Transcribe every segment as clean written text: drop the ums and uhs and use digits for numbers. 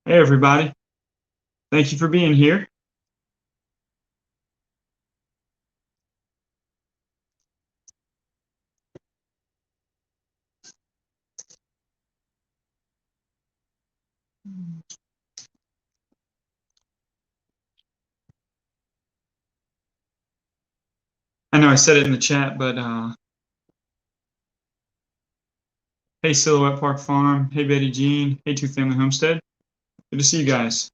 Hey, everybody. Thank you for being here. I know I said it in the chat, but hey, Silhouette Park Farm. Hey, Betty Jean. Hey, Two Family Homestead. Good to see you guys.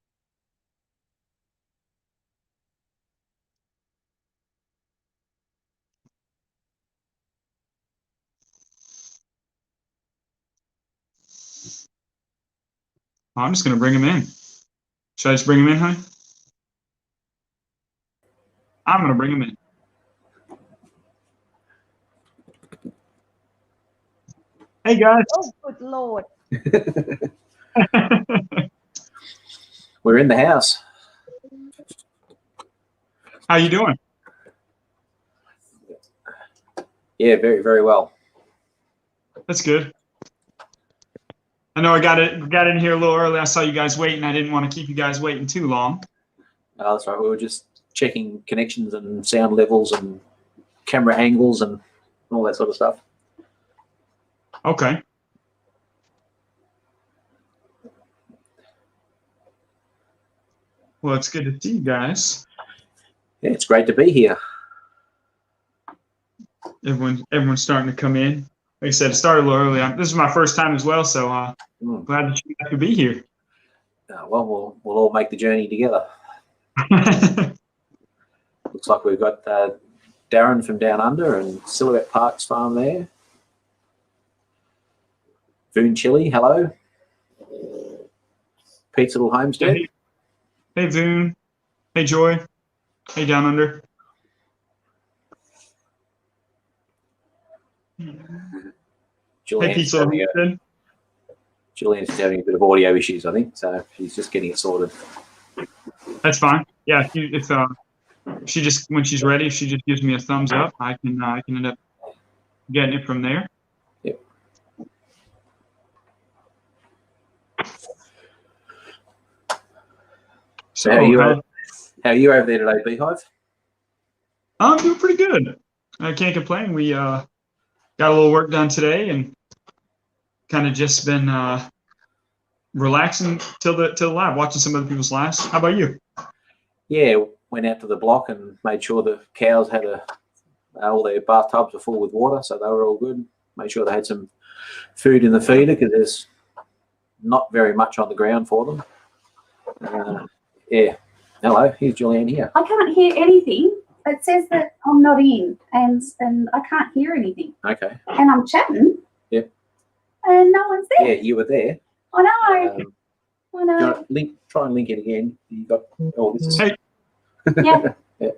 I'm just going to bring them in. Should I just bring them in, honey? I'm going to bring them in. Hey, guys. Oh, good Lord. We're in the house. How you doing? Yeah, very, very well. That's good. I know I got in here a little early. I saw you guys waiting. I didn't want to keep you guys waiting too long. That's right. We were just checking connections and sound levels and camera angles and all that sort of stuff. Okay. Well, it's good to see you guys. Yeah, it's great to be here. Everyone's starting to come in. Like I said, it started a little early. This is my first time as well, so glad that you guys could be here. Well, we'll all make the journey together. Looks like we've got Darren from Down Under and Silhouette Parks Farm there. Voon Chili, hello. Pete's Little Homestead. Hey, Voon. Hey, Joy. Hey, Down Under. Julianne's having a bit of audio issues, I think, so she's just getting it sorted. That's fine. Yeah, if she just when she's ready, if she just gives me a thumbs up, I can end up getting it from there. Yep. So how are you over there today, B-Hive? I'm doing pretty good. I can't complain. We got a little work done today and kind of just been relaxing till the live, watching some other people's lives. How about you? Yeah, went out to the block and made sure the cows had all their bathtubs were full with water, so they were all good. Made sure they had some food in the feeder because there's not very much on the ground for them. Yeah. Hello, here's Julianne here. I can't hear anything. It says that I'm not in, and I can't hear anything. Okay. And I'm chatting. Yep. And no one's there. Yeah, you were there. I know. I know. Try and link it again. You got all this. Hey. Yeah. Yeah.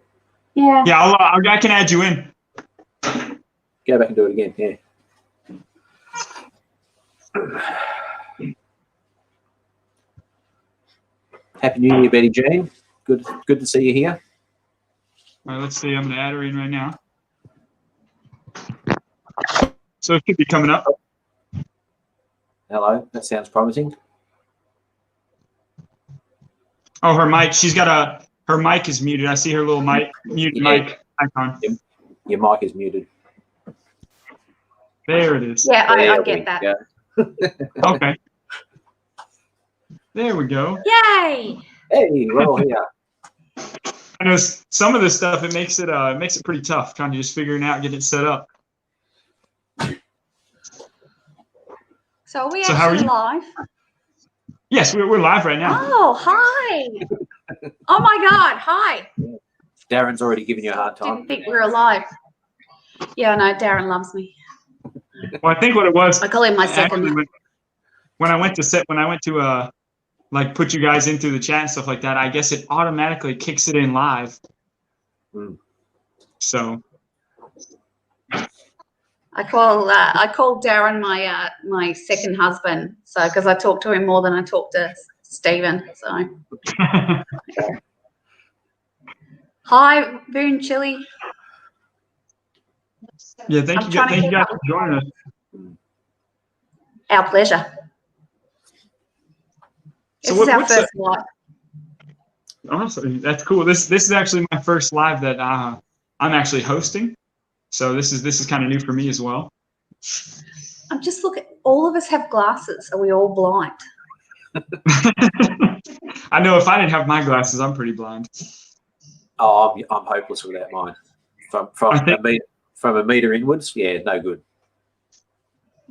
Yeah. Yeah, I can add you in. Go back and do it again. Yeah. Happy New Year, Betty Jean. Good to see you here. All right, let's see. I'm going to add her in right now. So it should be coming up. Hello. That sounds promising. Oh, her mic. Her mic is muted. I see her little mic mic icon. Your mic is muted. There it is. Yeah, I get that. Okay. There we go. Yay! Hey, we're all here. I know some of this stuff it makes it pretty tough trying to just figure it out, get it set up. So are we So how are actually you? live? Yes, we're live right now. Oh, hi. Oh my God, hi. Darren's already given you a hard time. Didn't think we were live. Yeah, no, Darren loves me. Well, I think what it was. I call him my second. When I went to like put you guys into the chat and stuff like that, I guess it automatically kicks it in live. So I call Darren my second husband. So because I talk to him more than I talk to Stephen. So hi, Voon Chili. Yeah, thank you guys for joining us. Our pleasure. This is our first live. Awesome, that's cool. This is actually my first live that I'm actually hosting, so this is kind of new for me as well. I'm just looking. All of us have glasses. Are we all blind? I know if I didn't have my glasses, I'm pretty blind. Oh, I'm hopeless without mine. From a meter inwards, yeah, no good.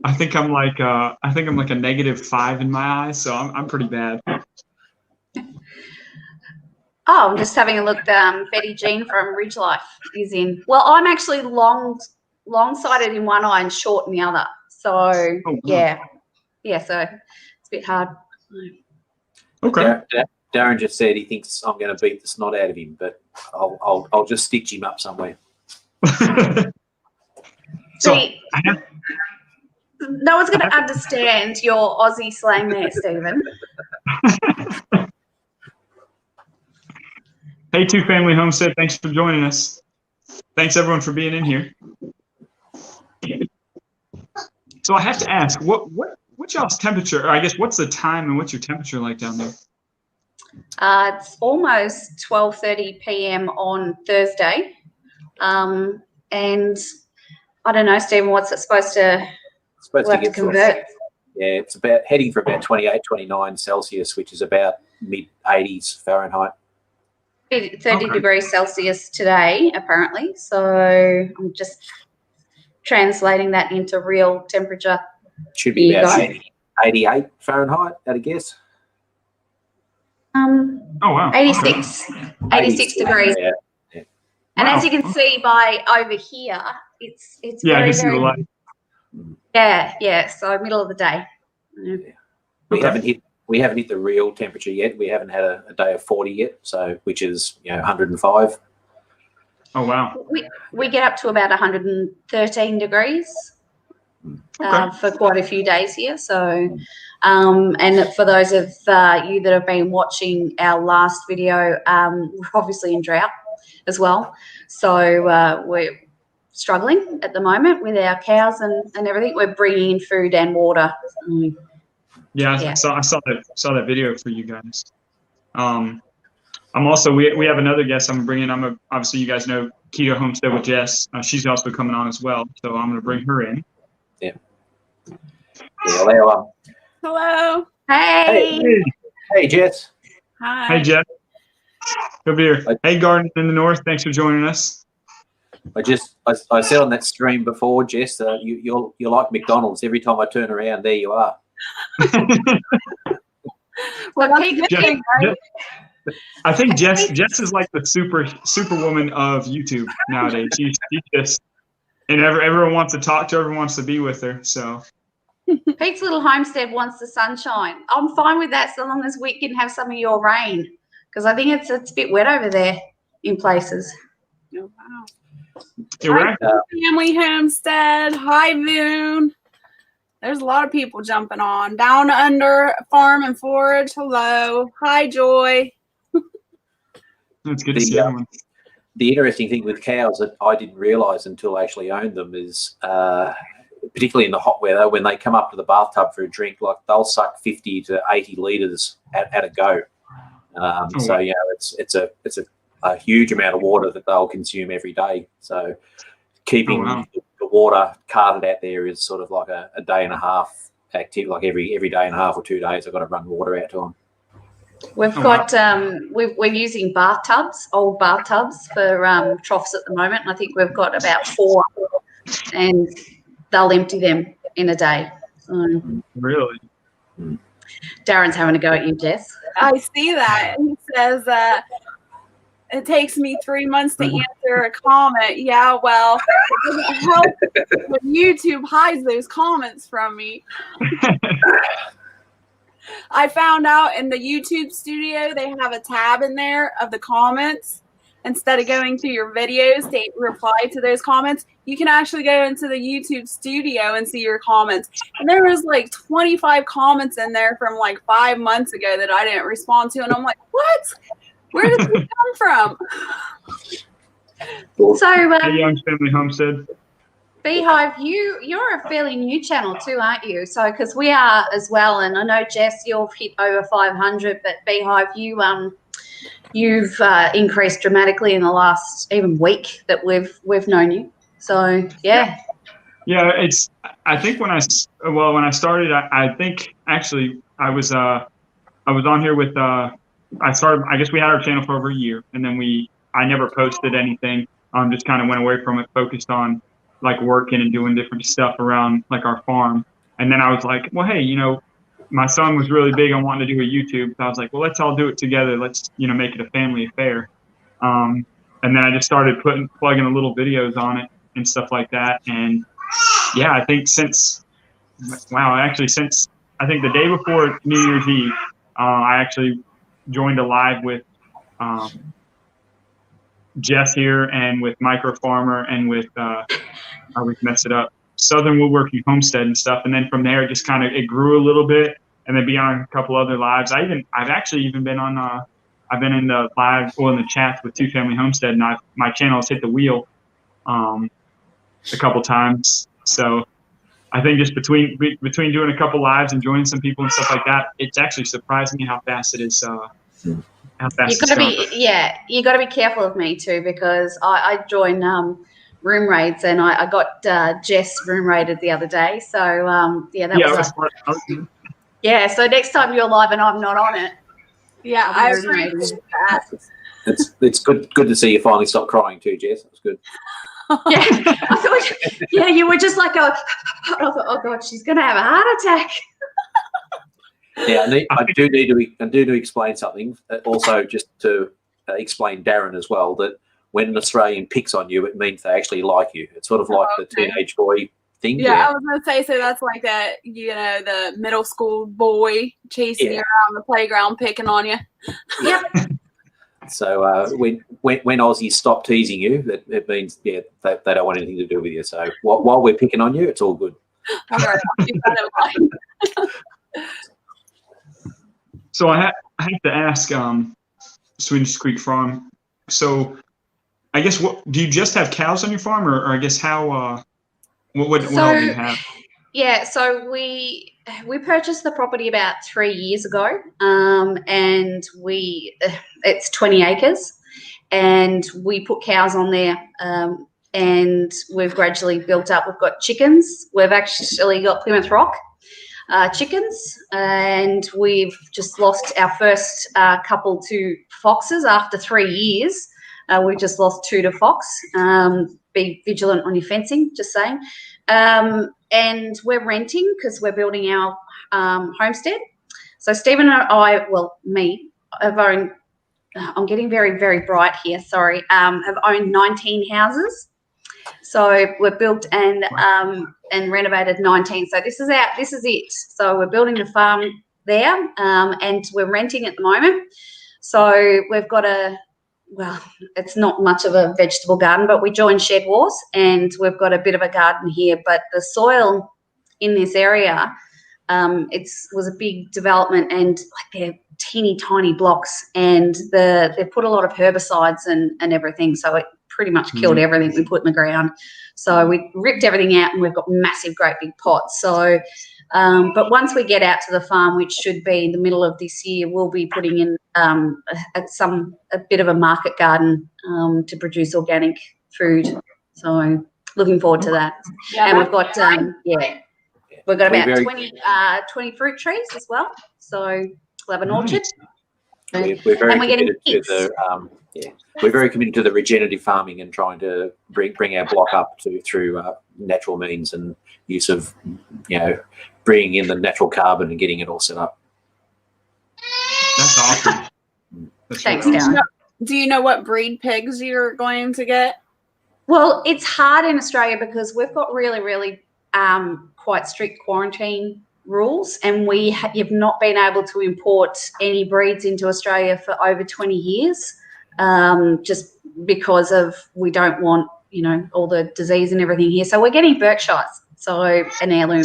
I think I'm like a -5 in my eyes, so I'm pretty bad. Oh, I'm just having a look. Betty Jean from Ridge Life is in. Well, I'm actually long-sighted in one eye and short in the other. So wow. yeah. So it's a bit hard. Okay. Darren just said he thinks I'm going to beat the snot out of him, but I'll just stitch him up somewhere. See, no one's going to understand your Aussie slang there, Stephen. Hey, Two Family Homestead, thanks for joining us. Thanks everyone for being in here. So I have to ask, what's y'all's temperature? Or I guess what's the time and what's your temperature like down there? It's almost 12:30 p.m. on Thursday, and I don't know, Stephen, what's it supposed to? Supposed we'll to have to convert. Yeah, it's about heading for about 28, 29 Celsius, which is about mid-80s Fahrenheit. 30 degrees Celsius today, apparently. So I'm just translating that into real temperature. Should be about 88 Fahrenheit, at a guess. Oh wow. 86. 86 degrees. Yeah. And Wow. as you can see by over here, it's Yeah, very, I can see the very, light. yeah. So middle of the day. We haven't hit the real temperature yet. We haven't had a day of 40 yet, so which is 105. Oh wow. We get up to about 113 degrees for quite a few days here. So, and for those of you that have been watching our last video, we're obviously in drought as well. So we're struggling at the moment with our cows and everything. We're bringing in food and water. Yeah, I saw that video for you guys. I'm also we have another guest I'm bringing. Obviously you guys know Keto Homestead with Jess. She's also coming on as well, so I'm going to bring her in. Yeah. Hello. Hello. Hey, Jess. Hi. Hey, Jess. Over here. Hey, Garden in the North. Thanks for joining us. I said on that stream before, Jess, you're like McDonald's. Every time I turn around, there you are. Well, I think Jess is like the superwoman of YouTube nowadays. She's just, and everyone wants to talk to her, everyone wants to be with her. So Pete's little homestead wants the sunshine. I'm fine with that so long as we can have some of your rain, because I think it's a bit wet over there in places. Oh, wow. you're right. Family Homestead. Hi, Voon. There's a lot of people jumping on. Down Under Farm and Forage. Hello. Hi, Joy. It's good to see everyone. The interesting thing with cows that I didn't realise until I actually owned them is, particularly in the hot weather, when they come up to the bathtub for a drink, like they'll suck 50 to 80 litres at a go. So it's a huge amount of water that they'll consume every day. So keeping the water carted out there is sort of like a day and a half activity. Like every day and a half or 2 days, I've got to run water out to them. We've got we're using bathtubs, old bathtubs for troughs at the moment, and I think we've got about 4, and they'll empty them in a day. Really? Darren's having a go at you, Jess. I see that. He says it takes me 3 months to answer a comment. Yeah, well, it doesn't help when YouTube hides those comments from me. I found out in the YouTube studio they have a tab in there of the comments. Instead of going through your videos to reply to those comments, you can actually go into the YouTube studio and see your comments. And there was like 25 comments in there from like 5 months ago that I didn't respond to. And I'm like, what? Where did this come from? So, Hey, Young Family Homestead. B-Hive, you're a fairly new channel too, aren't you? So, because we are as well, and I know Jess, you've hit over 500, but B-Hive, you've increased dramatically in the last even week that we've known you. So yeah. Yeah, I think when I started, I think actually I was on here with I guess we had our channel for over a year, and then I never posted anything. Just kind of went away from it, focused on like working and doing different stuff around like our farm. And then I was like, well, hey, my son was really big on wanting to do a YouTube. So I was like, well, let's all do it together. Let's, make it a family affair. And then I just started plugging the little videos on it and stuff like that. And yeah, I think since I think the day before New Year's Eve, I actually joined a live with Jess here and with Micro Farmer and with I always mess it up, Southern Woodworking Homestead and stuff. And then from there, it grew a little bit, and then be on a couple other lives. I've actually even been on I've been in the live or in the chats with Two Family Homestead, and my channel has hit the wheel a couple times. So I think just between doing a couple lives and joining some people and stuff like that, it's actually surprising me how fast it is. You got to be careful of me too, because I joined room raids, and I got Jess room raided the other day. So yeah. So next time you're live and I'm not on it, yeah, I appreciate that. It's good to see you finally stop crying too, Jess. That's good. Yeah, I thought. Yeah, you were just like I thought, oh God, she's gonna have a heart attack. Yeah, I do need to explain something. Also, just to explain Darren as well, that when an Australian picks on you, it means they actually like you. It's sort of like the teenage boy thing. Yeah, I was going to say, so that's like that, the middle school boy chasing you around the playground, picking on you. Yep. So when Aussies stop teasing you, it means they don't want anything to do with you. So while we're picking on you, it's all good. All right, I'll keep that in mind. So I have to ask, Swedish Creek Farm. So I guess do you just have cows on your farm, or I guess what all do you have? Yeah, so we purchased the property about 3 years ago, and it's 20 acres, and we put cows on there, and we've gradually built up. We've got chickens. We've actually got Plymouth Rock chickens, and we've just lost our first couple to foxes after 3 years. We just lost 2 to fox. Be vigilant on your fencing, just saying. And we're renting because we're building our homestead. So Stephen and I, have owned, I'm getting very, very bright here, sorry, have owned 19 houses. So we've built and renovated 19. So this is it. So we're building the farm there, and we're renting at the moment. So we've got it's not much of a vegetable garden, but we joined Shed Wars, and we've got a bit of a garden here. But the soil in this area, was a big development, and like they're teeny tiny blocks, and they put a lot of herbicides and everything. So it pretty much killed everything we put in the ground. So we ripped everything out, and we've got massive, great big pots. So, but once we get out to the farm, which should be in the middle of this year, we'll be putting in a bit of a market garden to produce organic food. So looking forward to that. Yeah, and we've got we've got about 20 fruit trees as well. So we'll have an orchard. We're very committed to we're very committed to the regenerative farming and trying to bring our block up through natural means and use of bringing in the natural carbon and getting it all set up. That's awesome. Thanks, Darren. Do you know what breed pigs you're going to get? Well, it's hard in Australia because we've got really, really quite strict quarantine rules, and we have not been able to import any breeds into Australia for over 20 years, just because of we don't want all the disease and everything here. So we're getting Berkshires, so an heirloom.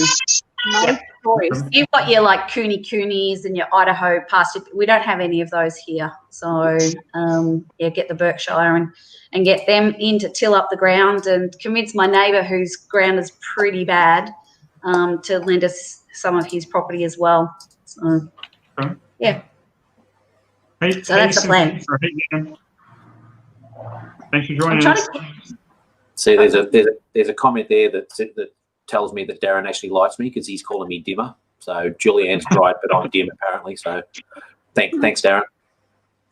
Nice. choice. You've got your like coonies and your Idaho pasture. We don't have any of those here. So yeah, get the Berkshire and get them in to till up the ground and convince my neighbour whose ground is pretty bad to lend us some of his property as well. So yeah. Hey, so that's the plan. Thanks for joining us. See, there's a comment there that tells me that Darren actually likes me because he's calling me dimmer. So Julianne's right, but I'm dim apparently. So thanks, Darren.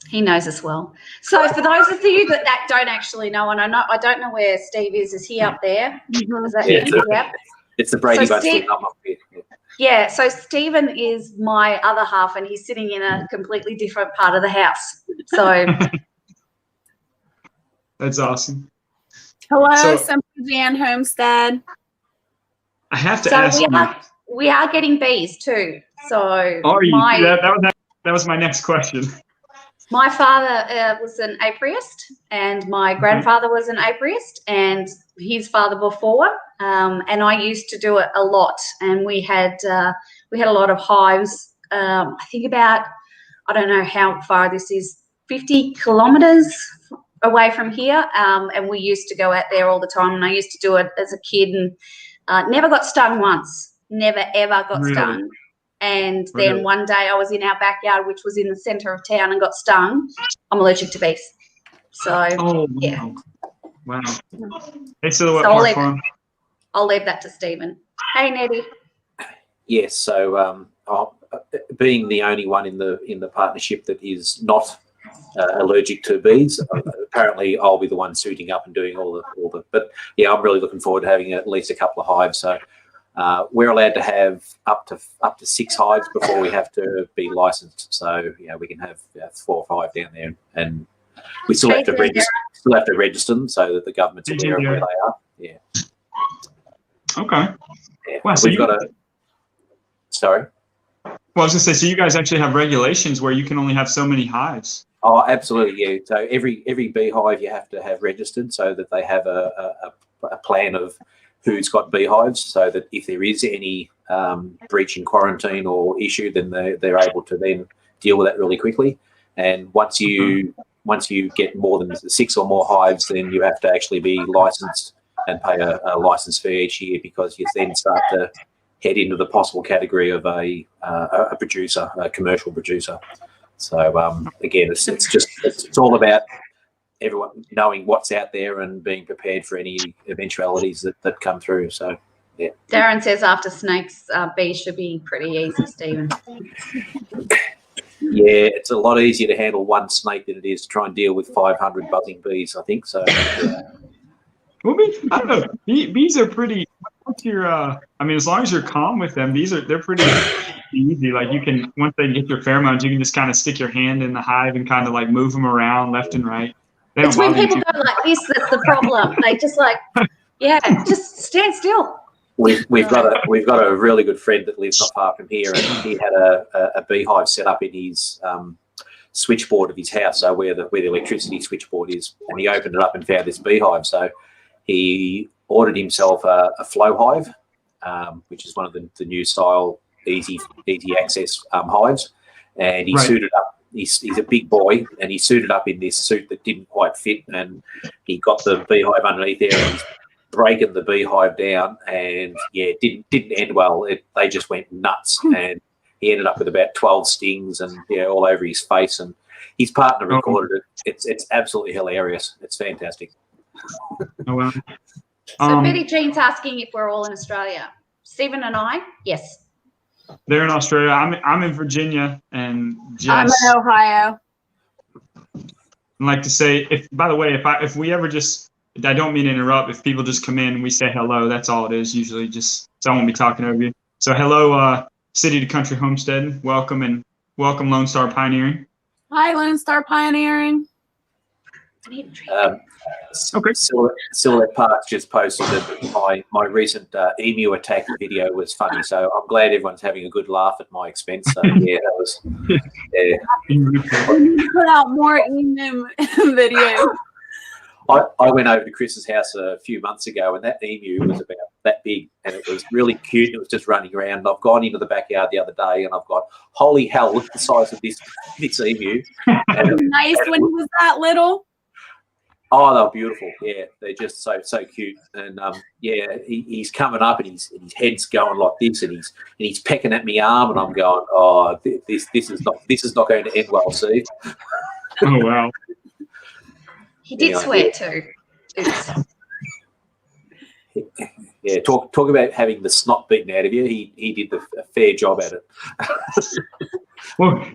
He knows us well. So for those of you that don't actually know, and I don't know where Steve is. Is he up there? Is that him? It's the Brady Bunch thing up here. Yeah, so Stephen is my other half, and he's sitting in a completely different part of the house. So that's awesome. Hello, Simple Jan Homestead. I have to ask you. We are getting bees too. So that was my next question. My father was an apiarist, and my grandfather was an apiarist, and his father before. And I used to do it a lot, and we had a lot of hives. I think about, I don't know how far this is, 50 kilometres away from here, and we used to go out there all the time. And I used to do it as a kid, and never got stung once. Never ever got stung. And then one day I was in our backyard, which was in the centre of town, and got stung. I'm allergic to bees. So, yeah. Wow. Hey, Silhouette Park Farm. I'll leave that to Stephen. Hey, Nettie. Yes. So, being the only one in the partnership that is not allergic to bees, apparently I'll be the one suiting up and doing all the. But yeah, I'm really looking forward to having at least a couple of hives. So. We're allowed to have up to 6 hives before we have to be licensed. So we can have 4 or 5 down there, and we still have to register them so that the government's aware of where they are. Yeah. Okay. Yeah. Wow. So we've got a. Sorry. Well, I was gonna say, so you guys actually have regulations where you can only have so many hives. Oh, absolutely. Yeah. So every beehive you have to have registered so that they have a plan of who's got beehives, so that if there is any breach in quarantine or issue, then they're able to then deal with that really quickly. And once you get more than 6 or more hives, then you have to actually be licensed and pay a license fee each year, because you then start to head into the possible category of a producer, a commercial producer. So again, it's all about everyone knowing what's out there and being prepared for any eventualities that come through. So, yeah. Darren says after snakes, bees should be pretty easy, Stephen. Yeah, it's a lot easier to handle one snake than it is to try and deal with 500 buzzing bees, I think. So, yeah. Well, I don't know. Bees are pretty. Once you're, I mean, as long as you're calm with them, they're pretty easy. Like you can, once they get your pheromones, you can just kind of stick your hand in the hive and kind of like move them around left and right. It's when people go like this that's the problem. They just like, just stand still. We've got a really good friend that lives not far from here, and he had a beehive set up in his switchboard of his house, so where the electricity switchboard is, and he opened it up and found this beehive. So he ordered himself a flow hive, which is one of the new style easy access hives, and he suited up. He's a big boy, and he suited up in this suit that didn't quite fit, and he got the beehive underneath there, and he's breaking the beehive down, and it didn't end well. They just went nuts, and he ended up with about 12 stings and all over his face, and his partner recorded it. It's absolutely hilarious. It's fantastic. Oh wow. So Betty Jean's asking if we're all in Australia. Stephen and I, yes. They're in Australia. I'm in Virginia, and Jess. I'm in Ohio. I'd like to say, by the way, if we ever just, I don't mean to interrupt. If people just come in and we say hello, that's all it is. Usually, just so I won't be talking over you. So hello, City to Country Homestead. Welcome Lone Star Pioneering. Hi, Lone Star Pioneering. Okay. Silhouette Parks just posted that my recent emu attack video was funny, so I'm glad everyone's having a good laugh at my expense. So yeah, that was. Yeah. Put out more emu videos. I went over to Chris's house a few months ago, and that emu was about that big, and it was really cute. It was just running around. And I've gone into the backyard the other day, and I've got, holy hell, look at the size of this emu. Nice when he was that little. Oh, they're beautiful. Yeah, they're just so cute. And yeah, he's coming up, and his head's going like this, and he's pecking at my arm, and I'm going, oh, this is not going to end well, Steve. Oh wow. He did swear too. Oops. Yeah, talk about having the snot beaten out of you. He did a fair job at it. Well,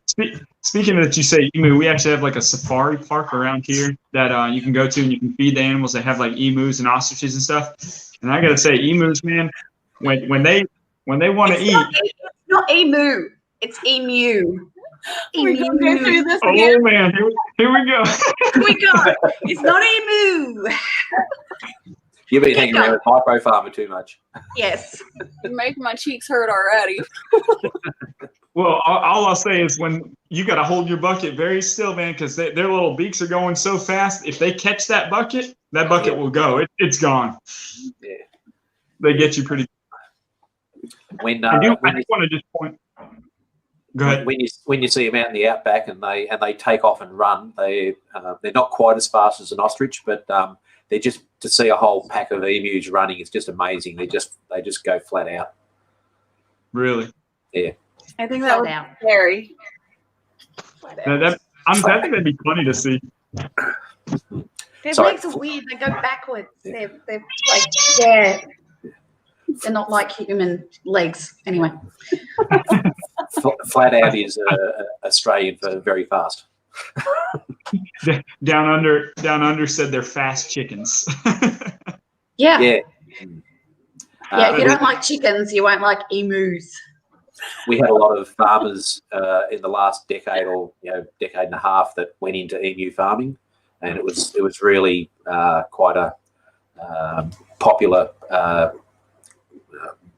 speaking of that, you say emu, we actually have like a safari park around here that you can go to, and you can feed the animals. They have like emus and ostriches and stuff. And I gotta say, emus, man, when they want to eat, it's not emu, it's emu. We're gonna go through this oh again. man, here we go. Here we go. It's not emu. You've been hanging around with Hypo Farmer too much. Yes. You're making my cheeks hurt already. Well, all I'll say is when you got to hold your bucket very still, man, because their little beaks are going so fast. If they catch that bucket will go. It's gone. Yeah. They get you pretty. I just want to just point. Go ahead. When you see them out in the outback and they take off and run, they're not quite as fast as an ostrich, but they're just, to see a whole pack of emus running, it's just amazing. They just go flat out. Really? Yeah. I think that was scary. I think that'd be funny to see. Their legs are weird. They go backwards. They're like, yeah. They're not like human legs. Anyway. Flat out is Australian for very fast. Down under said they're fast chickens. Yeah. Yeah. Yeah, if you don't like chickens, you won't like emus. We had a lot of farmers in the last decade or decade and a half that went into emu farming, and it was really quite a popular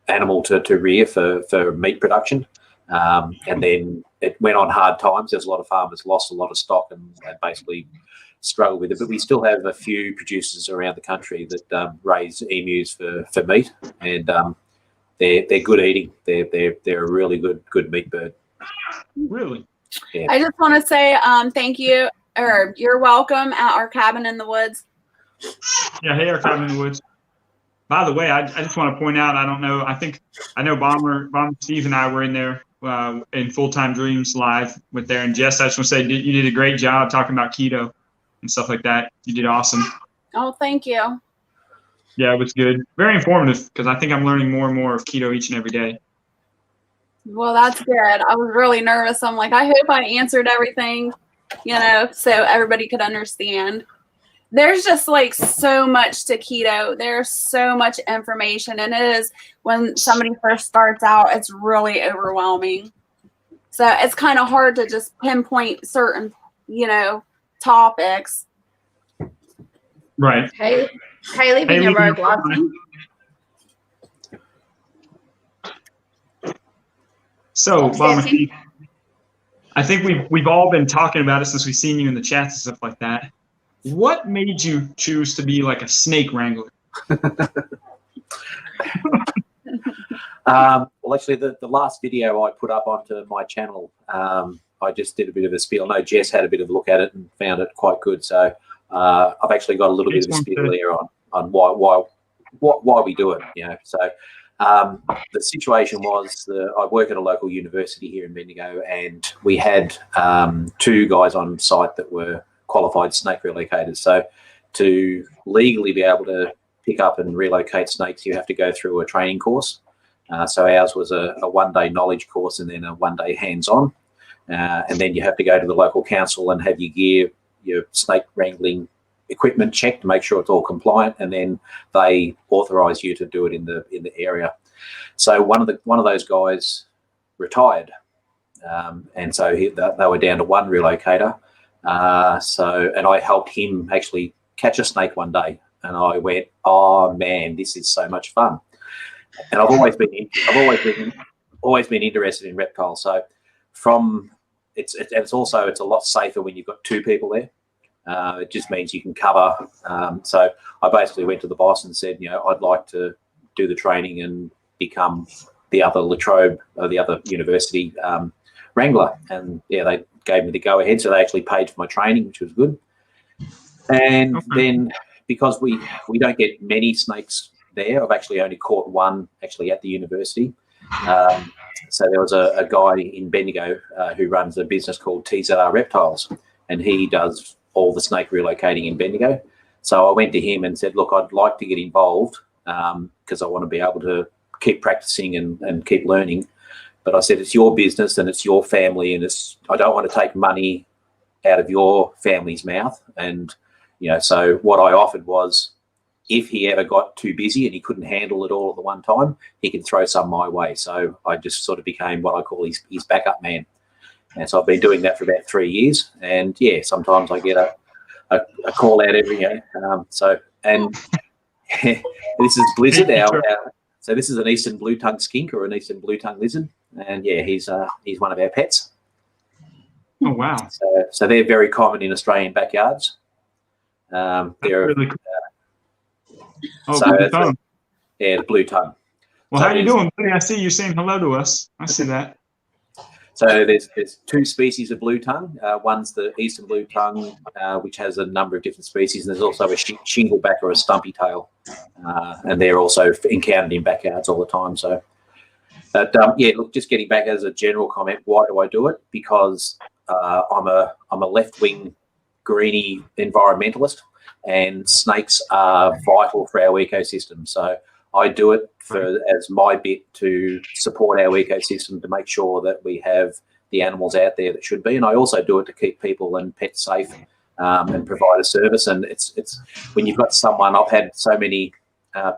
animal to rear for meat production. And then it went on hard times. There's a lot of farmers lost a lot of stock and basically struggled with it. But we still have a few producers around the country that raise emus for meat, and they're good eating. They're a really good meat bird. Really? Yeah. I just want to say thank you, or you're welcome at our cabin in the woods. Yeah, hey, our cabin in the woods. By the way, I just want to point out, I know Bomber Steve and I were in there in Full Time Dreams live with there. And Jess, I just want to say you did a great job talking about keto and stuff like that. You did awesome. Oh, thank you. Yeah, it was good. Very informative, because I think I'm learning more and more of keto each and every day. Well, that's good. I was really nervous. I'm like, I hope I answered everything, so everybody could understand. There's just like so much to keto. There's so much information, and it is, when somebody first starts out, it's really overwhelming. So it's kind of hard to just pinpoint certain, topics. Right. Haley being a rogue loving. So, Mama, I think we've all been talking about it since we've seen you in the chats and stuff like that. What made you choose to be like a snake wrangler? Well, actually, the last video I put up onto my channel, I just did a bit of a spiel. I know Jess had a bit of a look at it and found it quite good. So I've actually got a little bit of a spiel there on why we do it. So the situation was I work at a local university here in Bendigo, and we had 2 guys on site that were qualified snake relocators. So to legally be able to pick up and relocate snakes, you have to go through a training course. So ours was a 1-day knowledge course and then a 1-day hands-on. And then you have to go to the local council and have your gear, your snake wrangling equipment checked to make sure it's all compliant, and then they authorise you to do it in the area. So one of those guys retired, and so they were down to 1 relocator. And I helped him actually catch a snake one day, and I went, oh man, this is so much fun. And I've always been interested in reptiles. So it's a lot safer when you've got 2 people there. It just means you can cover. So I basically went to the boss and said, I'd like to do the training and become the other Latrobe or the other university wrangler. And yeah, they gave me the go ahead. So they actually paid for my training, which was good. And then because we don't get many snakes there, I've actually only caught one actually at the university. So there was a guy in Bendigo who runs a business called TZR Reptiles, and he does all the snake relocating in Bendigo. So I went to him and said, look, I'd like to get involved because I want to be able to keep practicing and keep learning. But I said, it's your business and it's your family, and I don't want to take money out of your family's mouth. And, so what I offered was, if he ever got too busy and he couldn't handle it all at the one time, he could throw some my way. So I just sort of became what I call his backup man. And so I've been doing that for about 3 years. And yeah, sometimes I get a call out every year. And this is Blizzard. So this is an eastern blue-tongued skink or an eastern blue-tongued lizard. And yeah, he's one of our pets. Oh, wow. So they're very common in Australian backyards. They're really cool. Blue tongue. Yeah, the blue tongue. Well, how you doing, buddy? I see you saying hello to us. I see that. So there's two species of blue tongue. One's the eastern blue tongue, which has a number of different species, and there's also a shingleback or a stumpy tail, and they're also encountered in backyards all the time. So, but yeah, look, just getting back as a general comment, why do I do it? Because I'm a left-wing greenie environmentalist, and snakes are vital for our ecosystem. So I do it as my bit to support our ecosystem, to make sure that we have the animals out there that should be. And I also do it to keep people and pets safe and provide a service. And it's when you've got someone, I've had so many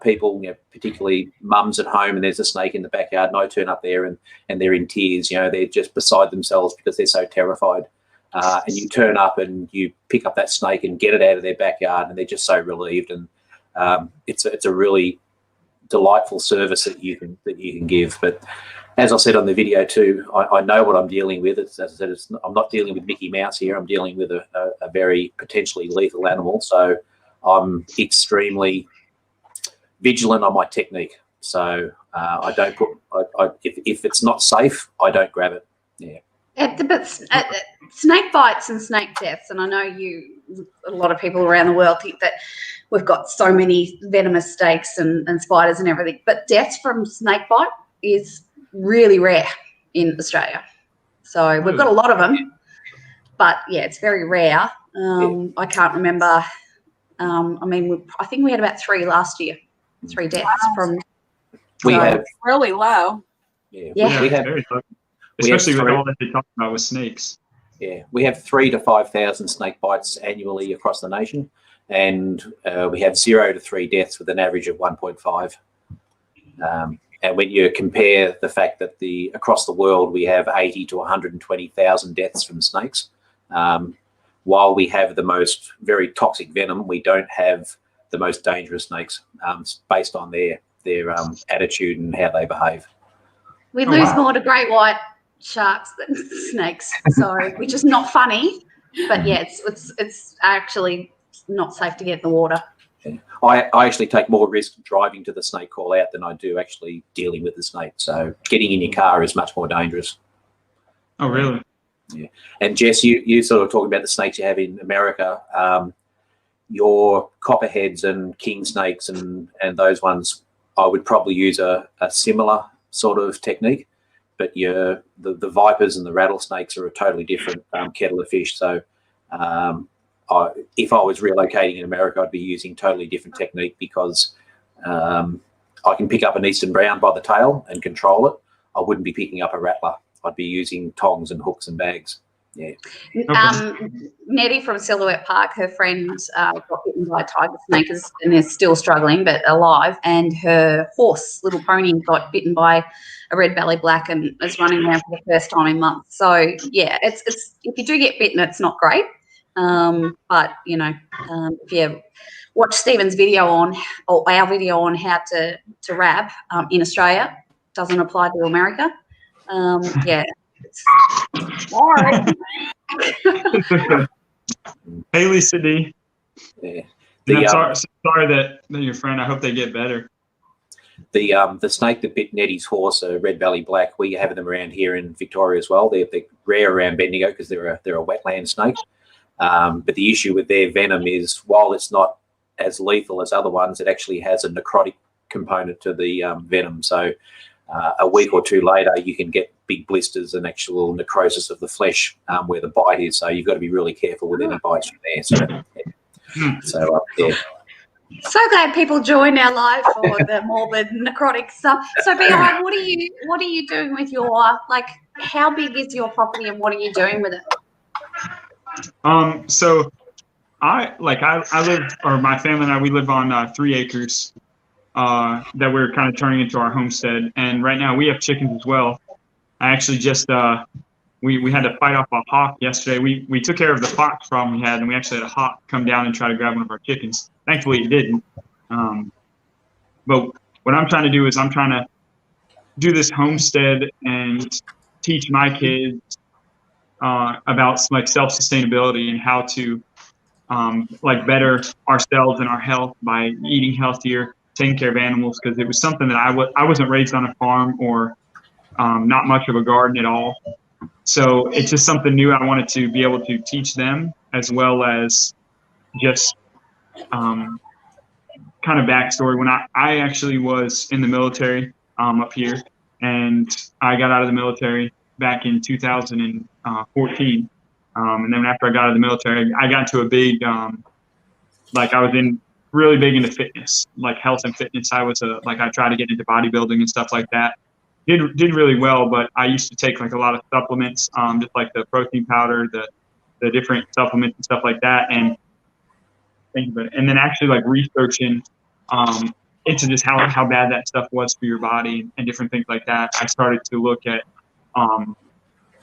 people, particularly mums at home, and there's a snake in the backyard, and I turn up there and they're in tears. They're just beside themselves because they're so terrified. And you turn up and you pick up that snake and get it out of their backyard, and they're just so relieved. And it's a really delightful service that you can give. But as I said on the video too, I know what I'm dealing with. As I said, I'm not dealing with Mickey Mouse here. I'm dealing with a very potentially lethal animal. So I'm extremely vigilant on my technique. So I don't put. If it's not safe, I don't grab it. Yeah. But snake bites and snake deaths, and I know a lot of people around the world think that we've got so many venomous snakes and spiders and everything, but deaths from snake bite is really rare in Australia. So we've got a lot of them, but yeah, it's very rare. I can't remember. I think we had about 3 last year, 3 deaths from. We have really low. Yeah. We have very low. Especially with all that they talk about with snakes. Yeah, we have 3,000 to 5,000 snake bites annually across the nation, and we have 0 to 3 deaths with an average of 1.5. And when you compare the fact that across the world we have 80 to 120,000 deaths from snakes, while we have the most very toxic venom, we don't have the most dangerous snakes based on their attitude and how they behave. We lose more to great white sharks than snakes, which is not funny, but yeah, it's actually not safe to get in the water. Yeah. I actually take more risk driving to the snake call out than I do actually dealing with the snake. So getting in your car is much more dangerous. Oh, really? Yeah. And Jess, you sort of talking about the snakes you have in America. Your copperheads and king snakes and those ones, I would probably use a similar sort of technique. But the vipers and the rattlesnakes are a totally different kettle of fish. So if I was relocating in America, I'd be using totally different technique because I can pick up an eastern brown by the tail and control it. I wouldn't be picking up a rattler. I'd be using tongs and hooks and bags. Yeah. Nettie from Silhouette Park, her friend got bitten by a tiger snake and is still struggling but alive, and her horse, little pony, got bitten by a red belly black and is running around for the first time in months. So yeah, it's if you do get bitten, it's not great. But if you watch Stephen's video or our video on how to rab in Australia, doesn't apply to America. Yeah. All right. Hey, Lisa D. Yeah. I'm sorry that your friend. I hope they get better. The snake that bit Nettie's horse, a red belly black, we have them around here in Victoria as well. They're rare around Bendigo because they're a wetland snake. But the issue with their venom is, while it's not as lethal as other ones, it actually has a necrotic component to the venom. So a week or two later, you can get big blisters and actual necrosis of the flesh where the bite is. So you've got to be really careful with any bites from there. So yeah. So glad people join our live for the morbid necrotic stuff. So B-Hive, what are you doing with your, like, how big is your property and what are you doing with it? So I live, or my family and I, we live on 3 acres that we're kind of turning into our homestead. And right now we have chickens as well. I actually just, we had to fight off a hawk yesterday. We took care of the fox problem we had, and we actually had a hawk come down and try to grab one of our chickens. Thankfully it didn't. But what I'm trying to do is I'm trying to do this homestead and teach my kids about like self-sustainability and how to like better ourselves and our health by eating healthier, taking care of animals, because it was something that I wasn't raised on a farm or not much of a garden at all. So it's just something new I wanted to be able to teach them, as well as just kind of backstory. When I actually was in the military up here, and I got out of the military back in 2014. And then after I got out of the military, I got into a big, like I was really big into fitness, like health and fitness. I tried to get into bodybuilding and stuff like that. Did really well, but I used to take like a lot of supplements, just like the protein powder, the different supplements and stuff like that. And and then actually like researching into just how bad that stuff was for your body and different things like that. I started to look at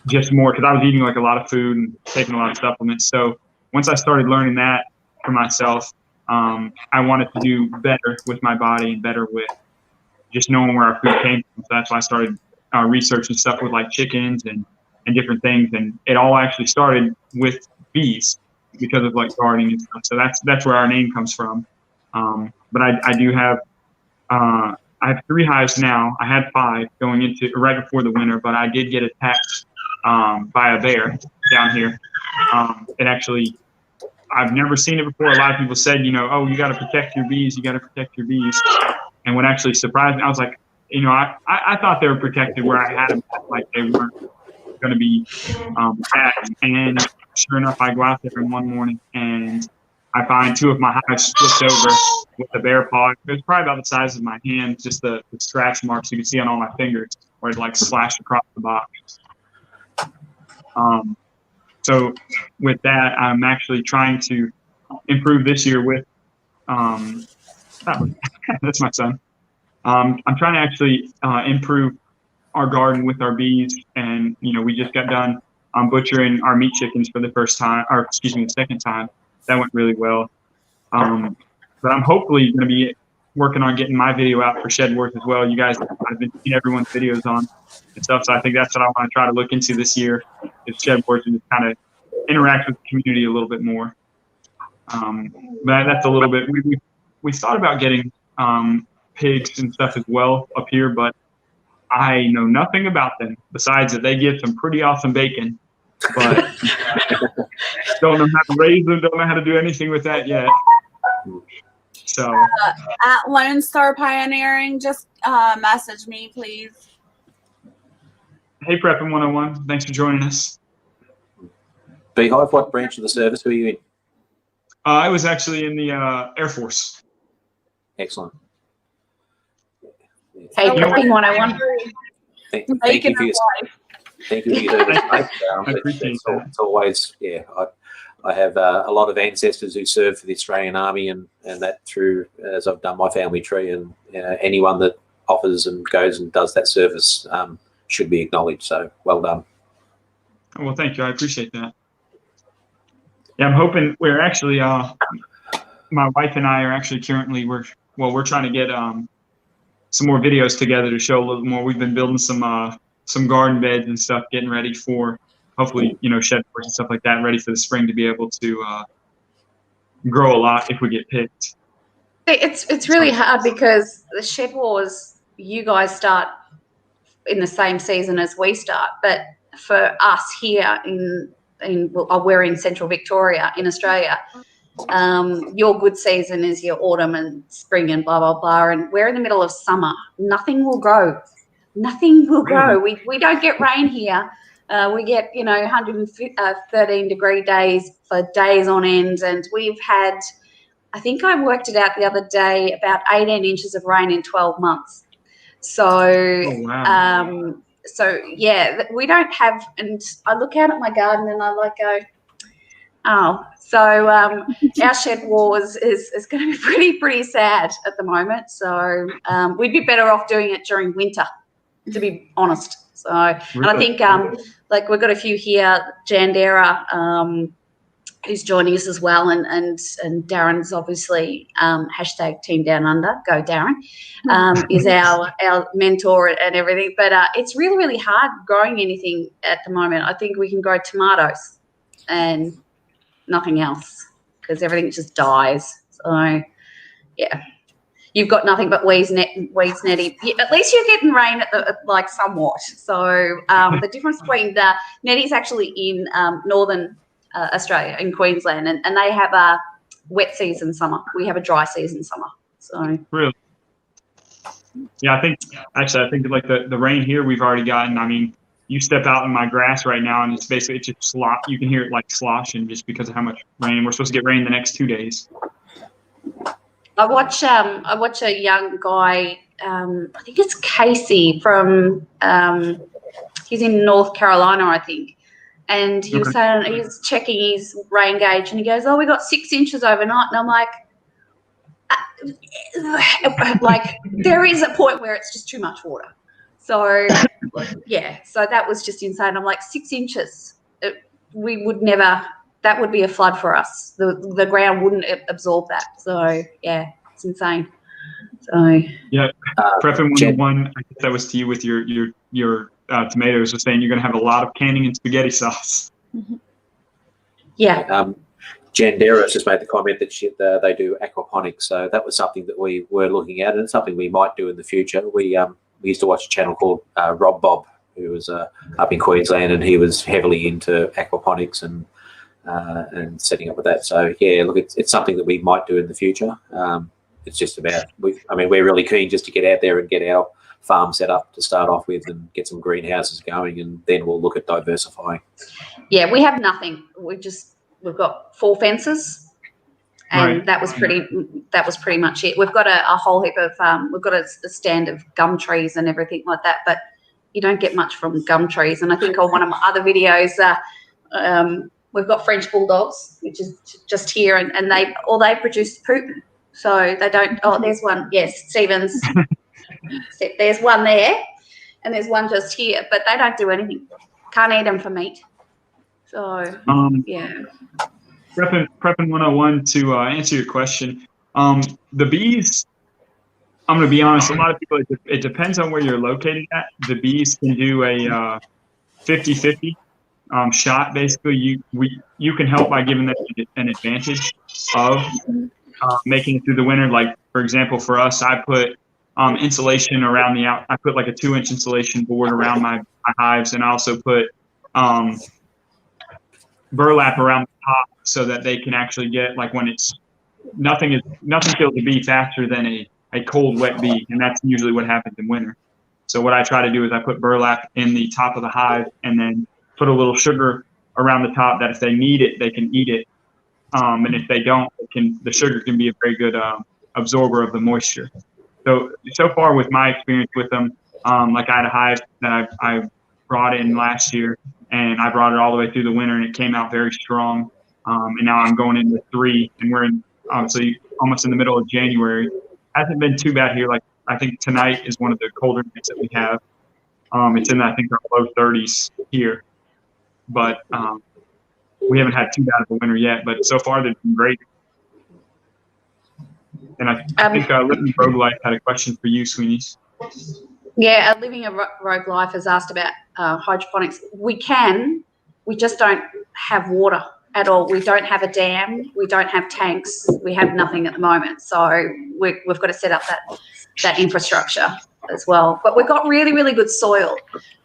just more, because I was eating like a lot of food and taking a lot of supplements. So once I started learning that for myself, I wanted to do better with my body and better with just knowing where our food came from. So that's why I started researching stuff with like chickens and different things. And it all actually started with bees because of like gardening and stuff. So that's where our name comes from. But I do have, I have 3 hives now. I had 5 going into right before the winter, but I did get attacked by a bear down here. It actually, I've never seen it before. A lot of people said, oh, you got to protect your bees. You got to protect your bees. And what actually surprised me, I was like, I thought they were protected where I had them, like they weren't going to be attacked. And sure enough, I go out there one morning and I find 2 of my hives flipped over with a bear paw. It was probably about the size of my hand, just the scratch marks you can see on all my fingers where it like slashed across the box. So with that, I'm actually trying to improve this year with, that's my son. I'm trying to actually improve our garden with our bees. And, we just got done butchering our meat chickens for the second time. That went really well. But I'm hopefully going to be working on getting my video out for Shed Wars as well. You guys, I've been seeing everyone's videos on and stuff. So I think that's what I want to try to look into this year, is Shed Wars, and just kind of interact with the community a little bit more. But that's a little bit, we thought about getting pigs and stuff as well up here, but I know nothing about them besides that they give some pretty awesome bacon, but don't know how to raise them, don't know how to do anything with that yet. So at Lone Star Pioneering, just message me, please. Hey, Preppin' 101, thanks for joining us. B-Hive, what branch of the service were you in? I was actually in the Air Force. Excellent. Hey, Prepping 101. Thank you for your service. I appreciate that. It's always, I have a lot of ancestors who served for the Australian Army, and that through, as I've done my family tree, and anyone that offers and goes and does that service should be acknowledged. So well done. Well, thank you. I appreciate that. Yeah, I'm hoping we're actually, my wife and I are actually currently, we're trying to get some more videos together to show a little more. We've been building some garden beds and stuff, getting ready for hopefully, shed boards and stuff like that, ready for the spring to be able to grow a lot if we get picked. It's really hard because the shed wars, you guys start in the same season as we start, but for us here we're in Central Victoria in Australia. Your good season is your autumn and spring and blah blah blah, and we're in the middle of summer. Nothing will grow. Nothing will grow. We don't get rain here. We get 113-degree days for days on end, and we've had, I think I worked it out the other day, about 18 inches of rain in 12 months. So, so yeah, we don't have, and I look out at my garden and I go, oh, so our shed wars is going to be pretty sad at the moment. So we'd be better off doing it during winter, to be honest. So, and I think we've got a few here, Jandera, who's joining us as well, and Darren's obviously hashtag Team Down Under, go Darren, is our mentor and everything. But it's really, really hard growing anything at the moment. I think we can grow tomatoes and nothing else because everything just dies. So, yeah. You've got nothing but weeds, Nettie. At least you're getting rain somewhat. So the difference between Nettie's actually in northern Australia, in Queensland, and they have a wet season summer. We have a dry season summer. So really, yeah, I think like the rain here we've already gotten. I mean, you step out in my grass right now, and it's just slop. You can hear it like sloshing just because of how much rain. We're supposed to get rain the next 2 days. I watch a young guy. I think it's Casey from. He's in North Carolina, I think. And he was saying he's checking his rain gauge, and he goes, "Oh, we got 6 inches overnight." And I'm like, there is a point where it's just too much water. So, yeah. So that was just insane. I'm like, 6 inches. We would never. That would be a flood for us. The ground wouldn't absorb that. So yeah, it's insane. So yeah, Prepping 101. I guess that was to you with your tomatoes. Was saying you're going to have a lot of canning and spaghetti sauce. Yeah. Jandera has just made the comment that they do aquaponics. So that was something that we were looking at, and it's something we might do in the future. We used to watch a channel called Rob Bob, who was up in Queensland, and he was heavily into aquaponics and setting up with that. So yeah, look, it's something that we might do in the future. It's just about, we're really keen just to get out there and get our farm set up to start off with and get some greenhouses going, and then we'll look at diversifying. Yeah, we have nothing. We've got 4 fences, and that was pretty much it. We've got a whole heap of we've got a stand of gum trees and everything like that, but you don't get much from gum trees. And I think on one of my other videos, we've got French bulldogs, which is just here, and they produce poop. So they don't. Oh, there's one. Yes, Stevens. There's one there, and there's one just here, but they don't do anything. Can't eat them for meat. So yeah. Prepping 101 to answer your question. The bees. I'm going to be honest. A lot of people. It depends on where you're located at. The bees can do a 50-50. Shot. Basically, you can help by giving them an advantage of making it through the winter. Like, for example, for us, I put insulation around I put like a 2-inch insulation board around my hives, and I also put burlap around the top so that they can actually get, like, when it's nothing kills a bee faster than a cold, wet bee, and that's usually what happens in winter. So what I try to do is I put burlap in the top of the hive, and then put a little sugar around the top that if they need it, they can eat it. And if they don't, the sugar can be a very good absorber of the moisture. So far with my experience with them, like I had a hive that I brought in last year, and I brought it all the way through the winter, and it came out very strong. And now I'm going into 3, and we're in obviously almost in the middle of January. Hasn't been too bad here. Like, I think tonight is one of the colder nights that we have. It's in, I think, our low 30s here. But we haven't had too bad of a winter yet. But so far, they've been great. And I think Living Rogue Life had a question for you, Sweeney's. Yeah, Living a Rogue Life has asked about hydroponics. We we just don't have water at all. We don't have a dam. We don't have tanks. We have nothing at the moment. So we've got to set up that infrastructure as well. But we've got really, really good soil.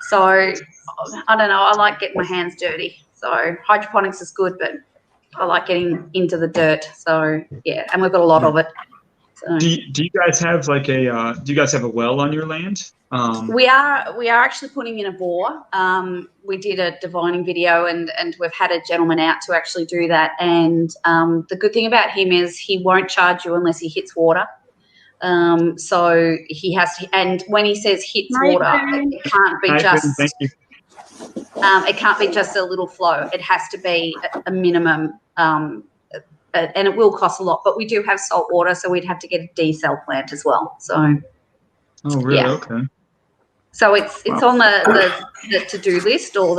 So I don't know. I like getting my hands dirty. So hydroponics is good, but I like getting into the dirt. So yeah, and we've got a lot of it. So. Do you guys have like do you guys have a well on your land? We are actually putting in a bore. We did a divining video, and we've had a gentleman out to actually do that. And the good thing about him is he won't charge you unless he hits water. So he has to, and when he says hits water, it can't be just. Thank you. It can't be just a little flow. It has to be a minimum, and it will cost a lot. But we do have salt water, so we'd have to get a desal plant as well. So. Oh, really? Yeah. Okay. So it's on the to-do list, or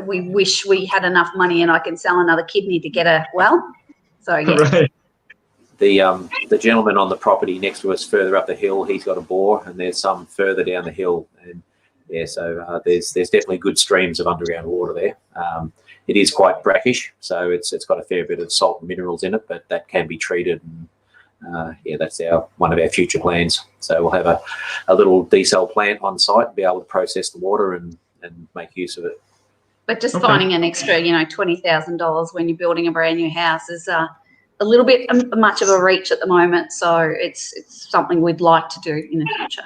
we wish we had enough money and I can sell another kidney to get a well. So yeah. Right. The gentleman on the property next to us further up the hill, he's got a bore, and there's some further down the hill, and yeah, so there's definitely good streams of underground water there. It is quite brackish, so it's got a fair bit of salt and minerals in it, but that can be treated. And, yeah, that's one of our future plans. So we'll have a little desal plant on site and be able to process the water and make use of it. But just finding an extra, $20,000 when you're building a brand new house is a little bit much of a reach at the moment. So it's something we'd like to do in the future.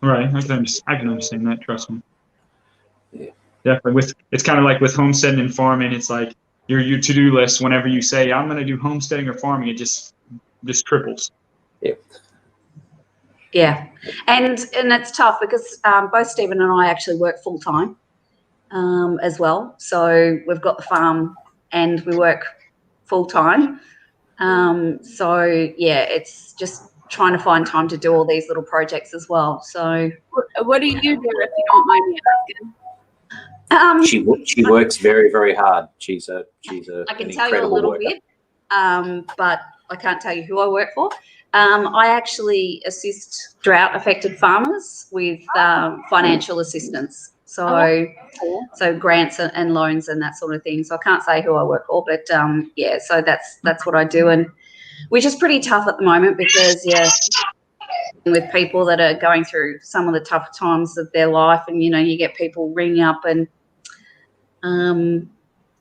Right, I can understand that. Trust me. Yeah, definitely. It's kind of like with homesteading and farming. It's like your to-do list. Whenever you say I'm going to do homesteading or farming, it just triples. Yeah. Yeah, and it's tough because both Stephen and I actually work full time as well. So we've got the farm and we work full time. So yeah, it's just trying to find time to do all these little projects as well. So what do you do if you don't mind me asking? She works very, very hard. She's I can tell you a little bit, but I can't tell you who I work for. I actually assist drought-affected farmers with financial assistance. So grants and loans and that sort of thing. So I can't say who I work for, but yeah, so that's what I do, and which is pretty tough at the moment because with people that are going through some of the tough times of their life, and you get people ringing up and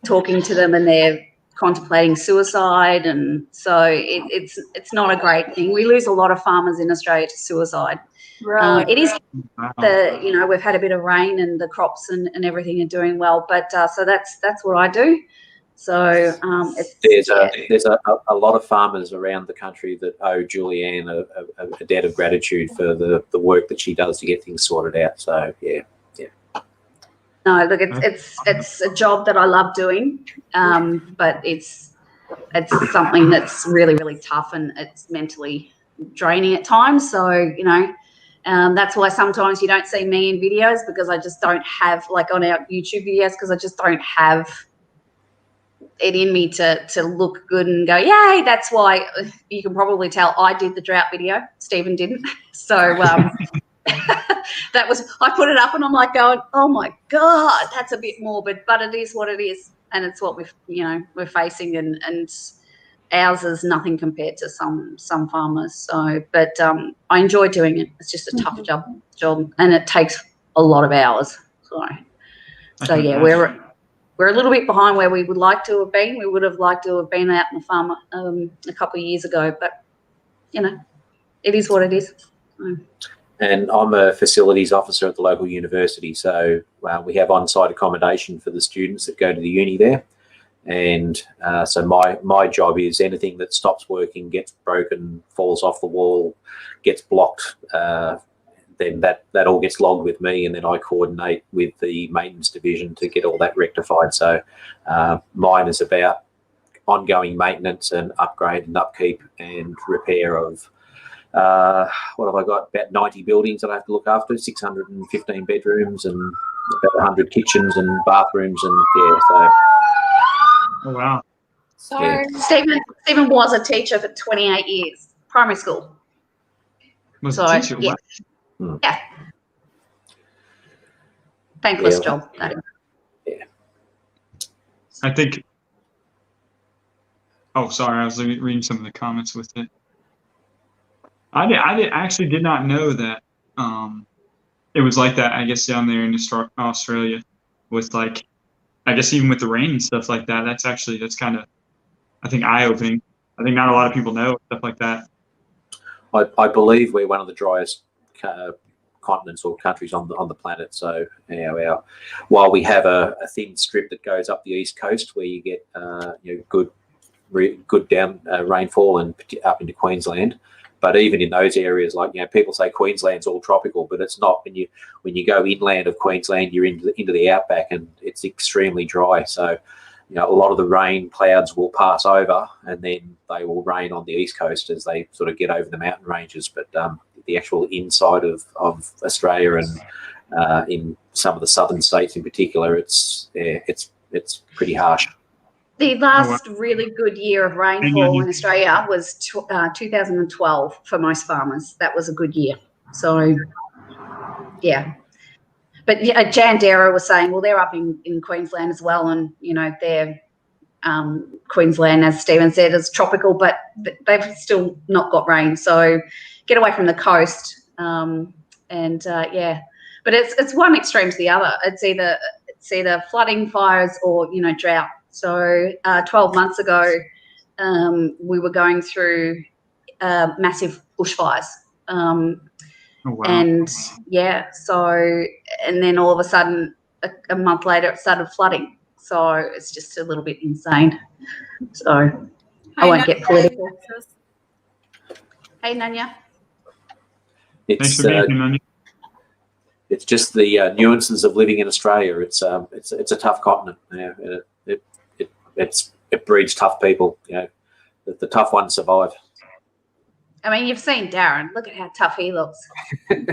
talking to them, and they're contemplating suicide, and so it's not a great thing. We lose a lot of farmers in Australia to suicide. Right. It is we've had a bit of rain and the crops and everything are doing well, but so that's what I do. So there's a lot of farmers around the country that owe Julianne a debt of gratitude for the work that she does to get things sorted out. So yeah. No, look, it's a job that I love doing, but it's something that's really, really tough, and it's mentally draining at times. So that's why sometimes you don't see me in videos, because I just don't have, like on our YouTube videos, because I just don't have it in me to look good and go, yay. That's why you can probably tell I did the drought video. Stephen didn't. So I put it up and I'm like going, oh my God, that's a bit morbid, but it is what it is. And it's what we're facing, and ours is nothing compared to some farmers. So, but I enjoy doing it. It's just a tough job, and it takes a lot of hours. So yeah, we're a little bit behind where we would like to have been. We would have liked to have been out in the farm a couple of years ago, but it is what it is. And I'm a facilities officer at the local university, so we have on-site accommodation for the students that go to the uni there. And so my job is anything that stops working, gets broken, falls off the wall, gets blocked, then that all gets logged with me, and then I coordinate with the maintenance division to get all that rectified. So mine is about ongoing maintenance and upgrade and upkeep and repair of what have I got? About 90 buildings that I have to look after, 615 bedrooms and about 100 kitchens and bathrooms, and yeah, so. Oh wow! So yeah. Stephen was a teacher for 28 years, primary school. Was a teacher? Yeah. Yeah. Thankless job. I think. Oh, sorry, I was reading some of the comments with it. I actually did not know that it was like that. I guess down there in Australia, with like, I guess even with the rain and stuff like that. That's kind of, I think, eye-opening. I think not a lot of people know stuff like that. I believe we're one of the driest continents or countries on the planet. So while we have a thin strip that goes up the east coast where you get good down rainfall and up into Queensland, but even in those areas, like people say Queensland's all tropical, but it's not. When you go inland of Queensland, you're into the outback and it's extremely dry. So a lot of the rain clouds will pass over and then they will rain on the east coast as they sort of get over the mountain ranges. But the actual inside of Australia and in some of the southern states in particular, it's pretty harsh. The last really good year of rainfall in Australia was 2012 for most farmers. That was a good year. So, yeah. But Jandera was saying, well, they're up in Queensland as well, and they're Queensland, as Stephen said, is tropical, but they've still not got rain. So get away from the coast, but it's one extreme to the other. It's either flooding, fires, or drought. So 12 months ago, we were going through massive bushfires. Oh, wow. And and then all of a sudden, a month later, it started flooding. So it's just a little bit insane. So I won't get political. Hey, Nanya. Thanks for being here, Nanya. It's just the nuances of living in Australia. It's a tough continent. It breeds tough people. The tough ones survive. I mean, you've seen Darren. Look at how tough he looks. He's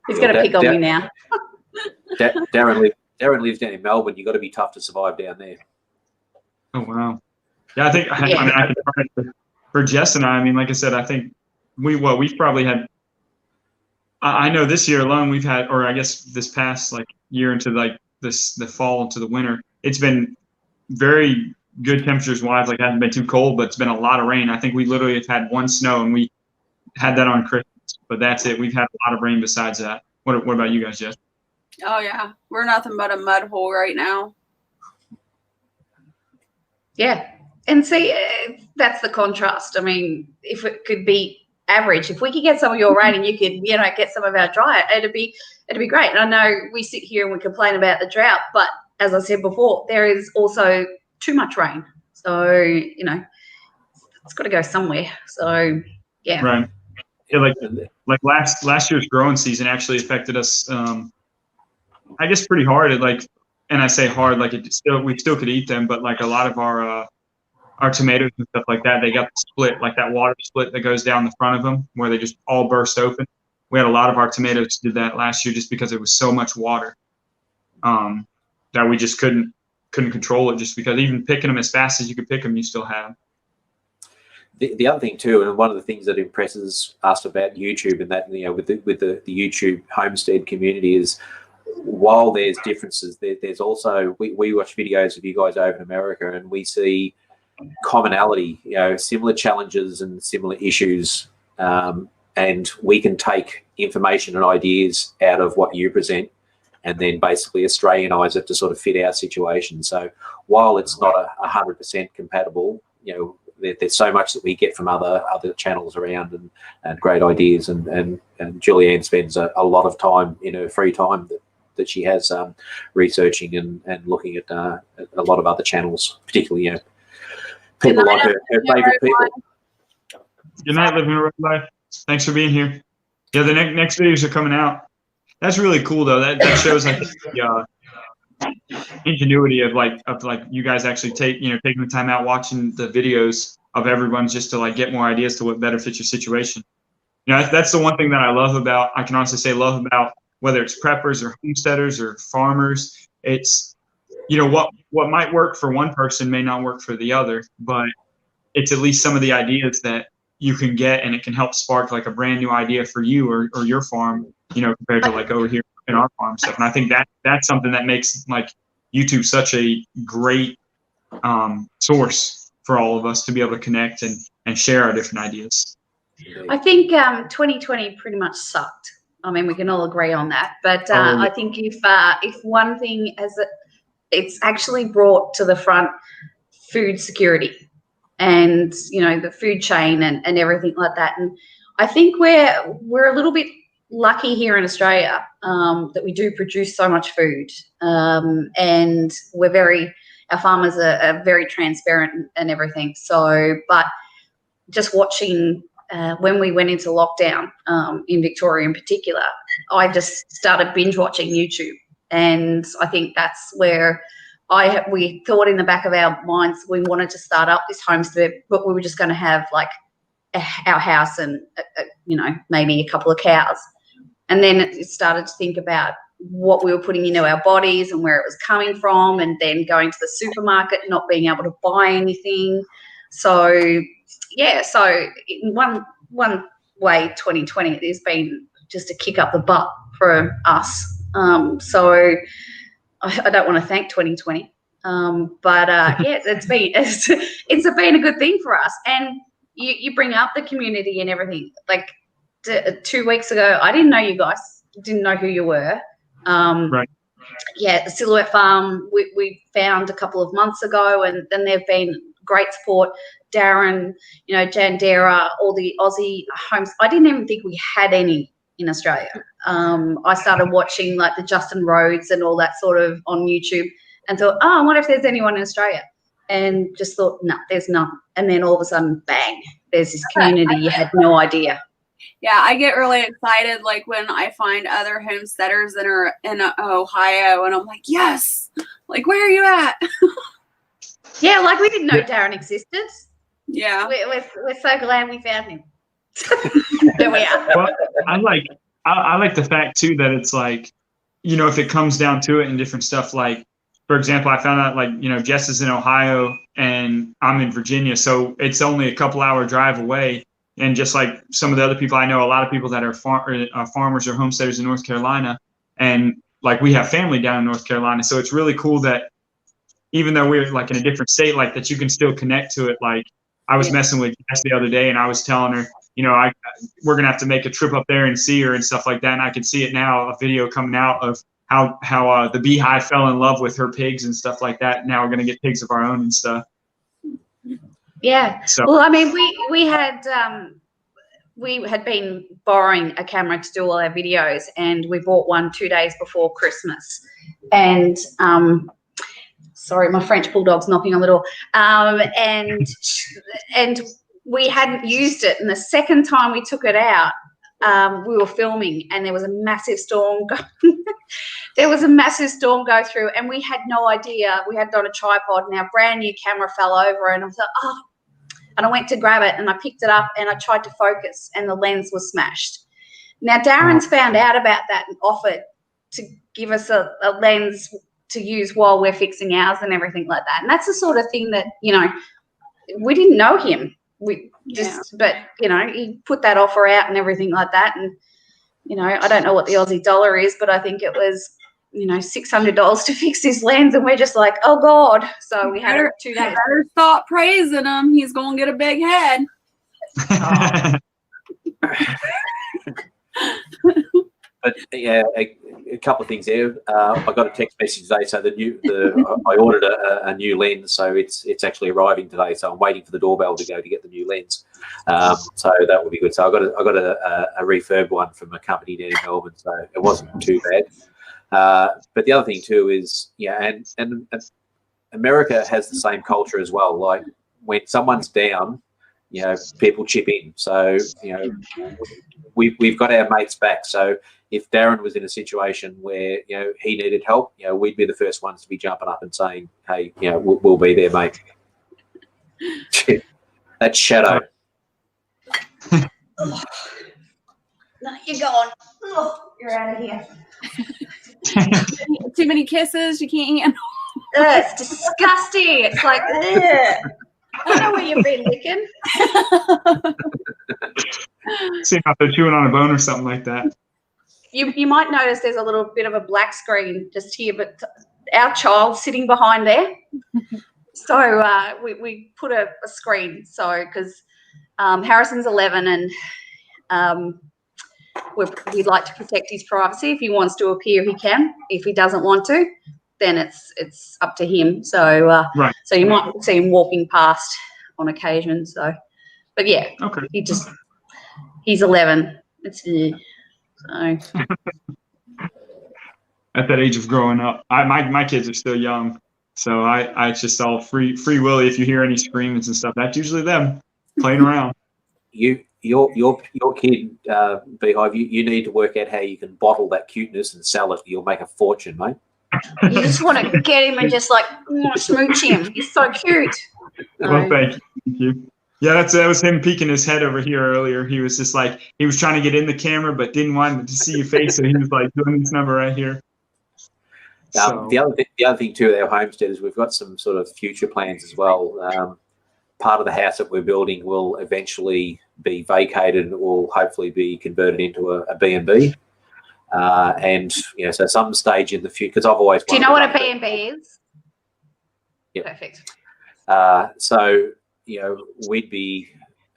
going to pick on me now. Darren lives down in Melbourne. You've got to be tough to survive down there. Oh, wow. Yeah, I think, I mean, I can try it for Jess and I mean, like I said, I think we've probably had, I know this year alone we've had, or I guess this past year into the fall into the winter, it's been very good temperatures wise. It hasn't been too cold, but it's been a lot of rain. I think we literally have had one snow, and we had that on Christmas, but that's it. We've had a lot of rain besides that. What about you guys, Jess? Oh yeah, we're nothing but a mud hole right now. Yeah, and see, that's the contrast. I mean, if it could be average, if we could get some of your rain and you could, get some of our dry, it'd be great. And I know we sit here and we complain about the drought, but as I said before, there is also too much rain. So, it's got to go somewhere. So, yeah. Right. Yeah, like last year's growing season actually affected us, I guess, pretty hard. And I say hard, we still could eat them, but a lot of our tomatoes and stuff like that, they got the split, that water split that goes down the front of them where they just all burst open. We had a lot of our tomatoes did that last year just because it was so much water that we just couldn't control it, just because even picking them as fast as you could pick them, you still have. The other thing too, and one of the things that impresses us about YouTube and that with the YouTube homestead community is, while there's differences, there's also we watch videos of you guys over in America and we see commonality, similar challenges and similar issues, and we can take information and ideas out of what you present and then basically Australianize it to sort of fit our situation. So while it's not 100% compatible, there's so much that we get from other channels around and great ideas. And Julianne spends a lot of time in her free time that she has researching and looking at a lot of other channels, particularly people like her favorite people. Good night, Living a Red Life. Thanks for being here. Yeah, the next videos are coming out. That's really cool, though. That shows, I think, the ingenuity of you guys actually taking the time out watching the videos of everyone's just to get more ideas to what better fits your situation. That's the one thing that I can honestly say love about whether it's preppers or homesteaders or farmers. It's what might work for one person may not work for the other, but it's at least some of the ideas that you can get, and it can help spark a brand new idea for you or your farm, compared to over here in our farm stuff. And I think that's something that makes YouTube's such a great source for all of us to be able to connect and share our different ideas. I think 2020 pretty much sucked. I mean, we can all agree on that. But I think if one thing it's actually brought to the front food security and, the food chain and everything like that. And I think we're a little bit lucky here in Australia that we do produce so much food, and our farmers are very transparent and everything. So, but just watching when we went into lockdown in Victoria in particular, I just started binge watching YouTube, and I think that's where we thought in the back of our minds we wanted to start up this homestead, but we were just going to have like our house and maybe a couple of cows. And then it started to think about what we were putting into our bodies and where it was coming from, and then going to the supermarket, not being able to buy anything. So, yeah, so in one way, 2020 has been just a kick up the butt for us. So I don't want to thank 2020, but yeah, it's been a good thing for us. And you bring up the community and everything. Like 2 weeks ago, I didn't know you guys, didn't know who you were. Right. Yeah, the Silhouette Farm we found a couple of months ago, and then they've been great support. Darren, Jandera, all the Aussie homes. I didn't even think we had any in Australia. I started watching like the Justin Rhodes and all that sort of on YouTube, and thought, I wonder if there's anyone in Australia, and just thought, no, there's none. And then all of a sudden, bang, there's this community you had no idea. Yeah, I get really excited like when I find other homesteaders that are in Ohio, and I'm like, yes, like where are you at? Yeah, like we didn't know Darren existed. Yeah, we're so glad we found him. There we are. Well, I like the fact too that it's like, if it comes down to it and different stuff, like for example, I found out like, Jess is in Ohio and I'm in Virginia, so it's only a couple hour drive away. And just like some of the other people I know, a lot of people that are farmers or homesteaders in North Carolina, and like we have family down in North Carolina, so it's really cool that even though we're like in a different state, like that you can still connect to it. Like I was messing with Jess the other day, and I was telling her, we're gonna have to make a trip up there and see her and stuff like that. And I can see it now, a video coming out of how the B-Hive fell in love with her pigs and stuff like that. Now we're gonna get pigs of our own and stuff. Yeah. So, well, I mean, we had been borrowing a camera to do all our videos, and we bought one 2 days before Christmas. And sorry, my French bulldog's knocking on the door. And we hadn't used it. And the second time we took it out, we were filming, and there was a massive storm. There was a massive storm go through, and we had no idea. We had it on a tripod, and our brand new camera fell over, and I was like, and I went to grab it, and I picked it up, and I tried to focus, and the lens was smashed. Now, Darren's found out about that and offered to give us a lens to use while we're fixing ours and everything like that. And that's the sort of thing that, we didn't know him. But he put that offer out and everything like that. And, I don't know what the Aussie dollar is, but I think it was, $600 to fix his lens. And we're just like, oh God. So we had 2 days. Better stop praising him. He's going to get a big head. But yeah, a couple of things there. I got a text message today, so I ordered a new lens, so it's actually arriving today. So I'm waiting for the doorbell to go to get the new lens. So that would be good. So I got a refurb one from a company down in Melbourne, so it wasn't too bad. But the other thing too is, and America has the same culture as well. Like when someone's down, people chip in. So we've got our mates back. So if Darren was in a situation where he needed help, we'd be the first ones to be jumping up and saying, "Hey, we'll be there, mate." That's Shadow. No, you're gone. Oh, you're out of here. Too many kisses. You can't handle. It's disgusting. It's like, ugh. I don't know where you've been licking. See if they're chewing on a bone or something like that. You might notice there's a little bit of a black screen just here, but our child sitting behind there. So we put a screen. So because Harrison's 11 and we'd like to protect his privacy. If he wants to appear, he can. If he doesn't want to, then it's up to him. So right. So you might see him walking past on occasion. So, but yeah, okay. He's 11. It's so. At that age of growing up, my kids are still young, so I just all free willy. If you hear any screamings and stuff, that's usually them playing around. Your kid, B-Hive, you need to work out how you can bottle that cuteness and sell it. You'll make a fortune, mate. You just want to get him and just like smooch him. He's so cute. Well, thank you. Yeah, that was him peeking his head over here earlier. He was just like, he was trying to get in the camera, but didn't want to see your face, so he was like doing this number right here. So. The other thing too, with our homestead is we've got some sort of future plans as well. Part of the house that we're building will eventually be vacated and will hopefully be converted into a B&B. And so some stage in the future, because I've always. Do you know what a B&B is? Yeah. Perfect. So we'd be,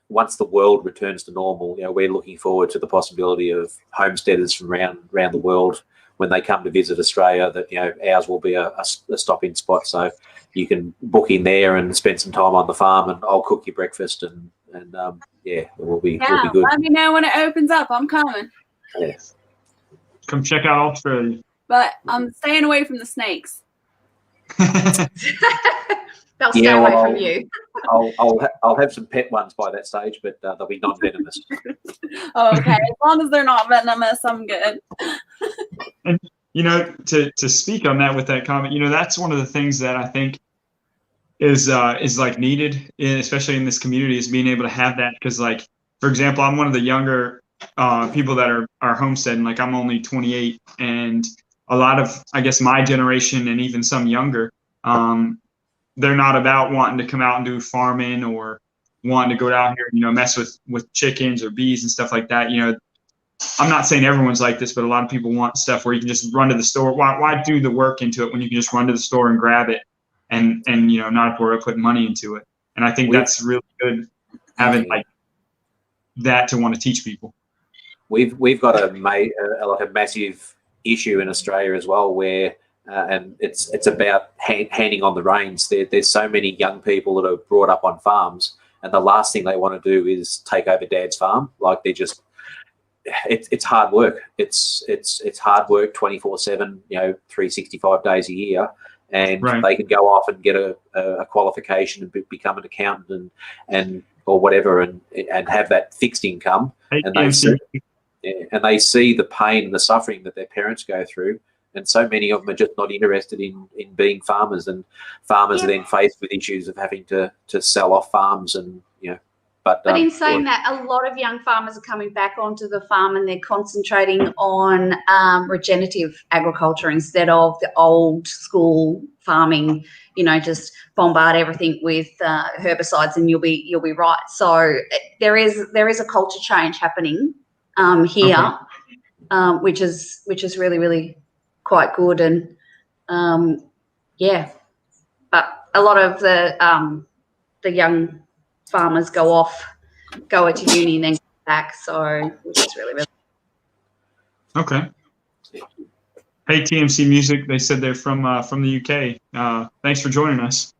once the world returns to normal, we're looking forward to the possibility of homesteaders from around the world when they come to visit Australia, that ours will be a stop-in spot. So you can book in there and spend some time on the farm, and I'll cook you breakfast, and it will be good. Let me know when it opens up. I'm coming. Yeah. Come check out Australia. But I'm staying away from the snakes. They'll stay away from you. I'll have some pet ones by that stage, but they'll be non-venomous. Okay, as long as they're not venomous, I'm good. And to speak on that with that comment, that's one of the things that I think is like needed, especially in this community, is being able to have that. Because, like, for example, I'm one of the younger people that are homesteading. Like, I'm only 28, and a lot of, I guess, my generation and even some younger, they're not about wanting to come out and do farming or wanting to go down here, mess with chickens or bees and stuff like that. I'm not saying everyone's like this, but a lot of people want stuff where you can just run to the store. Why do the work into it when you can just run to the store and grab it and not have to worry about putting money into it? And I think that's really good, having like that to want to teach people. We've got a massive issue in Australia as well, where and it's about handing on the reins. There's so many young people that are brought up on farms, and the last thing they want to do is take over dad's farm. Like, they're just, it's hard work. It's hard work 24/7, 365 days a year, and they can go off and get a qualification and become an accountant and or whatever, and have that fixed income, and they see the pain and the suffering that their parents go through. And so many of them are just not interested in being farmers, and farmers are then faced with issues of having to sell off farms, and But in saying that, a lot of young farmers are coming back onto the farm, and they're concentrating on regenerative agriculture instead of the old school farming. Just bombard everything with herbicides, and you'll be right. So there is a culture change happening here, which is really, really quite good. And but a lot of the young farmers go to uni and then come back, so which is really, really okay. Hey, TMC Music, they said they're from the UK. Thanks for joining us.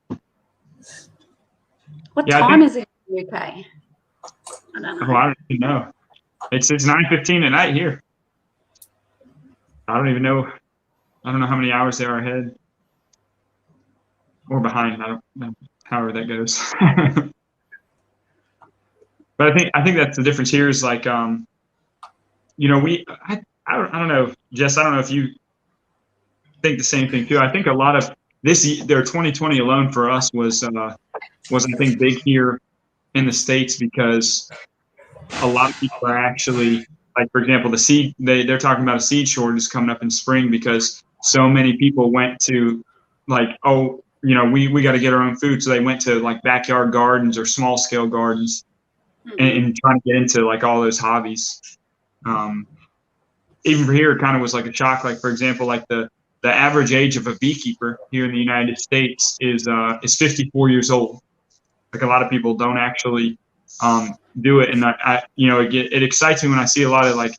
What time is it in the UK? I don't know. Oh, I don't even know. It's 9:15 at night here. I don't even know. I don't know how many hours they are ahead or behind. I don't know. However that goes. But I think that's the difference here is like, I don't know, Jess, I don't know if you think the same thing too. I think a lot of their 2020 alone for us was I think big here in the States, because a lot of people are actually, like, for example, the seed, they're talking about a seed shortage coming up in spring because so many people went to like, we got to get our own food. So they went to like backyard gardens or small scale gardens and trying to get into like all those hobbies. Even for here, it kind of was like a shock. Like, for example, like the the average age of a beekeeper here in the United States is 54 years old. Like a lot of people don't actually do it, and it excites me when I see a lot of like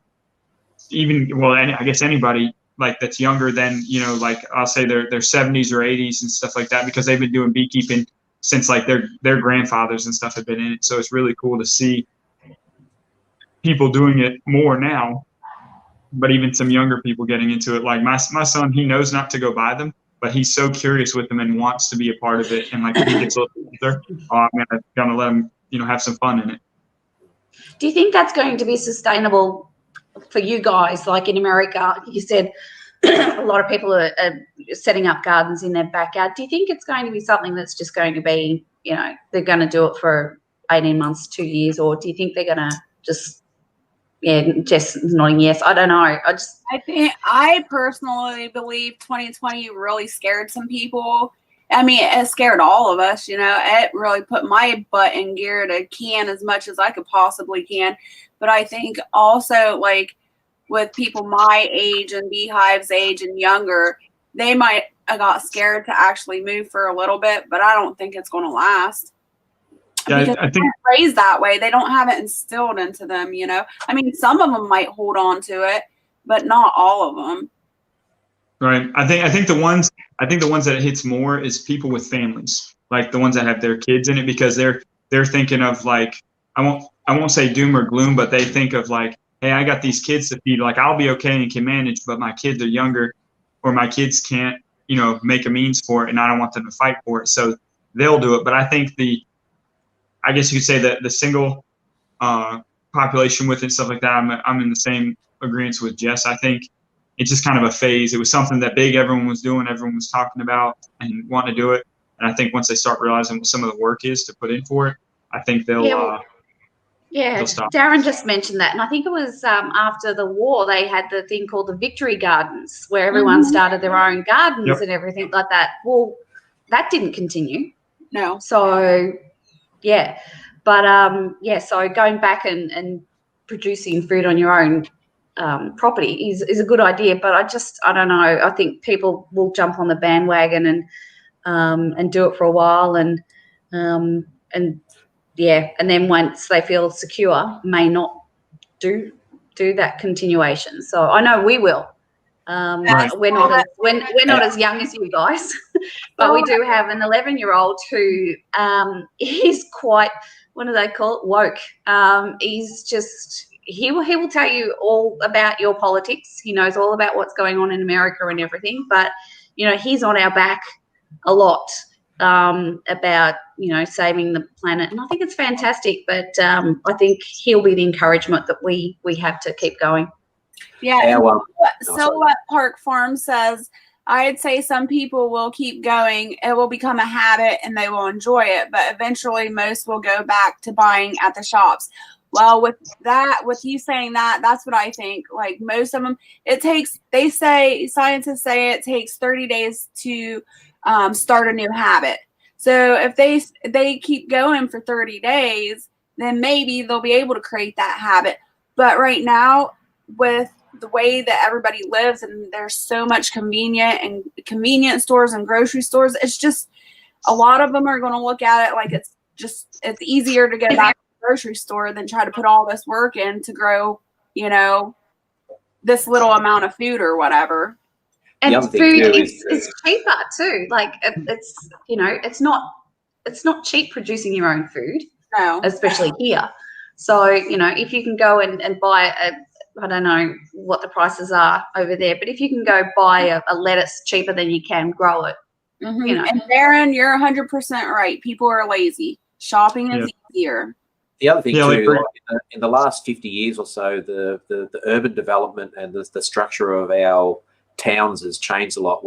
I guess anybody like that's younger than like I'll say their 70s or 80s and stuff like that, because they've been doing beekeeping since like their grandfathers and stuff have been in it. So it's really cool to see people doing it more now, but even some younger people getting into it. Like my son, he knows not to go buy them, but he's so curious with them and wants to be a part of it. And like if he gets a little older, I'm gonna let him have some fun in it. Do you think that's going to be sustainable for you guys? Like in America, you said a lot of people are setting up gardens in their backyard. Do you think it's going to be something that's just going to be, they're going to do it for 18 months, 2 years, or do you think they're going to just nodding yes? I don't know. I personally believe 2020 really scared some people. I mean, it scared all of us, it really put my butt in gear to can as much as I could possibly can. But I think also like with people my age and B-Hive's age and younger, they might have got scared to actually move for a little bit, but I don't think it's going to last. Yeah, because I think they're raised that way. They don't have it instilled into them, I mean, some of them might hold on to it, but not all of them. Right. I think the ones that it hits more is people with families, like the ones that have their kids in it, because they're thinking of like, I won't say doom or gloom, but they think of like, hey, I got these kids to feed, like I'll be okay and can manage, but my kids are younger, or my kids can't, make a means for it, and I don't want them to fight for it, so they'll do it. But I think I guess you could say that the single population with it, stuff like that, I'm in the same agreement with Jess. I think it's just kind of a phase. It was something that everyone was doing, everyone was talking about and wanting to do it. And I think once they start realizing what some of the work is to put in for it, I think they'll stop. Darren just mentioned that. And I think it was after the war, they had the thing called the Victory Gardens, where everyone started their own gardens and everything like that. Well, that didn't continue. No. So, yeah. But, so going back and producing food on your own property is a good idea, but I don't know. I think people will jump on the bandwagon and do it for a while, and then once they feel secure, may not do that continuation. So I know we will. Right. We're not as young as you guys, but we do have an 11-year-old who is quite, what do they call it, woke. He's just. He will tell you all about your politics. He knows all about what's going on in America and everything. But, he's on our back a lot about, saving the planet. And I think it's fantastic. But I think he'll be the encouragement that we have to keep going. Yeah. Silhouette Park Farm says, I'd say some people will keep going. It will become a habit and they will enjoy it. But eventually most will go back to buying at the shops. Well, with you saying that, that's what I think. Like most of them, scientists say it takes 30 days to start a new habit. So if they keep going for 30 days, then maybe they'll be able to create that habit. But right now, with the way that everybody lives and there's so much convenience stores and grocery stores, it's just a lot of them are going to look at it like it's easier to go back grocery store than try to put all this work in to grow, this little amount of food or whatever. And food is cheaper too. Like it's not cheap producing your own food, especially here. So, if you can go and buy I don't know what the prices are over there, but if you can go buy a lettuce cheaper than you can grow it. Mm-hmm. And Darren, you're 100% right. People are lazy. Shopping is easier. The other thing too, in the last 50 years or so, the urban development and the structure of our towns has changed a lot.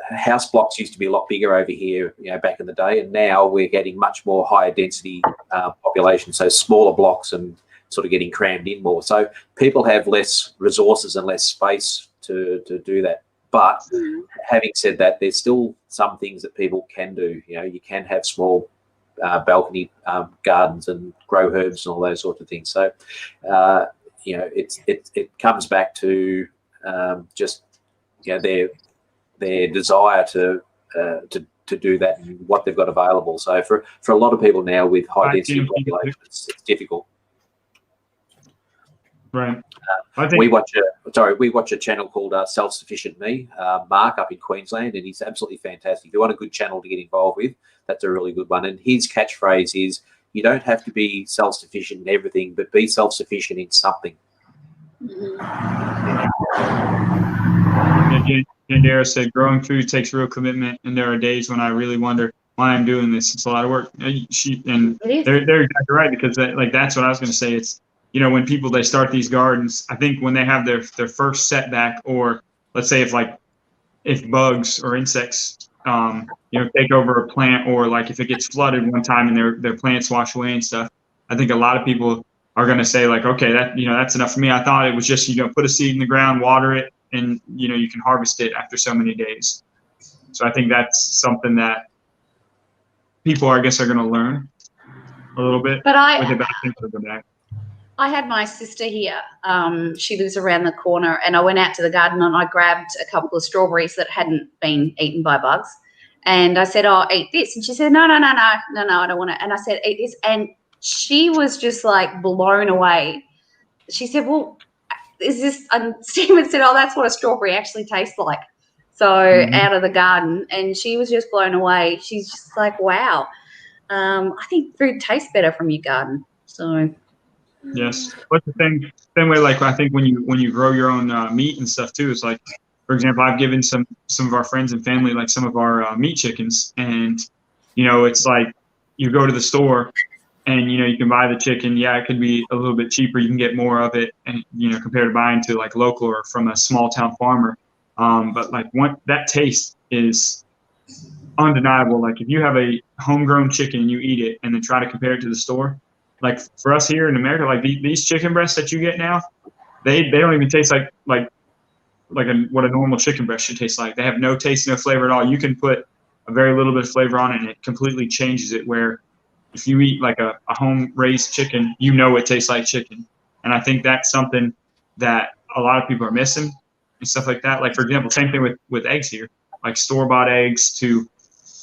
House blocks used to be a lot bigger over here, back in the day, and now we're getting much more higher density population, so smaller blocks and sort of getting crammed in more. So people have less resources and less space to do that. But having said that, there's still some things that people can do. You can have small balcony gardens and grow herbs and all those sorts of things. So, it comes back to just their desire to do that and what they've got available. So for a lot of people now with high density population, it's difficult. Right. We watch a channel called Self Sufficient Me, Mark up in Queensland, and he's absolutely fantastic. If you want a good channel to get involved with, that's a really good one. And his catchphrase is, you don't have to be self-sufficient in everything, but be self-sufficient in something. Jandera said, growing food takes real commitment, and there are days when I really wonder why I'm doing this. It's a lot of work. They're exactly right, because that's what I was going to say. It's, when people, they start these gardens, I think when they have their first setback, or let's say if bugs or insects, take over a plant, or like if it gets flooded one time and their plants wash away and stuff, I think a lot of people are going to say like, okay, that's enough for me. I thought it was just, put a seed in the ground, water it, and, you can harvest it after so many days. So I think that's something that people, I guess, are going to learn a little bit. But I had my sister here. She lives around the corner, and I went out to the garden and I grabbed a couple of strawberries that hadn't been eaten by bugs. And I said, "Oh, eat this." And she said, No, I don't want it. And I said, "Eat this." And she was just like blown away. She said, "Well, is this?" And Stephen said, "Oh, that's what a strawberry actually tastes like." So out of the garden, and she was just blown away. She's just like, "Wow, I think food tastes better from your garden." So. Yes, but the same way, like I think when you grow your own meat and stuff too, it's like, for example, I've given some of our friends and family like some of our meat chickens, and it's like you go to the store and you can buy the chicken. Yeah, it could be a little bit cheaper. You can get more of it, and compared to buying to like local or from a small town farmer. But like that taste is undeniable. Like if you have a homegrown chicken and you eat it, and then try to compare it to the store. Like for us here in America, like these chicken breasts that you get now, they don't even taste like what a normal chicken breast should taste like. They have no taste, no flavor at all. You can put a very little bit of flavor on it, and it completely changes it. Where if you eat like a home raised chicken, it tastes like chicken. And I think that's something that a lot of people are missing and stuff like that. Like for example, same thing with eggs here, like store bought eggs to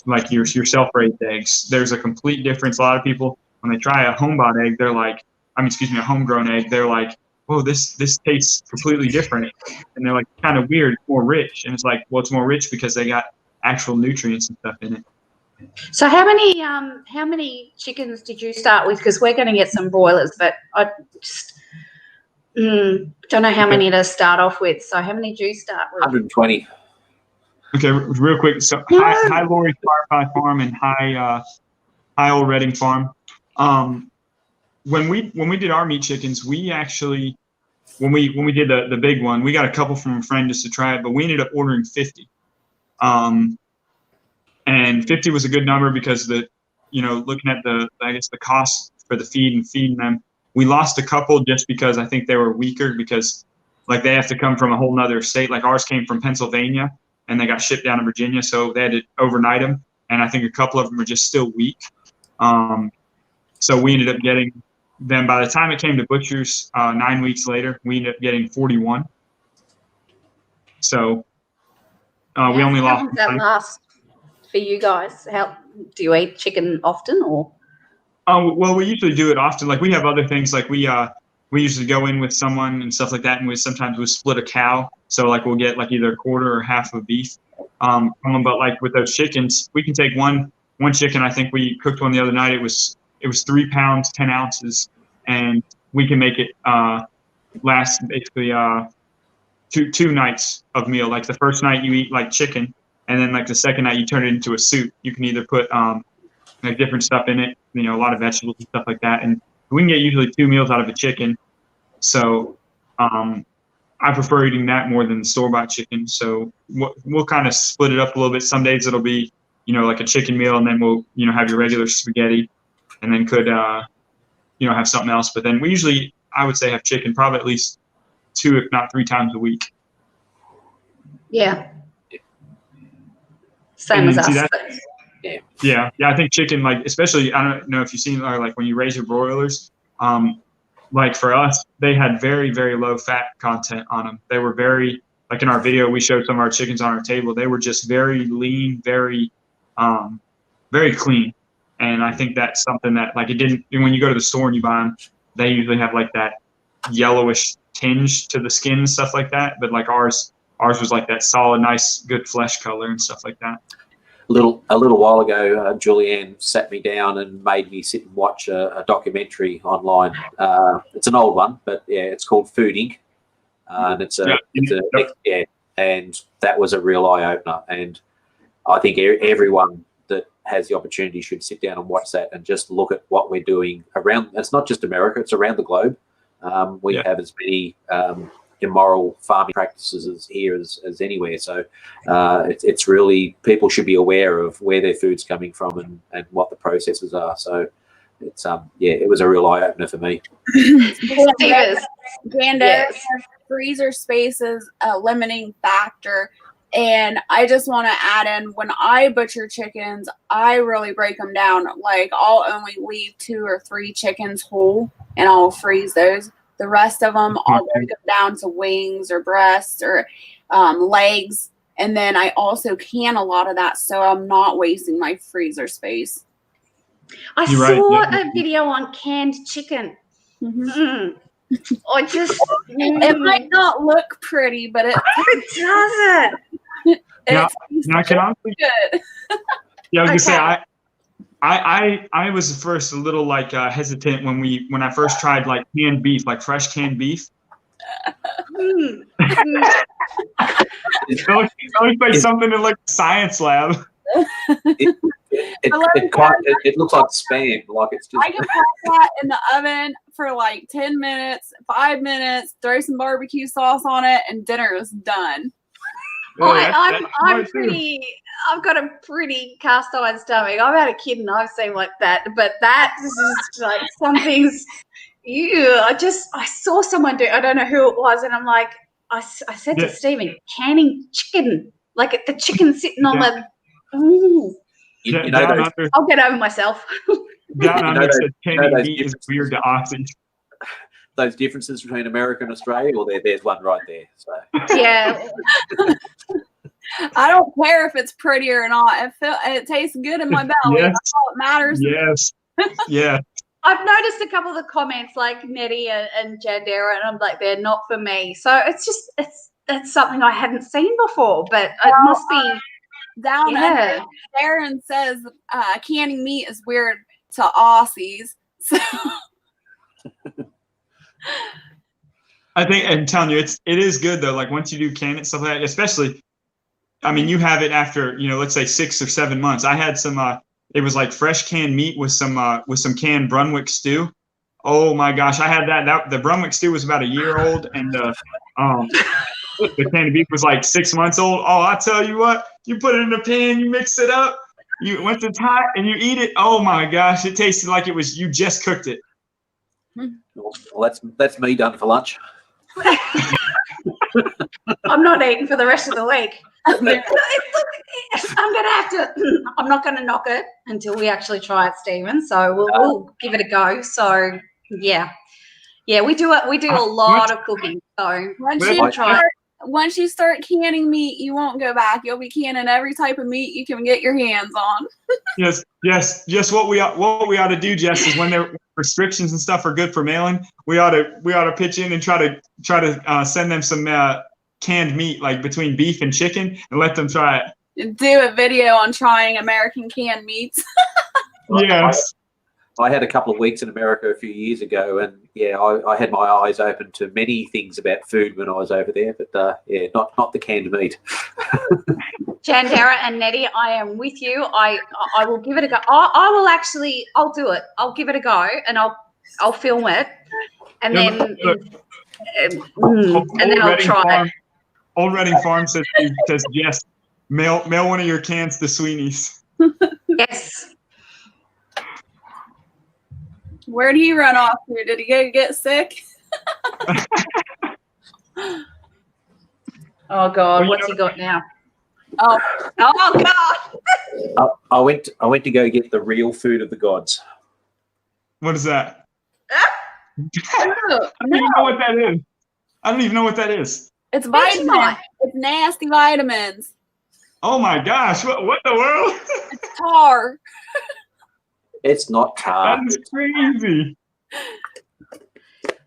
like your self raised eggs. There's a complete difference. A lot of people, when they try a home-bought egg, they're like, a homegrown egg, they're like, "Oh, this tastes completely different," and they're like, kind of weird, more rich. And it's like, well, it's more rich because they got actual nutrients and stuff in it. So how many chickens did you start with? Because we're going to get some broilers, but I just don't know how many to start off with. So how many do you start with? 120. Okay, real quick. So hi Lori Firefly Farm and hi Old Redding Farm. When we did our meat chickens, we actually, when we did the big one, we got a couple from a friend just to try it, but we ended up ordering 50. And 50 was a good number because looking at the cost for the feed and feeding them, we lost a couple just because I think they were weaker, because like they have to come from a whole nother state. Like ours came from Pennsylvania and they got shipped down to Virginia. So they had to overnight them. And I think a couple of them are just still weak. So we ended up getting them, by the time it came to butchers 9 weeks later, we ended up getting 41. So we only lost. How long does that last for you guys? How do you eat chicken often, or? Well, we usually do it often. Like we have other things, like we usually go in with someone and stuff like that, and sometimes we split a cow. So like we'll get like either a quarter or half of beef. But like with those chickens, we can take one chicken. I think we cooked one the other night. It was 3 pounds, 10 ounces, and we can make it last basically two nights of meal. Like the first night you eat like chicken, and then like the second night you turn it into a soup. You can either put like different stuff in it, a lot of vegetables and stuff like that, and we can get usually 2 meals out of a chicken. So I prefer eating that more than the store-bought chicken. So we'll kind of split it up a little bit. Some days it'll be like a chicken meal, and then we'll have your regular spaghetti, and then could have something else. But then we usually, I would say, have chicken probably at least 2, if not 3 times a week. Yeah. Same as us. Yeah. I think chicken, like, especially, I don't know if you've seen, like when you raise your broilers, like for us, they had very, very low fat content on them. They were very like in our video, we showed some of our chickens on our table. They were just very lean, very clean. And I think that's something that, like, it didn't, when you go to the store and you buy them, they usually have like that yellowish tinge to the skin and stuff like that. But like ours was like that solid, nice, good flesh color and stuff like that. A little while ago, Julianne sat me down and made me sit and watch a documentary online. It's an old one, but yeah, it's called Food Inc. And and that was a real eye opener. And I think everyone that has the opportunity should sit down and watch that and just look at what we're doing around. It's not just America; it's around the globe. We have as many immoral farming practices here as anywhere. So it's really, people should be aware of where their food's coming from and what the processes are. So it's it was a real eye opener for me. Freezer space is a limiting factor. And I just want to add in, when I butcher chickens, I really break them down. Like, I'll only leave 2 or 3 chickens whole, and I'll freeze those. The rest of them, I'll break them down to wings or breasts or legs. And then I also can a lot of that, so I'm not wasting my freezer space. I saw a video on canned chicken. I just it might not look pretty, but it doesn't. Now can I good. Yeah, I was gonna say I was first a little like hesitant when I first tried like canned beef, like fresh canned beef. It looks like something in like a science lab. It looks like spam. Like it's just. I can put that in the oven for like 10 minutes, 5 minutes, throw some barbecue sauce on it, and dinner is done. I've got a pretty cast iron stomach. I've had a kid and I've seen like that, but that is like something's. I saw someone do. I don't know who it was, and I'm like, I said to Stephen, canning chicken, like the chicken sitting on the. Ooh. I'll get over myself. Down under said canning meat is weird to Aussie. Those differences between America and Australia, well, there's one right there. So. Yeah. I don't care if it's pretty or not. It tastes good in my belly. Yes. That's all that matters. Yes. Yeah. I've noticed a couple of the comments like Nettie and Jandera, and I'm like, they're not for me. So that's something I hadn't seen before, but it must be down under. Darren says canning meat is weird to Aussies. So I think, I'm telling you, it is good though. Like once you do can it, stuff like that, especially, I mean, you have it after, let's say 6 or 7 months. I had some, it was like fresh canned meat with some canned Brunswick stew. Oh my gosh, I had that. The Brunswick stew was about a year old, and the canned beef was like 6 months old. Oh, I tell you what, you put it in a pan, you mix it up, once it's hot, and you eat it. Oh my gosh, it tasted like you just cooked it. Well, that's me done for lunch. I'm not eating for the rest of the week. I'm not going to knock it until we actually try it, Stephen. So we'll give it a go. So yeah, we do a lot of cooking. So once you start canning meat, you won't go back. You'll be canning every type of meat you can get your hands on. Yes. What we ought to do, Jess, is when there restrictions and stuff are good for mailing, we ought to pitch in and try to send them some canned meat, like between beef and chicken, and let them try it. Do a video on trying American canned meats. Yes. I had a couple of weeks in America a few years ago, and I had my eyes open to many things about food when I was over there, but not the canned meat. Jandera and Nettie, I am with you. I will give it a go. I'll do it. I'll give it a go, and I'll film it, and then I'll try it. Old Reading Farm says yes. Mail one of your cans to Sweeney's. Yes. Where do you run off to? Did he go get sick? Oh God, what's he got now? Oh God! I went to go get the real food of the gods. What is that? I don't even know what that is. I don't even know what that is. It's vitamins. Vegemite. It's nasty vitamins. Oh my gosh! What the world? It's tar. It's not tar. That is crazy.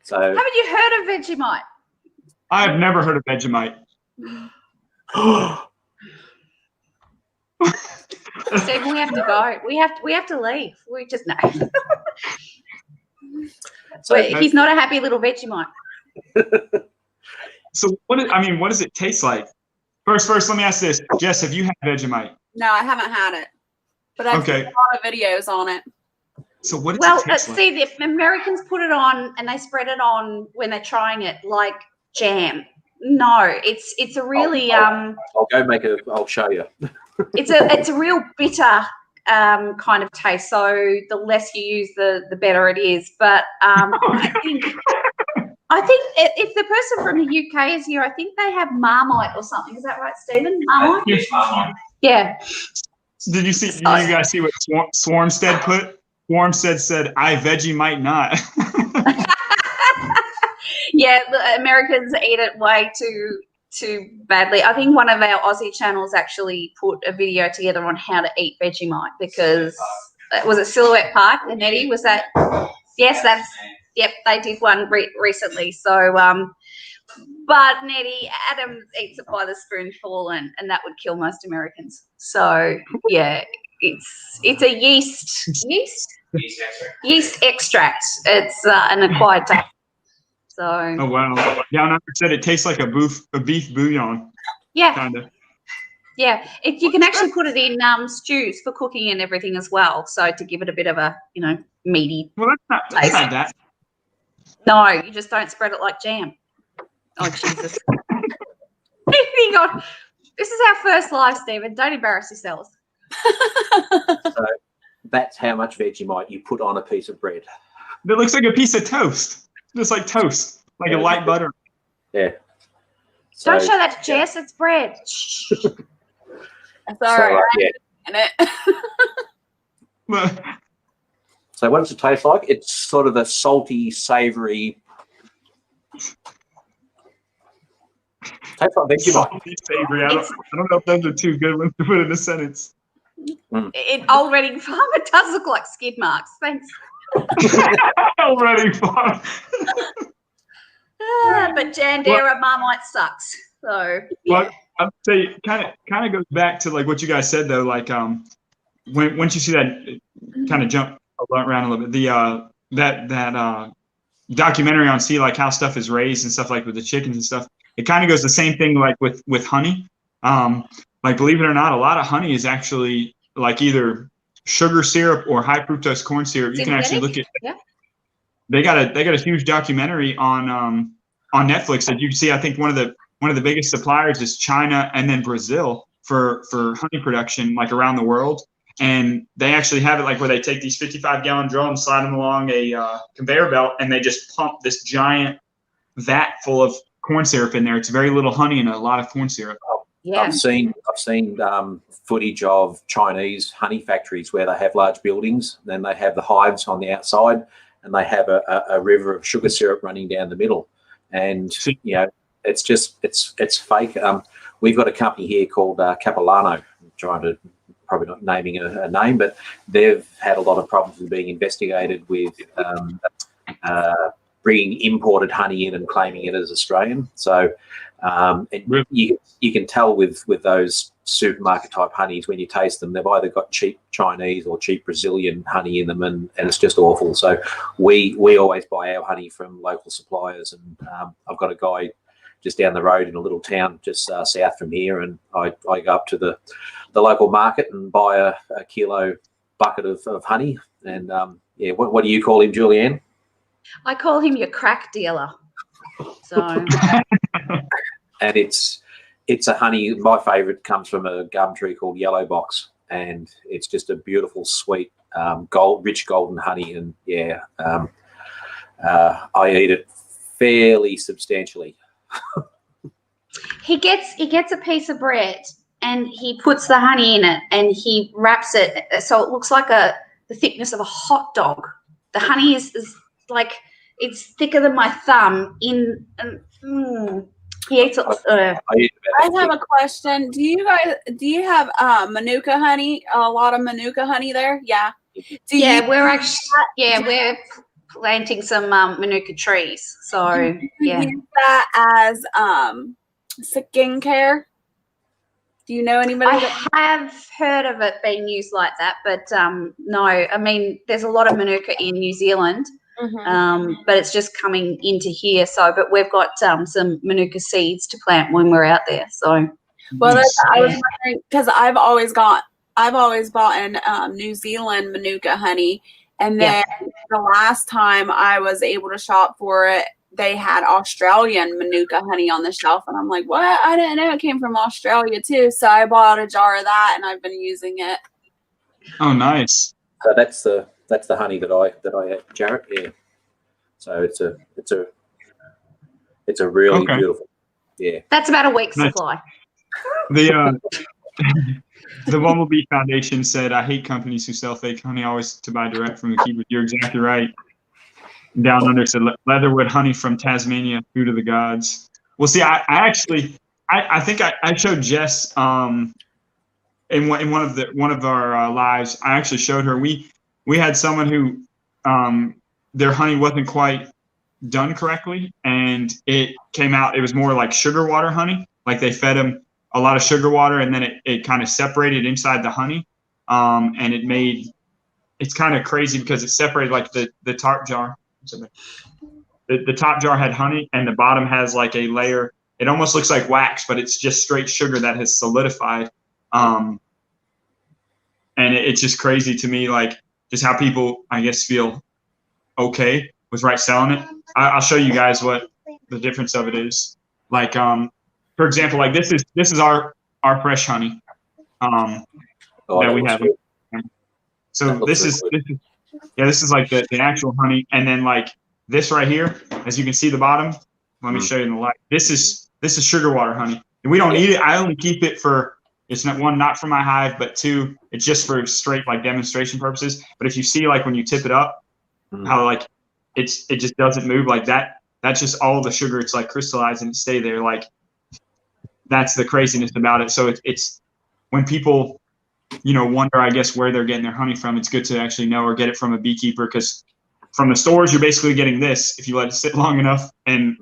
So Haven't you heard of Vegemite? I've never heard of Vegemite. Stephen, we have to go. We have to leave. We just know. So He's not a happy little Vegemite. So what does it taste like? First, let me ask this. Jess, have you had Vegemite? No, I haven't had it, but I've seen a lot of videos on it. So what does it taste like? See, the Americans put it on and they spread it on when they're trying it like jam. No, it's a really I'll go I'll show you. it's a real bitter kind of taste. So the less you use, the better it is. But I think if the person from the UK is here, I think they have Marmite or something. Is that right, Stephen? Marmite? Yes, Marmite. Yeah. Did you guys see what Swarmstead put? Swarmstead said, "I Vegemite not." Yeah, the Americans eat it way too badly. I think one of our Aussie channels actually put a video together on how to eat Vegemite because was it Silhouette Park and Nettie? Was that? Yes, yep. They did one recently. So, but Nettie, Adam eats it by the spoonful, and that would kill most Americans. So yeah, it's a yeast extract. It's an acquired taste. So. Oh wow! Down under said it tastes like a beef bouillon. Yeah. Kind of. Yeah, you can actually put it in stews for cooking and everything as well. So to give it a bit of a meaty. Well, that's not that. No, you just don't spread it like jam. Oh Jesus! Hang on. This is our first live, Stephen. Don't embarrass yourselves. So that's how much Vegemite you put on a piece of bread. It looks like a piece of toast. Just like toast, like a light butter. Yeah. So, don't show that to Jess. It's bread. That's all right. Yeah. But, so what does it taste like? It's sort of a salty, savoury. Tastes like Vegemite. Salty, savory. I don't know if those are two good ones to put in a sentence. In Old Reading Farm, it does look like skid marks. Thanks. Already fun. But Jandera Marmite sucks. So yeah. Well, I'd say kind of goes back to like what you guys said though. Like once you see that kind of jump around a little bit, the that documentary on like how stuff is raised and stuff like with the chickens and stuff. It kind of goes the same thing like with honey. Like believe it or not, a lot of honey is actually like either sugar syrup or high fructose corn syrup. You can actually look at. Yeah. They got a huge documentary on Netflix that you can see. I think one of the biggest suppliers is China and then Brazil for honey production like around the world. And they actually have it like where they take these 55-gallon drums, slide them along a conveyor belt, and they just pump this giant vat full of corn syrup in there. It's very little honey and a lot of corn syrup. Yeah. I've seen footage of Chinese honey factories where they have large buildings, then they have the hives on the outside, and they have a river of sugar syrup running down the middle. And it's just it's fake. We've got a company here called Capilano. I'm trying to probably not naming a name, but they've had a lot of problems with being investigated with bringing imported honey in and claiming it as Australian. So you can tell with those supermarket type honeys when you taste them, they've either got cheap Chinese or cheap Brazilian honey in them, and it's just awful. So we always buy our honey from local suppliers, and I've got a guy just down the road in a little town just south from here, and I go up to the local market and buy a kilo bucket of honey. And what do you call him, Julianne? I call him your crack dealer. So and it's a honey. My favourite comes from a gum tree called Yellow Box, and it's just a beautiful, sweet, rich golden honey. And I eat it fairly substantially. he gets a piece of bread and he puts the honey in it and he wraps it so it looks like the thickness of a hot dog. The honey is like it's thicker than my thumb. He eats. I eat I about have that. a question. Do you have Manuka honey? A lot of Manuka honey there? Yeah. Do you We're planting some Manuka trees. So yeah. use that as skincare? Do you know anybody that? I have heard of it being used like that, but no. I mean, there's a lot of Manuka in New Zealand, but it's just coming into here. So, but we've got some Manuka seeds to plant when we're out there. So, Well, I was wondering because I've always bought in New Zealand Manuka honey, and then the last time I was able to shop for it, they had Australian Manuka honey on the shelf, and I'm like, what? I didn't know it came from Australia too. So I bought a jar of that, and I've been using it. Oh, nice. So that's the honey that I had, Jarrett. Yeah. So it's a really beautiful. Yeah. That's about a week's supply. The Bumblebee Foundation said, "I hate companies who sell fake honey. Always to buy direct from the keeper." You're exactly right. Down under said, "Leatherwood honey from Tasmania, food of the gods." Well, see, I actually think I showed Jess in one of our lives. I actually showed her. We had someone who their honey wasn't quite done correctly, and it came out. It was more like sugar water honey. Like they fed them a lot of sugar water, and then it kind of separated inside the honey, and it's kind of crazy because it separated like the top jar. The top jar had honey, and the bottom has like a layer. It almost looks like wax, but it's just straight sugar that has solidified. And it's just crazy to me, like just how people, I guess, feel okay with selling it. I'll show you guys what the difference of it is. Like, for example, like this is our fresh honey that we have. So this is like the actual honey, and then like this right here, as you can see the bottom. Let me show you in the light. This is sugar water honey, and we don't eat it. I only keep it for it's not for my hive, but two, it's just for straight like demonstration purposes. But if you see like when you tip it up, how like it just doesn't move like that. That's just all the sugar. It's like crystallized and stay there. Like that's the craziness about it. So it's when people wonder, I guess, where they're getting their honey from, it's good to actually know or get it from a beekeeper, because from the stores, you're basically getting this if you let it sit long enough, and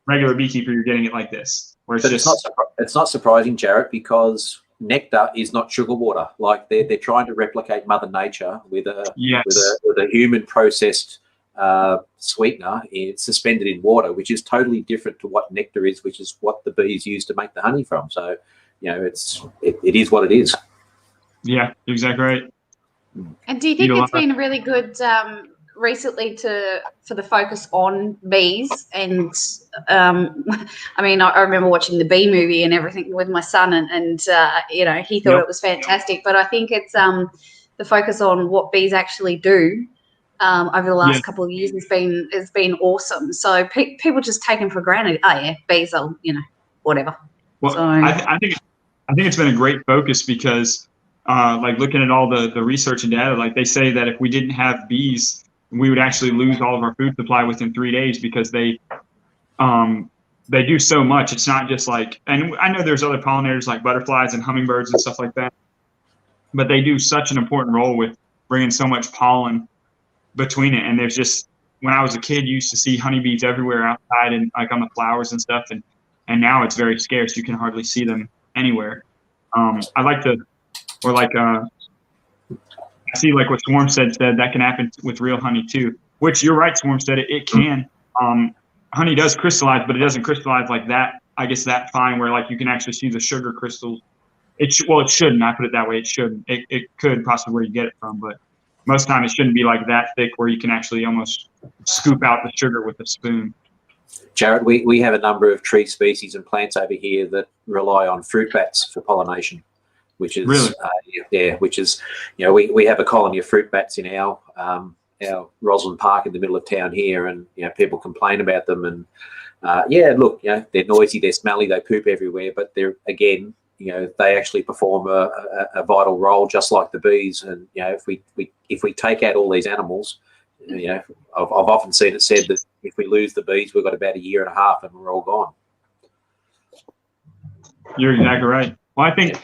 regular beekeeper, you're getting it like this, where it's not surprising, Jarrett, because nectar is not sugar water. Like they're trying to replicate Mother Nature with a human processed sweetener. It's suspended in water, which is totally different to what nectar is, which is what the bees use to make the honey from. So, it is what it is. Yeah, exactly right. And do you think it's been really good recently for the focus on bees? And I mean, I remember watching the Bee movie and everything with my son, and he thought it was fantastic. But I think it's the focus on what bees actually do over the last couple of years has been awesome. So people just take them for granted. Oh yeah, bees are whatever. Well, so, I think it's been a great focus because. Like looking at all the research and data, like they say that if we didn't have bees, we would actually lose all of our food supply within 3 days, because they do so much. It's not just like, and I know there's other pollinators like butterflies and hummingbirds and stuff like that, but they do such an important role with bringing so much pollen between it. And there's just, when I was a kid, you used to see honeybees everywhere outside and like on the flowers and stuff, and now it's very scarce. You can hardly see them anywhere. I like to. Or like I see like what Swarmstead said, that can happen with real honey too, which you're right, Swarmstead, it can. Honey does crystallize, but it doesn't crystallize like that. I guess that fine where like you can actually see the sugar crystals. It shouldn't. I put it that way. It shouldn't. It could possibly where you get it from, but most of the time it shouldn't be like that thick where you can actually almost scoop out the sugar with a spoon. Jarrett, we have a number of tree species and plants over here that rely on fruit bats for pollination. Which is really? We have a colony of fruit bats in our Roslyn Park in the middle of town here, and people complain about them, and they're noisy, they're smelly, they poop everywhere, but they're they actually perform a vital role just like the bees. And if we take out all these animals, I've often seen it said that if we lose the bees, we've got about 1.5 years and we're all gone. You're exactly right. Well, I think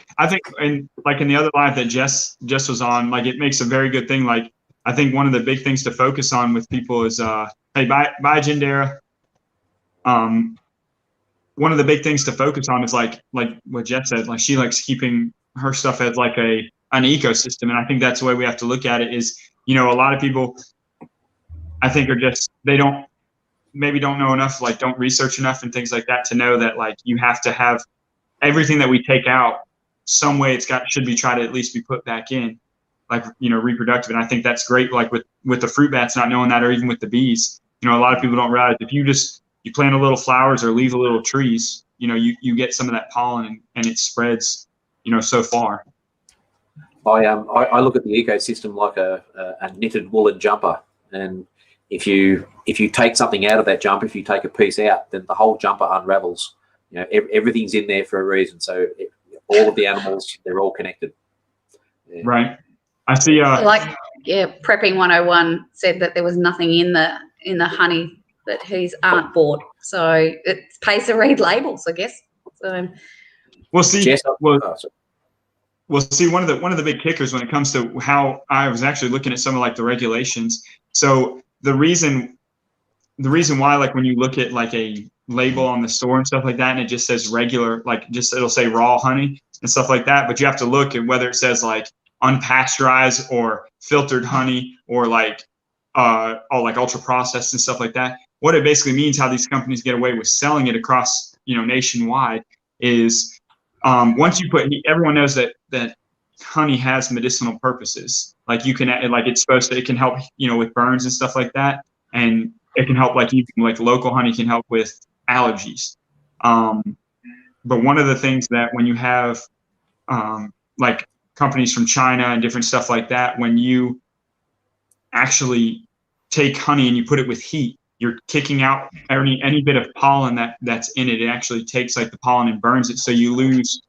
in the other live that Jess was on, like it makes a very good thing. Like I think one of the big things to focus on with people is hey, bye Jindera. One of the big things to focus on is like what Jess said, like she likes keeping her stuff as like an ecosystem. And I think that's the way we have to look at it is, a lot of people I think are just, they don't know enough, like don't research enough and things like that to know that like you have to have everything that we take out some way should be tried to at least be put back in, like, reproductive. And I think that's great. Like with the fruit bats, not knowing that, or even with the bees, a lot of people don't realize if you plant a little flowers or leave a little trees, you get some of that pollen and it spreads, so far. I look at the ecosystem like a knitted woolen jumper, and if you take something out of that jumper, if you take a piece out, then the whole jumper unravels. Everything's in there for a reason. So all of the animals, they're all connected. Yeah. Right. I see. Prepping 101 said that there was nothing in the honey that aren't bought. So it pays to read labels, I guess. So we'll see. We'll see. One of the big kickers when it comes to how I was actually looking at some of like the regulations. So the reason why, like when you look at like a label on the store and stuff like that, and it just says regular, like just it'll say raw honey and stuff like that, but you have to look at whether it says like unpasteurized or filtered honey or like like ultra processed and stuff like that. What it basically means, how these companies get away with selling it across nationwide, is once you put, everyone knows that honey has medicinal purposes. Like you can, like it can help with burns and stuff like that, and it can help, like even like local honey can help with allergies. But one of the things that when you have like companies from China and different stuff like that, when you actually take honey and you put it with heat, you're kicking out any bit of pollen that's in it. It actually takes like the pollen and burns it. So you lose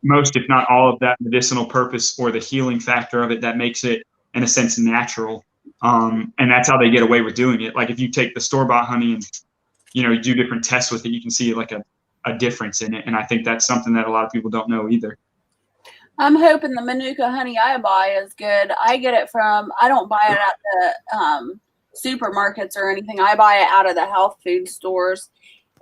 most, if not all, of that medicinal purpose or the healing factor of it that makes it, in a sense, natural. And that's how they get away with doing it. Like if you take the store-bought honey and you do different tests with it, you can see like a difference in it. And I think that's something that a lot of people don't know either. I'm hoping the Manuka honey I buy is good. I get it I don't buy it at the supermarkets or anything. I buy it out of the health food stores.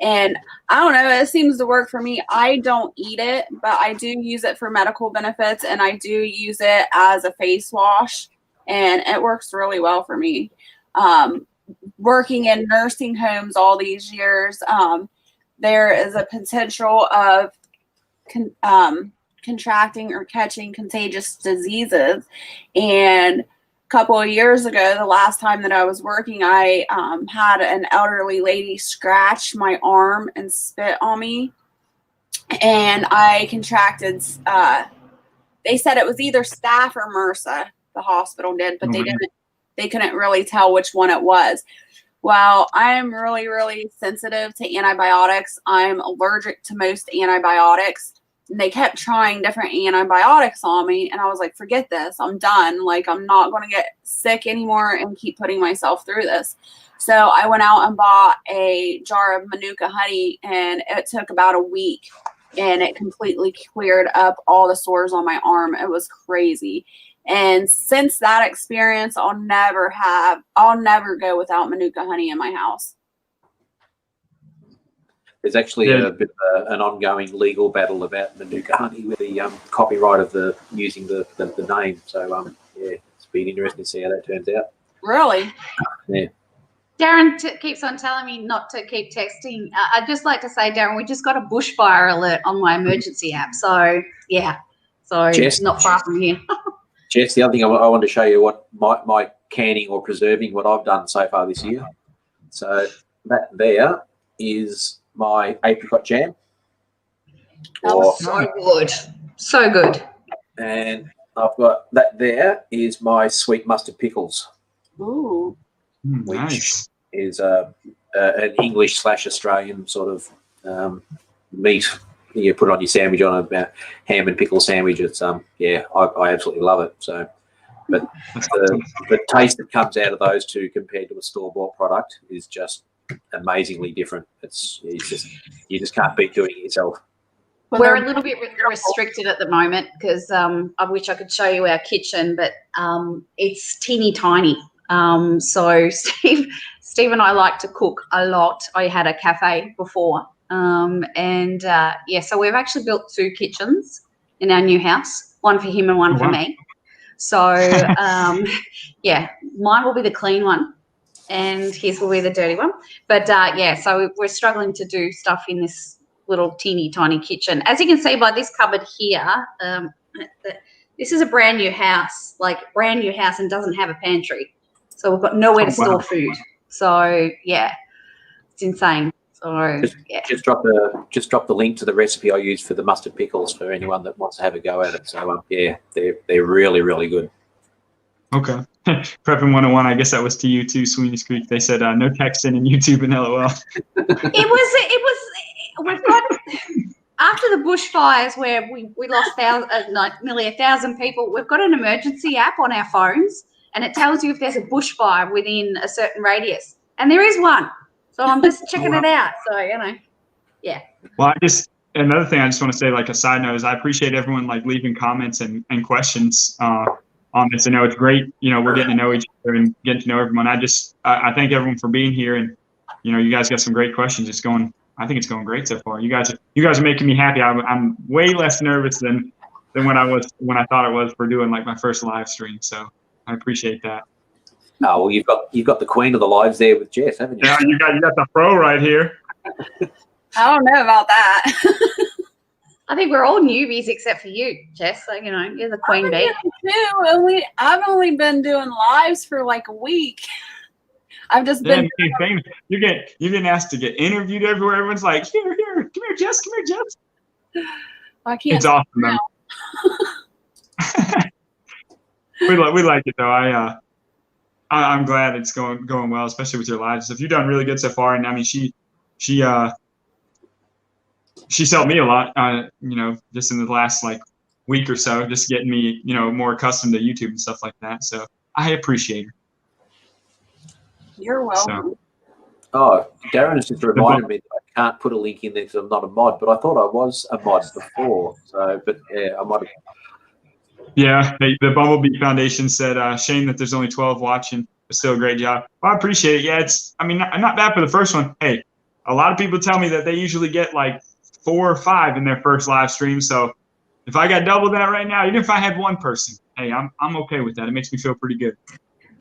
And I don't know, it seems to work for me. I don't eat it, but I do use it for medical benefits, and I do use it as a face wash, and it works really well for me. Working in nursing homes all these years, there is a potential of contracting or catching contagious diseases. And a couple of years ago, the last time that I was working, I had an elderly lady scratch my arm and spit on me, and I contracted, they said it was either staph or MRSA, the hospital did, but they couldn't really tell which one it was. Well, I am really, really sensitive to antibiotics. I'm allergic to most antibiotics. And they kept trying different antibiotics on me, and I was like, forget this. I'm done. Like, I'm not going to get sick anymore and keep putting myself through this. So I went out and bought a jar of Manuka honey, and it took about a week, and it completely cleared up all the sores on my arm. It was crazy. And since that experience, I'll never go without Manuka honey in my house. There's actually a bit of an ongoing legal battle about Manuka honey with the copyright of using the name. So it's been interesting to see how that turns out. Really? Yeah. Darren keeps on telling me not to keep texting. I'd just like to say, Darren, we just got a bushfire alert on my emergency app. So Jess, not far from here. Jess, the other thing I wanted to show you what my canning or preserving, what I've done so far this year. So that there is my apricot jam. That was so good. So good. And I've got that there is my sweet mustard pickles. Ooh. Which Nice. is an English/Australian sort of meat. You put it on your sandwich, on a ham and pickle sandwich. It's I absolutely love it. So, but the taste that comes out of those two compared to a store-bought product is just amazingly different. You just can't beat doing it yourself. We're a little bit restricted at the moment because I wish I could show you our kitchen, but it's teeny tiny. So Steve and I like to cook a lot. I had a cafe before. So we've actually built 2 kitchens in our new house, one for him and one for me. So, mine will be the clean one and his will be the dirty one. But, so we're struggling to do stuff in this little teeny tiny kitchen. As you can see by this cupboard here, this is a brand new house, and doesn't have a pantry. So we've got nowhere to store food. So, it's insane. So, just drop the link to the recipe I used for the mustard pickles for anyone that wants to have a go at it. So they're really, really good. Okay. Prepping 101, I guess that was to you too, Sweeney's Creek. They said no texting in YouTube and LOL. We've got, after the bushfires where we lost nearly 1,000 people, we've got an emergency app on our phones and it tells you if there's a bushfire within a certain radius. And there is one. So I'm just checking it out. So, Well, another thing I just want to say, like a side note, is I appreciate everyone like leaving comments and questions on this. I know it's great. We're getting to know each other and getting to know everyone. I thank everyone for being here, and you guys got some great questions. I think it's going great so far. You guys are making me happy. I'm way less nervous than when I thought it was for doing like my first live stream. So I appreciate that. Oh, well, you've got the queen of the lives there with Jess, haven't you? Yeah, you got the pro right here. I don't know about that. I think we're all newbies except for you, Jess. So, you're the queen bee. I've only been doing lives for like a week. I've just been. You're getting asked to get interviewed everywhere. Everyone's like, here, come here, Jess. Well, I can't. It's awesome, though. we like it though. I'm glad it's going well, especially with your lives. If you've done really good so far, and I mean, she's helped me a lot. Just in the last like week or so, just getting me more accustomed to YouTube and stuff like that. So I appreciate her. You're welcome. Darren has just reminded me that I can't put a link in there because I'm not a mod, but I thought I was a mod before. So, but yeah, I might have. Yeah, the Bumblebee Foundation said, shame that there's only 12 watching, but still a great job. Well, I appreciate it. Yeah, not bad for the first one. Hey, a lot of people tell me that they usually get like 4 or 5 in their first live stream. So if I got double that right now, even if I had one person, hey, I'm okay with that. It makes me feel pretty good.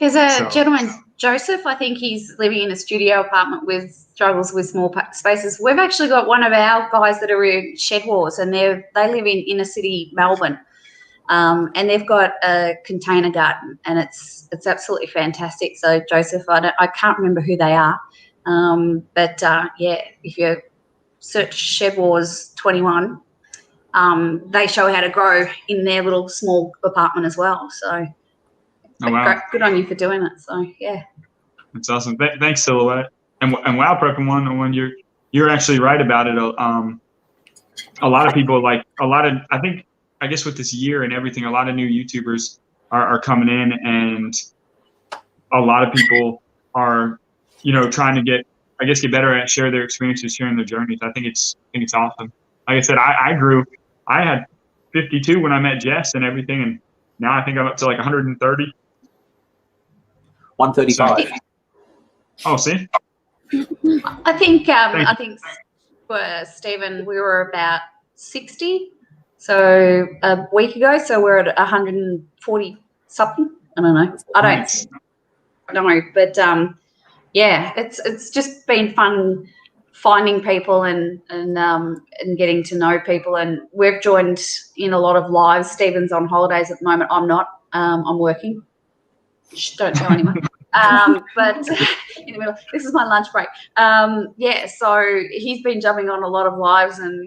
There's a gentleman, Joseph, I think he's living in a studio apartment struggles with small spaces. We've actually got one of our guys that are in Shed Wars, and they live in inner city Melbourne. And they've got a container garden, and it's absolutely fantastic. So Joseph, I can't remember who they are, if you search Shed Wars 21, they show how to grow in their little small apartment as well. So good on you for doing it. So yeah, that's awesome. Thanks, Silhouette, and wow, Prepping 101, you're actually right about it. A lot of people I guess with this year and everything, a lot of new YouTubers are coming in, and a lot of people are, trying to get better at share their experiences, sharing their journeys. I think it's awesome. Like I said, I had 52 when I met Jess and everything, and now I think I'm up to like 130. 135. Oh, see? I think Stephen, we were about 60. So a week ago, so we're at 140 something. I don't know. I don't know, but it's just been fun finding people and getting to know people, and we've joined in a lot of lives. Stephen's on holidays at the moment. I'm not. I'm working. Shh, don't tell anyone. But in the middle, this is my lunch break. So he's been jumping on a lot of lives and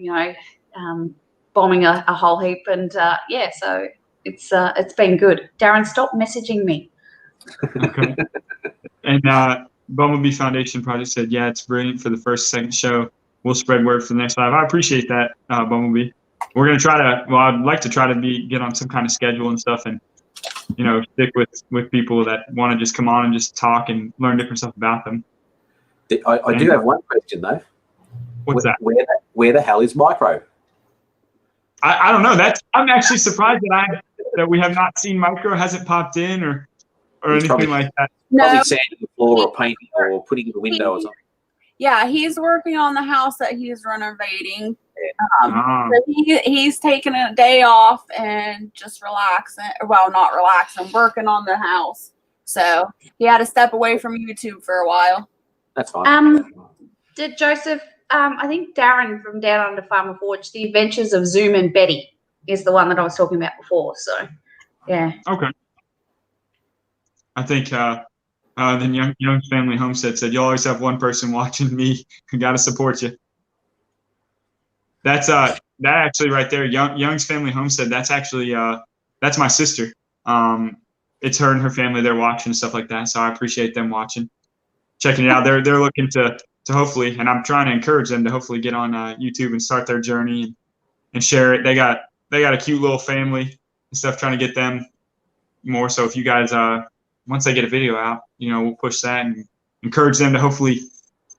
bombing a whole heap, and so it's been good. Darren, stop messaging me. Okay. And Bumblebee Foundation Project said, yeah, it's brilliant for the first, second show. We'll spread word for the next live. I appreciate that, Bumblebee. We're gonna try to. Well, I'd like to try to get on some kind of schedule and stuff, and stick with people that want to just come on and just talk and learn different stuff about them. I do have one question though. What's that? Where the hell is Micro? I don't know. I'm actually surprised that we have not seen Micro, hasn't popped in or anything like that. Probably No, sanding the floor or painting or putting in the window or something. yeah, he's working on the house that he's renovating. Ah. So he's taking a day off and just relaxing. Well, not relaxing, working on the house. So he had to step away from YouTube for a while. That's fine. Did Joseph? I think Darren from Down Under Farmer Forge, The Adventures of Zoom and Betty, is the one that I was talking about before. So, yeah. Okay. I think then Young's Family Homestead said, "You'll always have one person watching me. I got to support you." That's that actually right there. Young's Family Homestead. That's actually that's my sister. It's her and her family. They're watching and stuff like that. So I appreciate them watching, checking it out. They're looking to hopefully, and I'm trying to encourage them to hopefully get on YouTube and start their journey and share it. They got a cute little family and stuff. Trying to get them more. So if you guys once they get a video out, we'll push that and encourage them to hopefully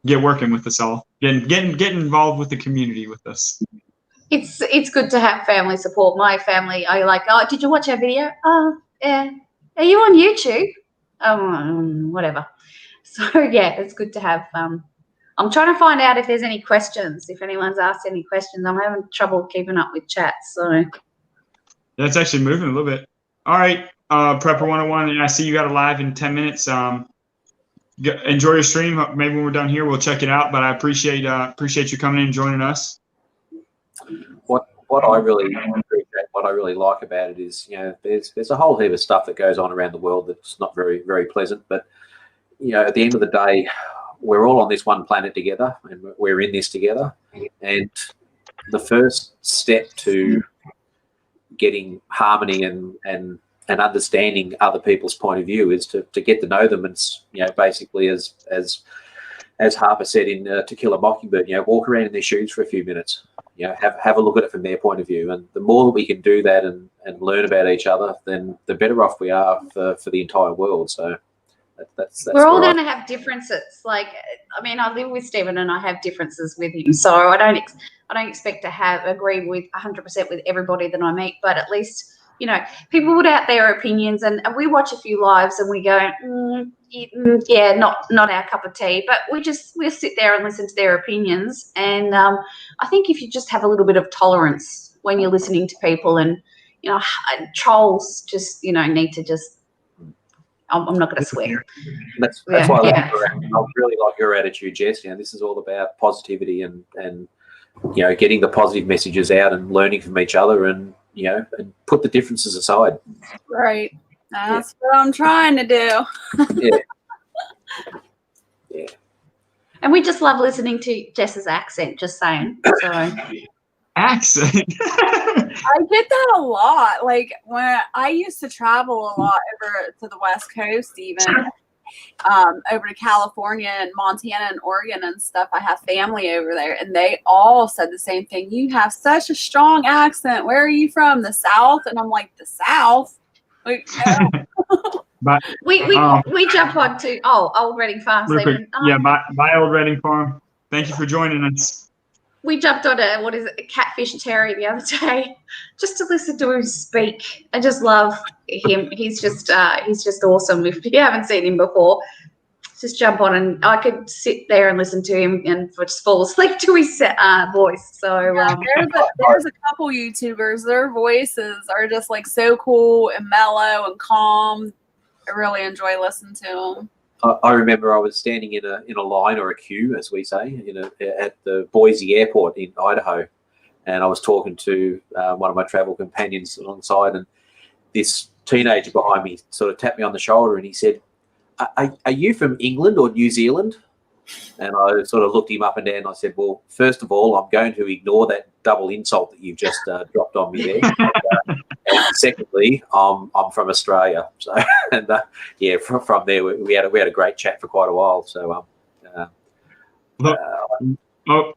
get working with us all, get involved with the community with us. It's good to have family support. My family are like, "Oh, did you watch our video? Oh, yeah. Are you on YouTube? Whatever." So yeah, it's good to have. I'm trying to find out if there's any questions. If anyone's asked any questions, I'm having trouble keeping up with chat. So that's actually moving a little bit. All right, Prepper 101, and I see you got a live in 10 minutes. Enjoy your stream. Maybe when we're done here, we'll check it out. But I appreciate you coming in and joining us. What I really appreciate, what I really like about it is, there's a whole heap of stuff that goes on around the world that's not very, very pleasant. But at the end of the day, we're all on this one planet together, and we're in this together. And the first step to getting harmony and understanding other people's point of view is to get to know them. And basically, as Harper said in To Kill a Mockingbird, walk around in their shoes for a few minutes. Have a look at it from their point of view. And the more that we can do that and learn about each other, then the better off we are for the entire world. So that's we're all going to have differences. Like, I mean, I live with Stephen and I have differences with him. So I don't expect to agree with 100% with everybody that I meet, but at least, people put out their opinions, and we watch a few lives and we go, yeah, not our cup of tea. But we'll sit there and listen to their opinions. And I think if you just have a little bit of tolerance when you're listening to people, and trolls just need to just. I'm not going to swear. That's why I really like your attitude, Jess. This is all about positivity and getting the positive messages out and learning from each other, and and put the differences aside. Right. That's what I'm trying to do. Yeah. And we just love listening to Jess's accent, just saying. So accent. I get that a lot. Like when I used to travel a lot over to the West Coast, even over to California and Montana and Oregon and stuff. I have family over there, and they all said the same thing. You have such a strong accent. Where are you from? The South? And I'm like, the South? Like, no. But, we jump on to Old Reading Farm. Bye Old Reading Farm. Thank you for joining us. We jumped on a catfish Terry the other day just to listen to him speak. I just love him. He's just awesome. If you haven't seen him before, just jump on, and I could sit there and listen to him and just fall asleep to his voice. So there's a couple YouTubers. Their voices are just like so cool and mellow and calm. I really enjoy listening to them. I remember I was standing in a line or a queue, as we say, at the Boise airport in Idaho, and I was talking to one of my travel companions alongside, and this teenager behind me sort of tapped me on the shoulder, and he said, "Are you from England or New Zealand?" And I sort of looked him up and down, and I said, "Well, first of all, I'm going to ignore that double insult that you've just dropped on me there. And secondly, I'm from Australia." So, and from there we had a great chat for quite a while. So,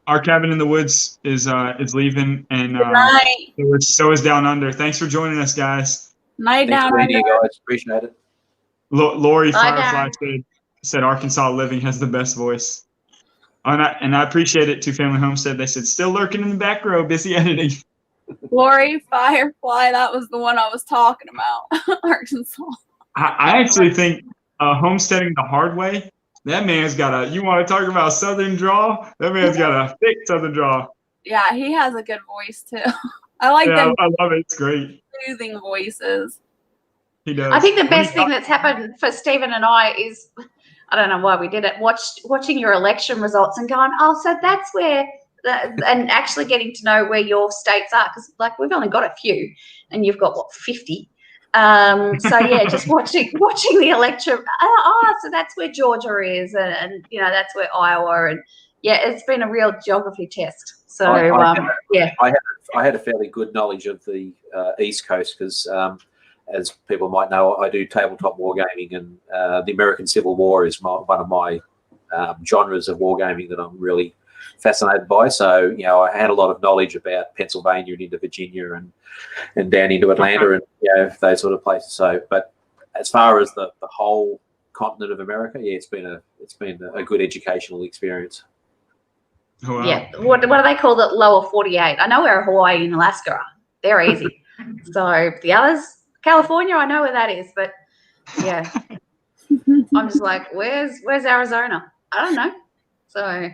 our cabin in the woods is leaving, and so is Down Under. Thanks for joining us, guys. Night Thanks Down for Under. you guys. Appreciate it. Lori Firefly said Arkansas Living has the best voice. And I appreciate it too, Family Homestead. They said, still lurking in the back row, busy editing. Glory Firefly, that was the one I was talking about. Arkansas. I actually think homesteading the hard way, that man's got you want to talk about Southern draw? That man's got a thick Southern draw. Yeah, he has a good voice too. I like them. I love it. It's great. Soothing voices. He does. I think the best thing that's happened for Stephen and I is, I don't know why we did it, watching your election results and going, oh, so that's where, and actually getting to know where your states are, because like we've only got a few, and you've got what, 50. So yeah, just watching the election. Oh, so that's where Georgia is, and you know that's where Iowa, and yeah, it's been a real geography test. So yeah, I had a fairly good knowledge of the East Coast because, as people might know, I do tabletop wargaming, and the American Civil War is one of my genres of wargaming that I'm really fascinated by. So, you know, I had a lot of knowledge about Pennsylvania and into Virginia and down into Atlanta and, you know, those sort of places. So, but as far as the whole continent of America, yeah, it's been a good educational experience. Wow. Yeah. What do they call it? Lower 48. I know where Hawaii and Alaska are. They're easy. So the others, California, I know where that is, but yeah, I'm just like, where's Arizona? I don't know. So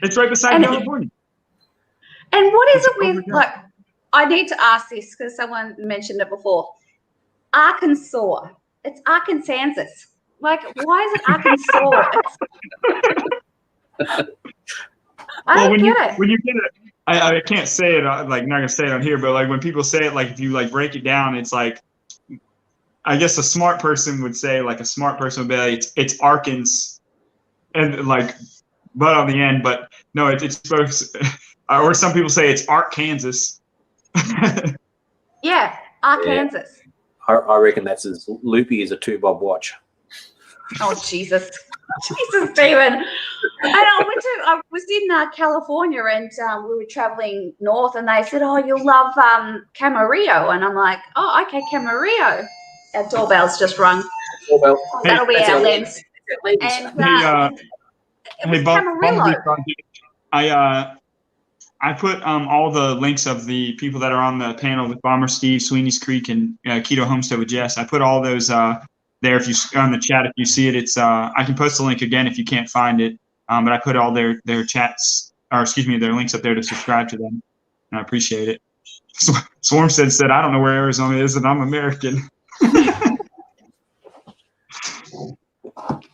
it's right beside California. And what is it with, like, I need to ask this because someone mentioned it before. Arkansas. It's Arkansas. Like, why is it Arkansas? I don't get it. When you get it, I can't say it, like, not gonna say it on here, but like when people say it, like if you like break it down, it's like, I guess a smart person would say, like it's it's Arkansas, and like, but on the end, but no, it's supposed, or some people say it's Arkansas. Yeah, Arkansas. Yeah. I reckon that's as loopy as a 2-bob watch. Oh, Jesus, Stephen. And I was in California, and we were traveling north, and they said, "Oh, you'll love Camarillo," and I'm like, "Oh, okay, Camarillo." Our doorbell's just rung. Doorbell. That'll be our lens. And hey, Camarillo. I put all the links of the people that are on the panel with Bomber Steve, Sweeney's Creek, and Keto Homestead with Jess. I put all those there. If you on the chat, if you see it, it's I can post the link again if you can't find it. But I put all their chats, or excuse me, their links up there to subscribe to them, and I appreciate it. Swarm said, I don't know where Arizona is, and I'm American.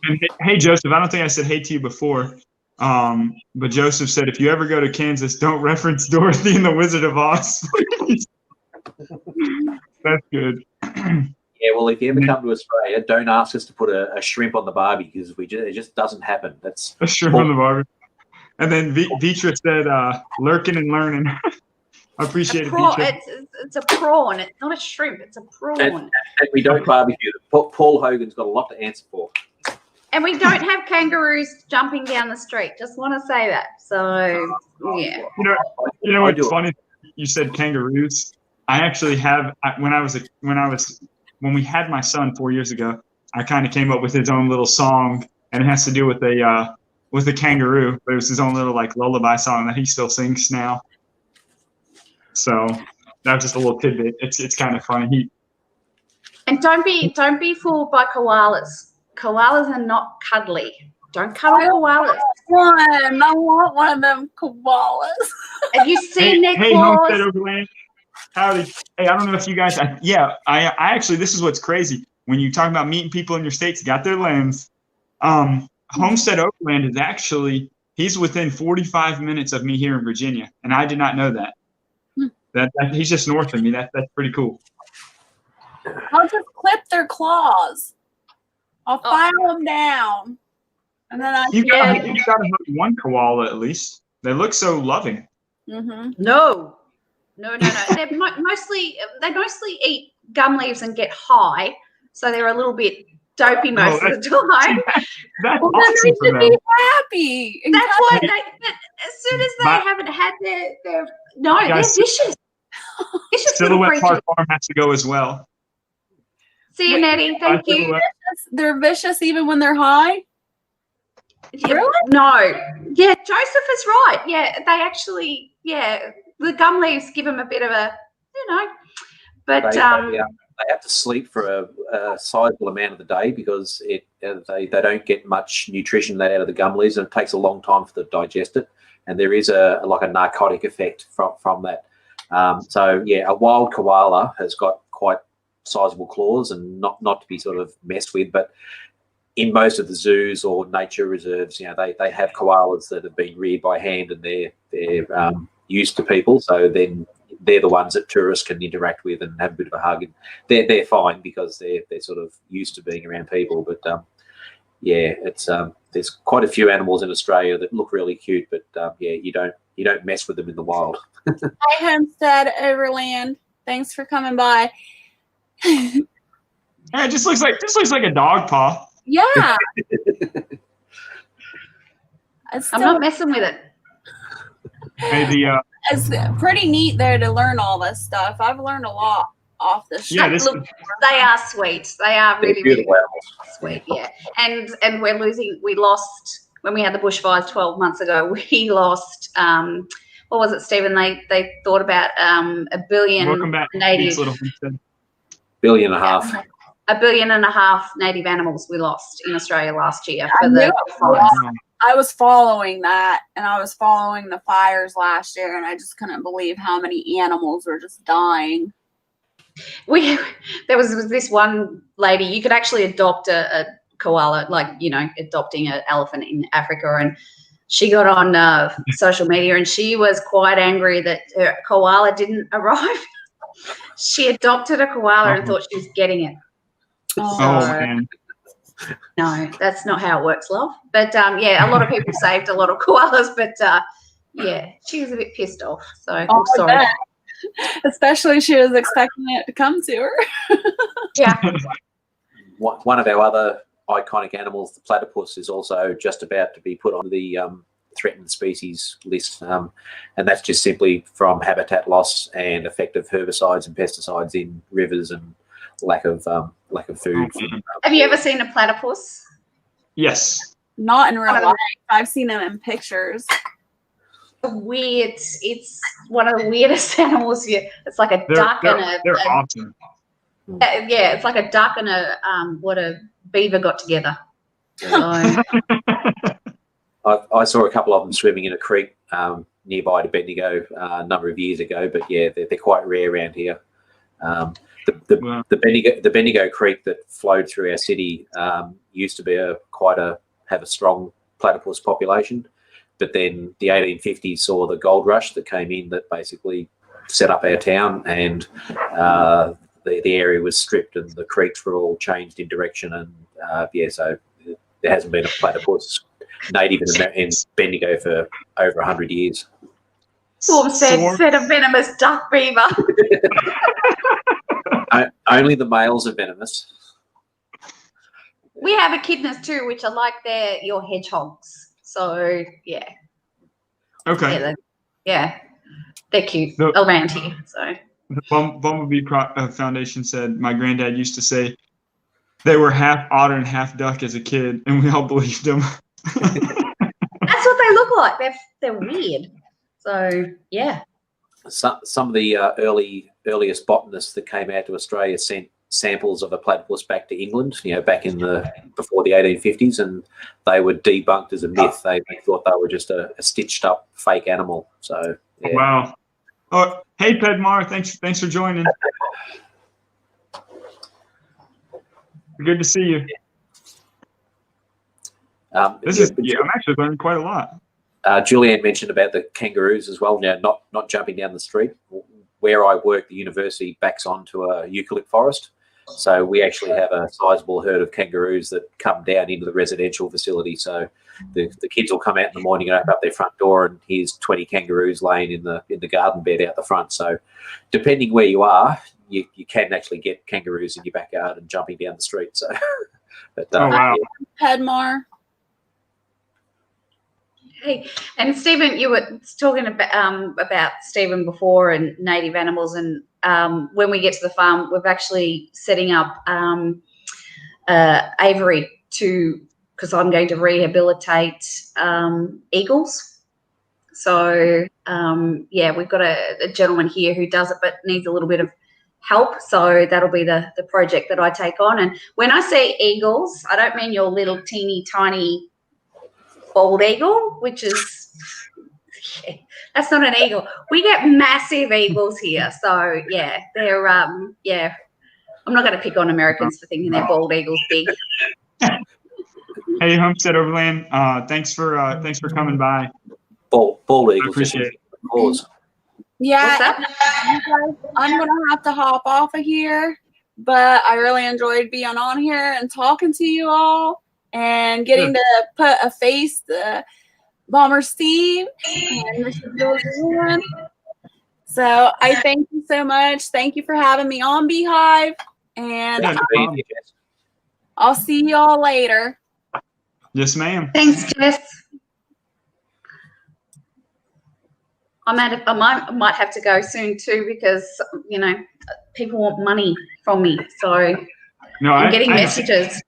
And hey, Joseph, I don't think I said hey to you before. But Joseph said, if you ever go to Kansas, don't reference Dorothy and the Wizard of Oz, please. That's good. Yeah, well, if you ever come to Australia, don't ask us to put a shrimp on the barbie because it just doesn't happen. That's a shrimp on the barbie. And then Vitra said, lurking and learning. I appreciate it, Vitra. It's a prawn. It's not a shrimp. It's a prawn. And we don't barbecue them. Paul Hogan's got a lot to answer for. And we don't have kangaroos jumping down the street. Just want to say that. So, yeah. You know what's funny? You said kangaroos. I actually have, when we had my son 4 years ago, I kind of came up with his own little song, and it has to do with a kangaroo, but it was his own little like lullaby song that he still sings now. So that was just a little tidbit. It's kind of funny. And don't be fooled by koalas. Koalas are not cuddly. Don't cuddle koalas. I want one of them koalas. Have you seen their claws? Homestead Overland. Howdy. Hey, I don't know if you guys. I actually. This is what's crazy. When you talk about meeting people in your states, got their lens. Homestead Overland is actually. He's within 45 minutes of me here in Virginia, and I did not know that. That he's just north of me. That's pretty cool. I'll just clip their claws. I'll file them down, and then you gotta have one koala at least. They look so loving. Mm-hmm. No. They mostly eat gum leaves and get high, so they're a little bit dopey most of the time. That's well, awesome then they should be happy. That's why as soon as they haven't had their they're vicious. Silhouette Park Farm has to go as well. See you, Nettie. Thank you. They're vicious even when they're high? Yeah, really? No. Yeah, Joseph is right. Yeah, they actually the gum leaves give them a bit of a, but They have to sleep for a sizable amount of the day because they don't get much nutrition out of the gum leaves, and it takes a long time for them to digest it. And there is a narcotic effect from that. So a wild koala has got quite sizable claws and not to be sort of messed with. But in most of the zoos or nature reserves, they have koalas that have been reared by hand, and they're used to people. So then they're the ones that tourists can interact with and have a bit of a hug, and they're fine because they're sort of used to being around people. But it's there's quite a few animals in Australia that look really cute, but you don't mess with them in the wild. Hi, Homestead Overland. Thanks for coming by. Yeah, it just looks like a dog paw. Yeah. I'm not messing with it. Hey, it's pretty neat though to learn all this stuff. I've learned a lot off this show. Look, they are sweet. They are really, really sweet. Yeah. And we lost when we had the bushfires 12 months ago, we lost what was it, Stephen? They thought about a billion native billion and a half. $1.5 billion native animals we lost in Australia last year for the fires. I was following that, and I was following the fires last year, and I just couldn't believe how many animals were just dying. There was this one lady, you could actually adopt a koala, adopting an elephant in Africa, and she got on social media, and she was quite angry that her koala didn't arrive. She adopted a koala and thought she was getting it. Man. No, that's not how it works, love. But a lot of people saved a lot of koalas, but she was a bit pissed off. So I'm sorry. Especially she was expecting it to come to her. Yeah. One of our other iconic animals, the platypus, is also just about to be put on the threatened species list, and that's just simply from habitat loss and effective herbicides and pesticides in rivers and lack of food. Have you ever seen a platypus? Yes. Not in real life. I've seen them in pictures. Weird. It's one of the weirdest animals here. It's like a duck and a. They're awesome. Yeah, it's like a duck and a beaver got together. So. I saw a couple of them swimming in a creek nearby to Bendigo a number of years ago, but they're quite rare around here. The Bendigo Creek that flowed through our city used to be have a strong platypus population, but then the 1850s saw the gold rush that came in that basically set up our town, and the area was stripped and the creeks were all changed in direction, and so there hasn't been a platypus native in Bendigo for over 100 years. Storm said a venomous duck beaver. Only the males are venomous. We have echidnas too, which are like your hedgehogs. So yeah. Okay. They're cute around here. So the Bumblebee Foundation said my granddad used to say they were half otter and half duck as a kid, and we all believed him. That's what they look like. They're weird. So yeah. Some of the earliest botanists that came out to Australia sent samples of a platypus back to England, back in before the 1850s, and they were debunked as a myth. They thought they were just a stitched up fake animal. So yeah. Wow. Oh, hey Pedmar, thanks for joining. Good to see you. I'm actually learning quite a lot. Julianne mentioned about the kangaroos as well. Now, not jumping down the street. Where I work, the university backs onto a eucalypt forest, so we actually have a sizable herd of kangaroos that come down into the residential facility. So the kids will come out in the morning and open up their front door, and here's 20 kangaroos laying in the garden bed out the front. So depending where you are, you can actually get kangaroos in your backyard and jumping down the street. So, but, wow. Pedmar. Hey, and Stephen, you were talking about Stephen before and native animals, and when we get to the farm, we're actually setting up aviary because I'm going to rehabilitate eagles. So yeah, we've got a gentleman here who does it, but needs a little bit of help. So that'll be the project that I take on. And when I say eagles, I don't mean your little teeny tiny bald eagle, which is that's not an eagle. We get massive eagles here. So yeah, they're yeah. I'm not going to pick on Americans for thinking their bald eagle's big. Hey, Homestead Overland, thanks for coming by. Bald eagles. I appreciate it. Pause. Yeah, What's that? you guys, I'm going to have to hop off of here, but I really enjoyed being on here and talking to you all and getting to put a face to Bomber Steve and Mr. Julian. So I thank you so much. Thank you for having me on B-Hive, and I'll see you all later. Yes, ma'am. Thanks, Jess. I might have to go soon too, because you know people want money from me. So No, I'm getting messages.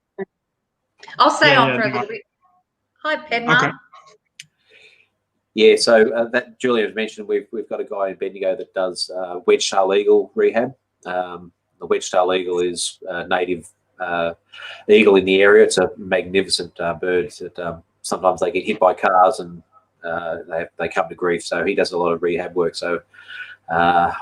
I'll stay on for a little bit. Hi, Pedma. Okay. Yeah, so that Julia has mentioned, we've got a guy in Bendigo that does wedge-tail eagle rehab. The wedge-tail eagle is a native eagle in the area. It's a magnificent bird that sometimes they get hit by cars and they come to grief. So he does a lot of rehab work. So I'm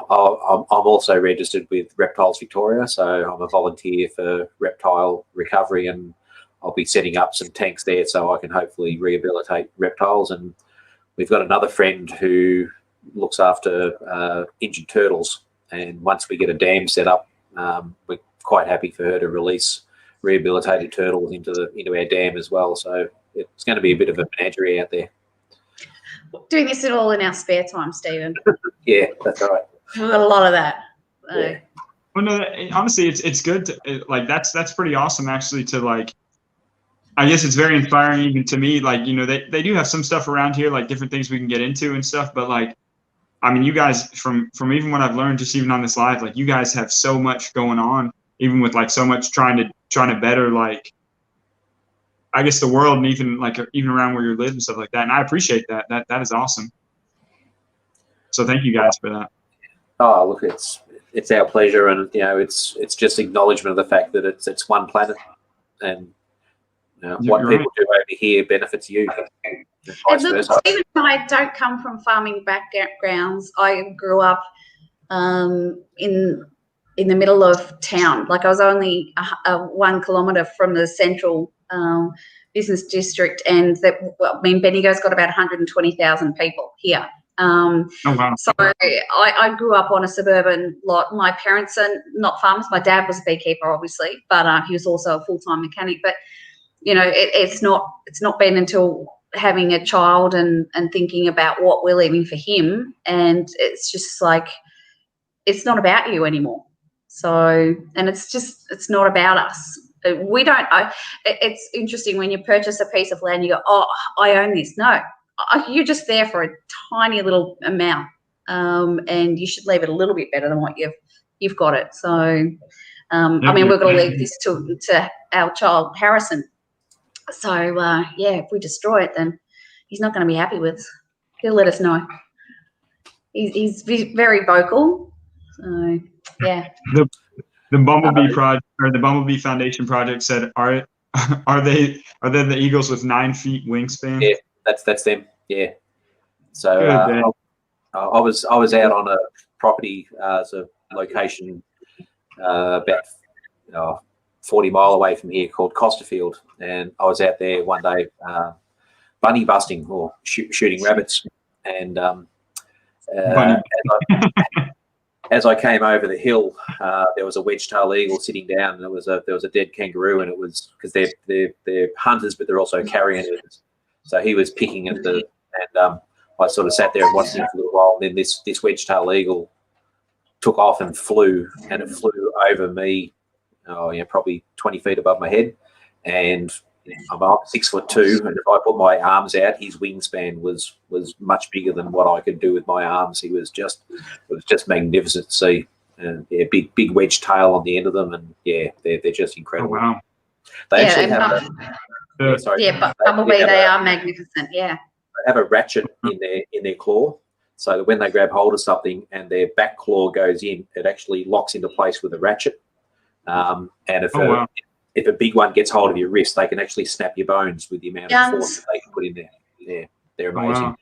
also registered with Reptiles Victoria. So I'm a volunteer for reptile recovery, and I'll be setting up some tanks there so I can hopefully rehabilitate reptiles. And we've got another friend who looks after injured turtles, and once we get a dam set up, we're quite happy for her to release rehabilitated turtles into our dam as well. So it's going to be a bit of a menagerie out there. Doing this all in our spare time, Stephen. Yeah, that's right. We've got a lot of that. Yeah. Well, no, honestly, it's good to, like, that's pretty awesome actually, to like, I guess it's very inspiring even to me. Like, you know, they do have some stuff around here, like different things we can get into and stuff. But like, I mean, you guys, from even what I've learned, just even on this live, like you guys have so much going on, even with like so much trying to better, like, I guess the world, and even around where you live and stuff like that. And I appreciate that. That is awesome. So thank you guys for that. Oh, look, it's our pleasure, and you know, it's just acknowledgement of the fact that it's one planet, and you know, what people do over here benefits you. And look, Stephen and I don't come from farming backgrounds. I grew up in the middle of town. Like I was only 1 kilometre from the central business district, and Bendigo's got about 120,000 people here. Oh, wow. So I grew up on a suburban lot. My parents are not farmers. My dad was a beekeeper, obviously, but he was also a full-time mechanic. But you know, it's not been until having a child and thinking about what we're leaving for him, and it's just like it's not about you anymore. So, and it's not about us. We don't. It's interesting when you purchase a piece of land, you go, "Oh, I own this." No, you're just there for a tiny little amount, and you should leave it a little bit better than what you've got it. So, I mean, we're going to leave this to our child Harrison. So, yeah, if we destroy it, then he's not going to be happy with. He'll let us know. He's very vocal. So, yeah. The Bumblebee project, or the Bumblebee Foundation project, said, "Are they the eagles with 9 feet wingspan?" Yeah, that's them. Yeah. So I was out on a property as a location about 40 mile away from here called Costerfield, and I was out there one day bunny busting or shooting rabbits, and as I came over the hill, there was a wedge-tail eagle sitting down, and there was a dead kangaroo, and it was because they're hunters, but they're also carrion-eaters. So he was picking at and I sort of sat there and watched him for a little while, and then this wedge-tail eagle took off and flew, and it flew over me, probably 20 feet above my head, and I'm up 6'2", and if I put my arms out, his wingspan was much bigger than what I could do with my arms. It was just magnificent to see. Yeah, big wedge tail on the end of them, and yeah, they're just incredible. Oh, wow. They actually have but Bumblebee, they are magnificent. Yeah. have a ratchet in their claw, so that when they grab hold of something and their back claw goes in, it actually locks into place with a ratchet. And if a big one gets hold of your wrist, they can actually snap your bones with the amount of force that they can put in there. Yeah, they're amazing.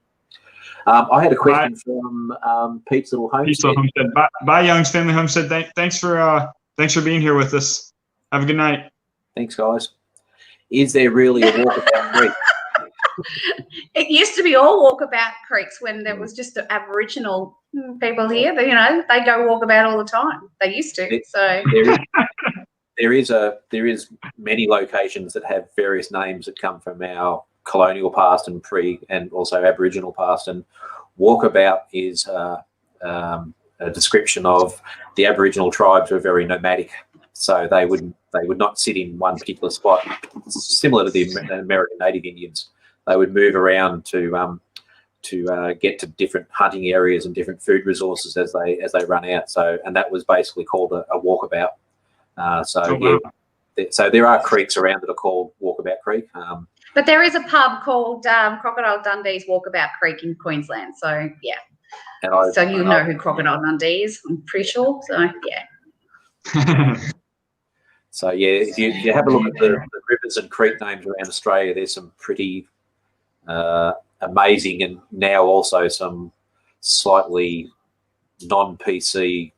I had a question from Pete's Little Homestead. Pete's Little Homestead. Bye, Young's Family Homestead. Thanks for being here with us. Have a good night. Thanks, guys. Is there really a walkabout creek? It used to be all walkabout creeks when there was just the Aboriginal people here. But, they go walkabout all the time. They used to. There is many locations that have various names that come from our colonial past and also Aboriginal past, and walkabout is a description of the Aboriginal tribes were very nomadic, so they would not sit in one particular spot, similar to the American Native Indians. They would move around to get to different hunting areas and different food resources as they run out. So, and that was basically called a walkabout. So there are creeks around that are called Walkabout Creek. But there is a pub called Crocodile Dundee's Walkabout Creek in Queensland. So, yeah. So you know who Crocodile Dundee is, I'm pretty sure. So, yeah. So, yeah, if you have a look at the rivers and creek names around Australia, there's some pretty amazing, and now also some slightly non-PC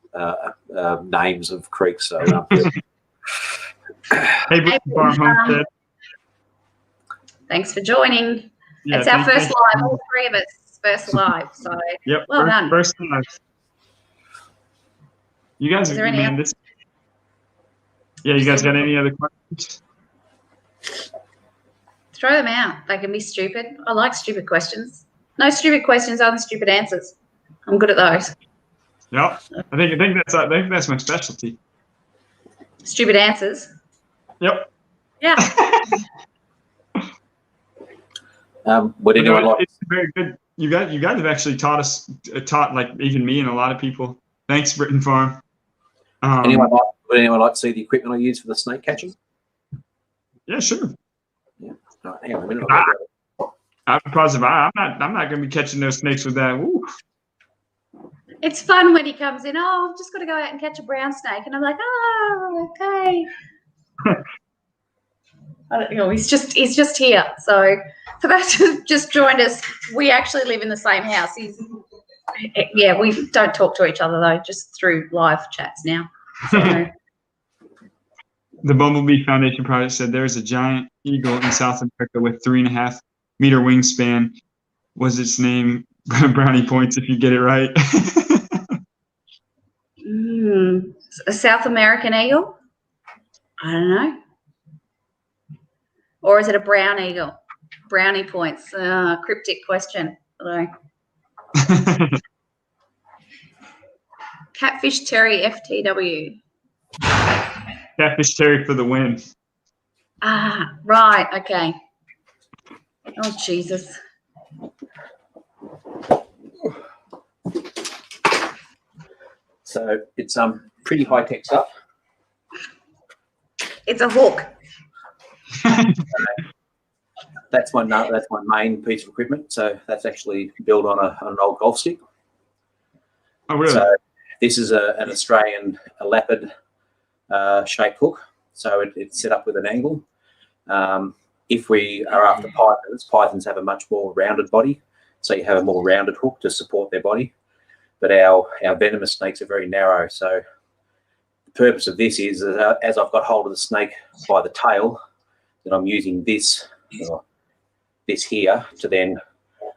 names of creeks. So, hey, Farm Homestead. Thanks for joining. Yeah, it's our first live, all three of us, first live. So, yep, well done. First live. You guys are, man, this. Yeah, you guys got any other questions? Throw them out. They can be stupid. I like stupid questions. No stupid questions, only stupid answers. I'm good at those. Yep. I think that's my specialty. Stupid answers. Yep. Yeah. Would anyone like? It's very good. You guys have actually taught like even me and a lot of people. Thanks, Britain Farm. Would anyone like to see the equipment I use for the snake catching? Yeah, sure. Yeah. All right, hang on a minute. I'm positive. I'm not going to be catching those snakes with that. Woo. It's fun when he comes in. Oh, I've just got to go out and catch a brown snake, and I'm like, oh, okay. I don't know. He's just here. So for that just joined us. We actually live in the same house. We don't talk to each other though, just through live chats now. So. The Bumblebee Foundation Project said there's a giant eagle in South America with 3.5 meter wingspan. Was its name brownie points if you get it right? A South American eagle? I don't know. Or is it a brown eagle? Brownie points. Cryptic question. Hello. Catfish Terry FTW. Catfish Terry for the win. Ah, right. Okay. Oh, Jesus. So it's pretty high tech stuff. It's a hook. That's my main piece of equipment. So that's actually built on an old golf stick. Oh, really? So this is an Australian leopard shaped hook. So it's set up with an angle. If we are after pythons have a much more rounded body. So you have a more rounded hook to support their body. But our venomous snakes are very narrow. So the purpose of this is as I've got hold of the snake by the tail, that I'm using this here to then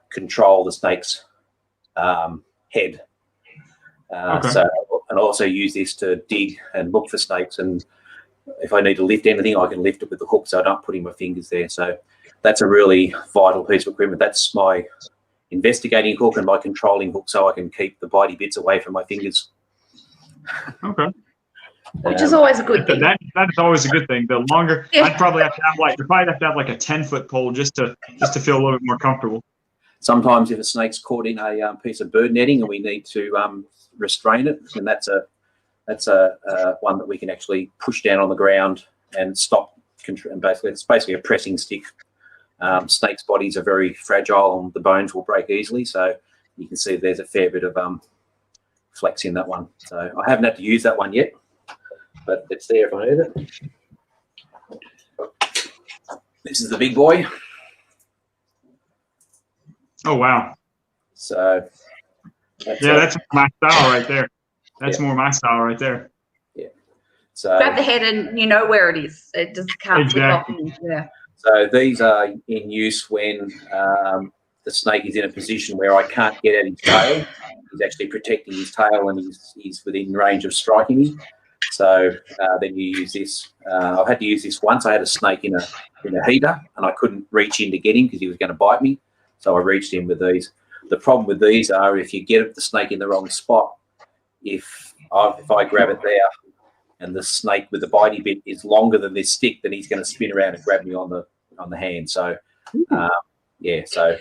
control the snake's head. Okay. So, and also use this to dig and look for snakes. And if I need to lift anything, I can lift it with the hook, so I'm not putting my fingers there. So that's a really vital piece of equipment. That's my investigating hook and my controlling hook, so I can keep the bitey bits away from my fingers. Okay. Which is always a good thing. That is always a good thing. The longer, Yeah. I'd probably have to have like a 10-foot pole just to feel a little bit more comfortable. Sometimes if a snake's caught in a piece of bird netting and we need to restrain it, then that's a one that we can actually push down on the ground and stop. And basically, it's basically a pressing stick Snakes' bodies are very fragile and the bones will break easily. So you can see there's a fair bit of flex in that one. So I haven't had to use that one yet, but it's there if I need it. This is the big boy. Oh, wow. So that's my style right there. That's more my style right there. Yeah. So grab the head and you know where it is. It just can't flip off. Yeah. So these are in use when the snake is in a position where I can't get at his tail. He's actually protecting his tail and he's within range of striking me. So then you use this. I've had to use this once. I had a snake in a heater and I couldn't reach in to get him because he was going to bite me. So I reached in with these. The problem with these are if you get the snake in the wrong spot, if I grab it there and the snake with the bitey bit is longer than this stick, then he's going to spin around and grab me on the hand. So so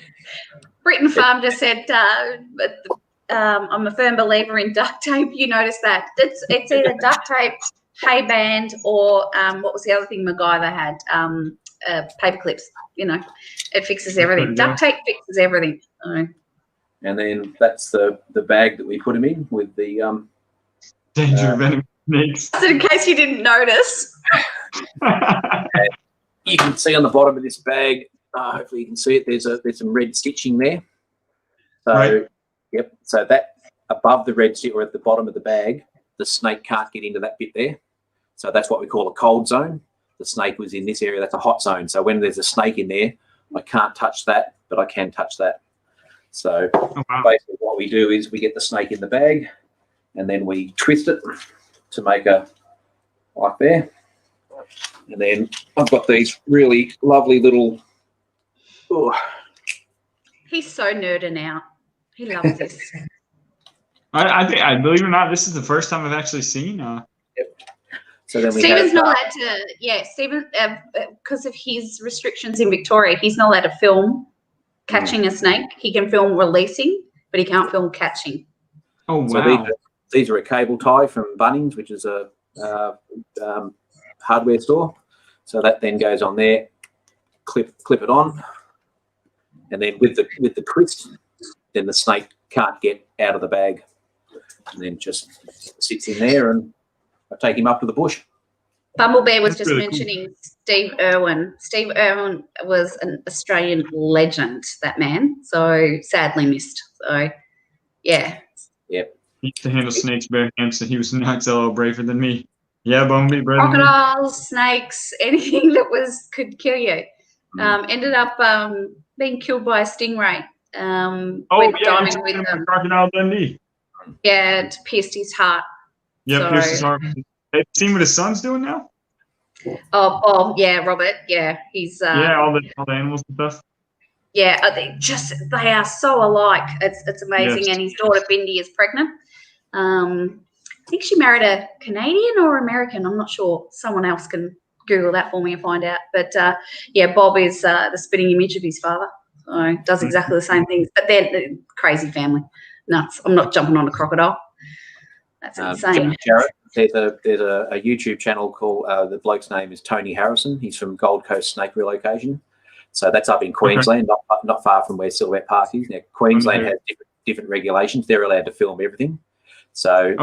Britain Farm just said I'm a firm believer in duct tape. You notice that it's either duct tape, hay band, or what was the other thing MacGyver had? Paper clips. You know, it fixes everything. Duct tape fixes everything. So. And then that's the bag that we put him in with the danger venom snakes. So in case you didn't notice. You can see on the bottom of this bag, hopefully you can see it, there's some red stitching there. So, right. Yep, so that above the red stitch or at the bottom of the bag, the snake can't get into that bit there. So that's what we call a cold zone. The snake was in this area, that's a hot zone. So when there's a snake in there, I can't touch that, but I can touch that. So basically what we do is we get the snake in the bag and then we twist it to make a like there. And then I've got these really lovely little. He's so nerding out. He loves this. I believe it or not, this is the first time I've actually seen. Yep. So then Stephen's not allowed to. Yeah, Stephen, because of his restrictions in Victoria, he's not allowed to film catching a snake. He can film releasing, but he can't film catching. Oh wow! So these are a cable tie from Bunnings, which is a hardware store. So that then goes on there. Clip it on, and then with the twist, then the snake can't get out of the bag, and then just sits in there, and I take him up to the bush. Bumblebee was That's just really mentioning cool. Steve Irwin. Steve Irwin was an Australian legend, that man. So sadly missed. So, yeah. Yep. He used to handle snakes bare hands, so he was not a little braver than me. Yeah, Bumblebee, brother. Crocodiles, snakes, anything that could kill you. Ended up being killed by a stingray. Diving with them. Crocodile Dundee. Yeah, it pierced his heart. Yeah, pierced his heart. Have you seen what his son's doing now? Oh, yeah, Robert. Yeah, he's. All the animals and stuff. Yeah, they are so alike. It's amazing. Yes. And his daughter Bindi is pregnant. I think she married a Canadian or American. I'm not sure. Someone else can Google that for me and find out. But Bob is the spitting image of his father. So does exactly the same things. But they're crazy family. Nuts. I'm not jumping on a crocodile. That's insane. Jared, there's a YouTube channel called the bloke's name is Tony Harrison. He's from Gold Coast Snake Relocation. So that's up in Queensland, not far from where Silhouette Park is. Now, Queensland has different regulations. They're allowed to film everything. So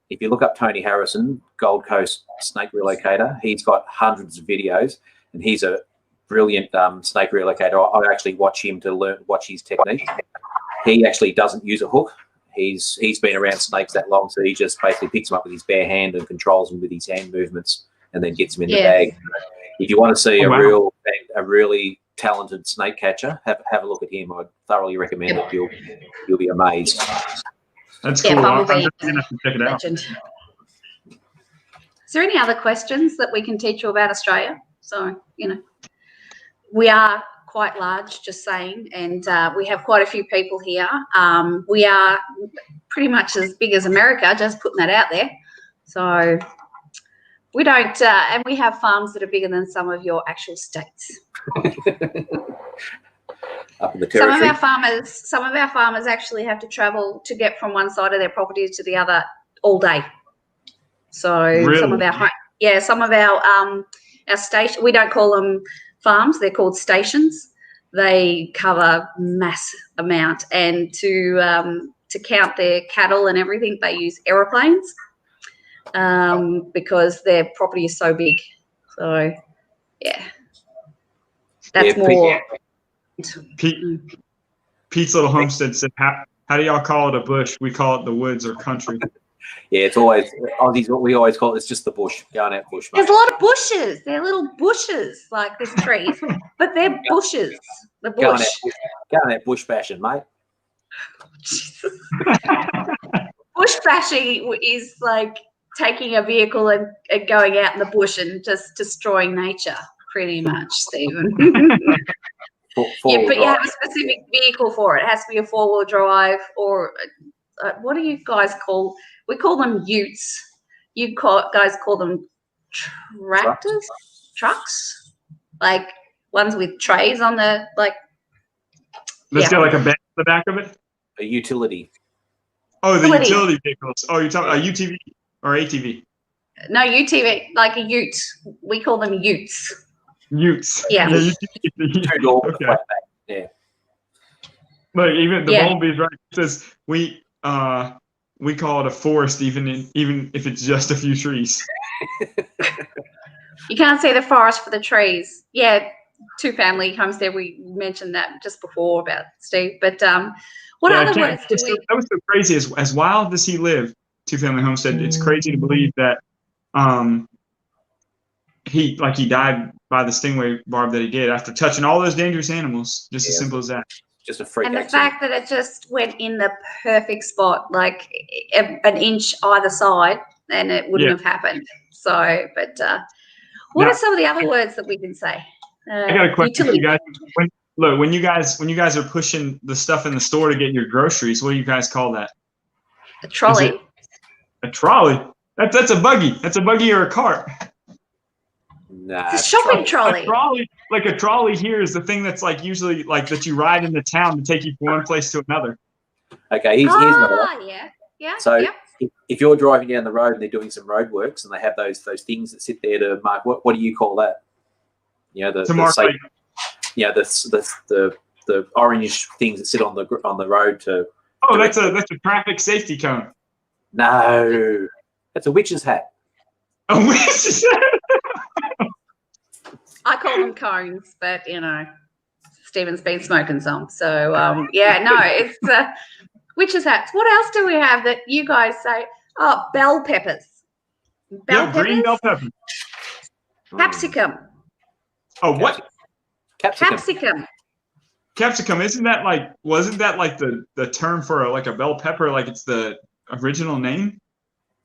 if you look up Tony Harrison, Gold Coast Snake Relocator, he's got hundreds of videos, and he's a brilliant snake relocator. I actually watch him to watch his technique. He actually doesn't use a hook. He's been around snakes that long, so he just basically picks them up with his bare hand and controls them with his hand movements, and then gets them in the bag. If you want to see a really talented snake catcher, have a look at him. I thoroughly recommend it. You'll be amazed. That's cool. I'm definitely gonna have to check it out. Is there any other questions that we can teach you about Australia? So, we are quite large, just saying, and we have quite a few people here. We are pretty much as big as America, just putting that out there. So we don't, and we have farms that are bigger than some of your actual states. Up in the territory. Some of our farmers actually have to travel to get from one side of their properties to the other all day. So really? some of our station, we don't call them farms. They're called stations. They cover mass amount, and to count their cattle and everything, they use aeroplanes because their property is so big. So, yeah, that's more. Pete's little homestead said, "How do y'all call it a bush? We call it the woods or country." Yeah, it's always Aussies. What we always call it. It's just the bush. Going out bush. Mate. There's a lot of bushes. They're little bushes, like there's trees, but they're bushes. The bush. Going out bush bashing, mate. Bush bashing is like taking a vehicle and going out in the bush and just destroying nature, pretty much, Stephen. Yeah, but you have a specific vehicle for it. It has to be a 4-wheel drive, or what do you guys call? We call them utes. You guys call them tractors, trucks, like ones with trays on the like. Let's get like a bed on the back of it. A utility. Oh, the utility vehicles. Oh, you're talking a UTV or ATV? No, UTV, like a ute. We call them utes. Utes. Yeah. Okay. Yeah. Look, even the Bumblebee's right. It says we call it a forest, even if it's just a few trees. You can't say the forest for the trees. Yeah, 2-family homestead. We mentioned that just before about Steve. But what other words do we? That was so crazy. As wild as he lived, 2-family homestead. It's crazy to believe that he died by the stingray barb that he did after touching all those dangerous animals. Just as simple as that. Just a freak and the accident. fact that it just went in the perfect spot, like an inch either side, and it wouldn't have happened. So, but what are some of the other words that we can say? I got a question for you guys. When you guys are pushing the stuff in the store to get your groceries, what do you guys call that? A trolley. A trolley? That's a buggy. That's a buggy or a cart. Nah, it's a shopping trolley. A trolley here is the thing that's like usually like that you ride into town to take you from one place to another. Okay, here's another. Yeah. So if you're driving down the road and they're doing some road works and they have those things that sit there to mark, what do you call that? You know, the orange things that sit on the road to. Oh, that's a traffic safety cone. No, that's a witch's hat. A witch's hat. I call them cones, but Stephen's been smoking some. So it's witch's hats. What else do we have that you guys say? Oh, bell peppers. Green bell peppers. Capsicum. Oh, what? Capsicum. Capsicum. Wasn't that like the term for a bell pepper? Like it's the original name?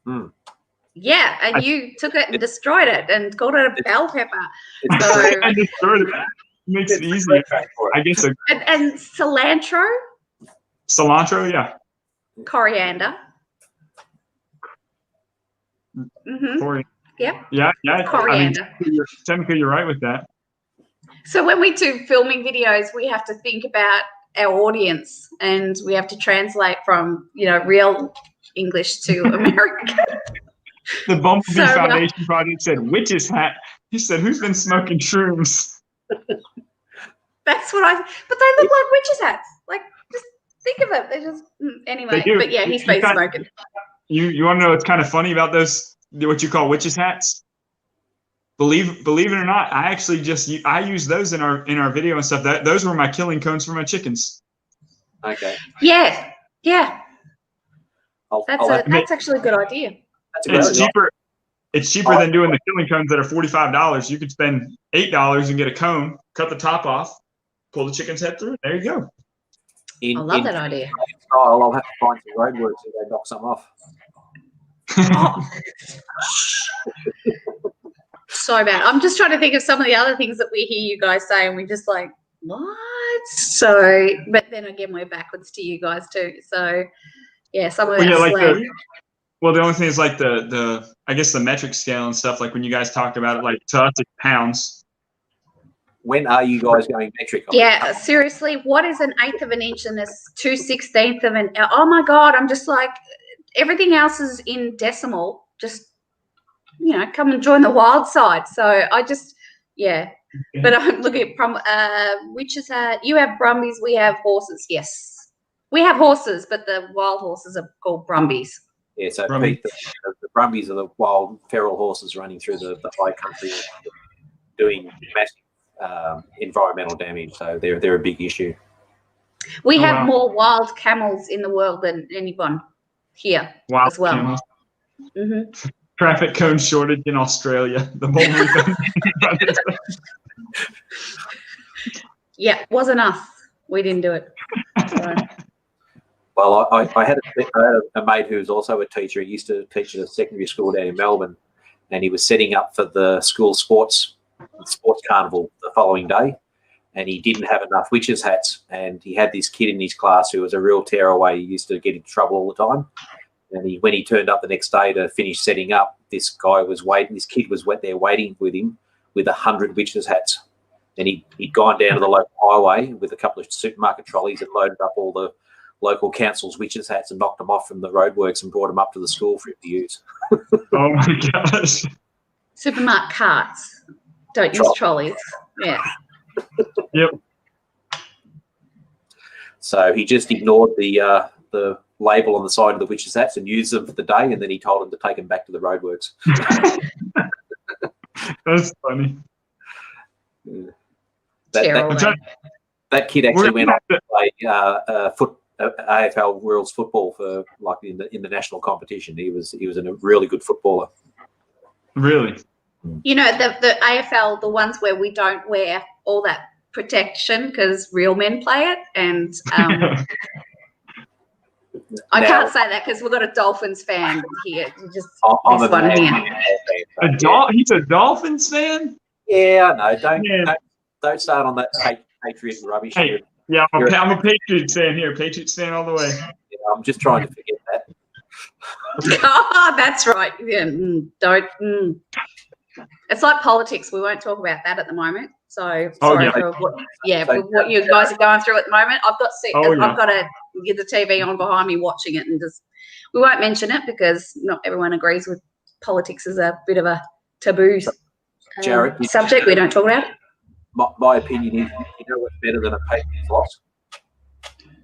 Hmm. Yeah, and you took it and destroyed it and called it a bell pepper. So, I destroyed it. Makes it easier. I guess. And cilantro. Cilantro, yeah. Coriander. Mm-hmm. Yep. Yeah. Coriander. Technically, you're right with that. So when we do filming videos, we have to think about our audience, and we have to translate from real English to American. The Bumblebee Foundation Project said witch's hat. He said, "Who's been smoking shrooms?" That's what but they look like witch's hats. Like, just think of it. They just anyway. But yeah, he's been smoking. You want to know what's kind of funny about those? What you call witch's hats? Believe it or not, I actually I use those in our video and stuff. Those were my killing cones for my chickens. Okay. Yeah. That's actually a good idea. It's cheaper. It's cheaper than doing the killing cones that are $45. You could spend $8 and get a cone, cut the top off, pull the chicken's head through it. There you go. I love that idea. I'll have to find some roadworks so they knock some off. So bad. I'm just trying to think of some of the other things that we hear you guys say, and we're just like, what? So, but then again, we're backwards to you guys too. So, yeah, some of that slang. The only thing is like the I guess the metric scale and stuff. Like when you guys talked about it, like to us it's pounds. When are you guys going metric? Yeah, seriously, what is 1/8 of an inch and a 2/16 of an? Oh my God, I'm just like, everything else is in decimal. Just come and join the wild side. So I just, But I'm looking at witches hat. You have brumbies. We have horses. Yes, we have horses, but the wild horses are called brumbies. Yeah, so Brumbies. Pete, the brumbies are the wild feral horses running through the high country, doing massive environmental damage. So they're a big issue. We have more wild camels in the world than anyone here as well. Camels. Mm-hmm. Traffic cone shortage in Australia. The whole Yeah, wasn't us. We didn't do it. So. Well, I had a mate who was also a teacher. He used to teach at a secondary school down in Melbourne, and he was setting up for the school sports carnival the following day, and he didn't have enough witches hats, and he had this kid in his class who was a real tearaway. He used to get into trouble all the time, and when he turned up the next day to finish setting up, this kid was there waiting with him with 100 witches hats, and he'd gone down to the local highway with a couple of supermarket trolleys and loaded up all the local council's witches hats and knocked them off from the roadworks and brought them up to the school for him to use. Oh my gosh. Supermarket carts. Don't use trolleys. Yeah. Yep. So he just ignored the label on the side of the witches hats and used them for the day, and then he told them to take them back to the roadworks. That's funny. That kid actually went on to play AFL rules football for in the national competition. He was a really good footballer. Really? You know, the AFL, the ones where we don't wear all that protection because real men play it, and I can't say that because we've got a Dolphins fan here. Just this one here. He's a Dolphins fan? Yeah, I know. Don't start on that Patriot rubbish. Hey, yeah, I'm a Patriots fan here. Patriots fan all the way. Yeah, I'm just trying to forget that. Oh, that's right. Yeah, don't. It's like politics. We won't talk about that at the moment. So sorry for what you guys are going through at the moment. I've got to get the TV on behind me watching it, and we won't mention it because not everyone agrees with politics as a bit of a taboo subject. We don't talk about it. My opinion is, you know what's better than a Patriots loss?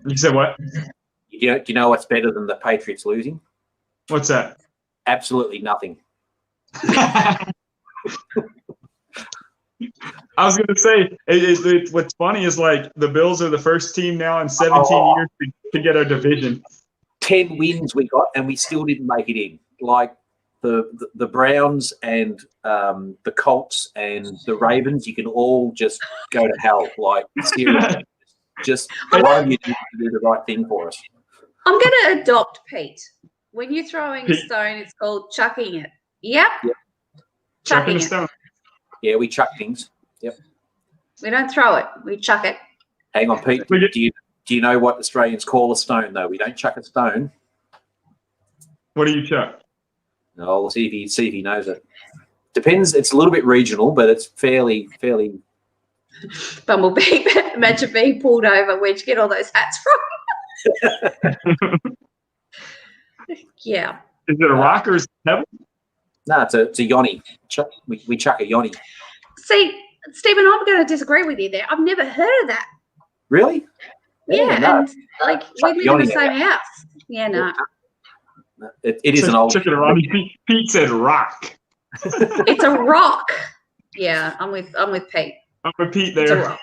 You said what? Do you know what's better than the Patriots losing? What's that? Absolutely nothing. I was going to say, what's funny is like the Bills are the first team now in 17 years to get our division. 10 wins we got, and we still didn't make it in. Like the Browns and the Colts and the Ravens, you can all just go to hell. Like, seriously, just why don't you do the right thing for us? I'm going to adopt Pete. When you're throwing a stone, it's called chucking it. Yep. Chucking it. Stone. Yeah, we chuck things. Yep. We don't throw it. We chuck it. Hang on, Pete. Do you know what Australians call a stone, though? We don't chuck a stone. What do you chuck? No, we'll see if he knows it. Depends. It's a little bit regional, but it's fairly. Bumblebee. Imagine being pulled over. Where'd you get all those hats from? Yeah. Is it a rock or is it a pebble? No, it's a yoni. We chuck a yoni. See, Stephen, I'm going to disagree with you there. I've never heard of that. Really? Yeah, no. And like we live in the same house. Yeah, no. It is an old. Pete said rock. It's a rock. Yeah, I'm with Pete. I'm with Pete there. It's a rock.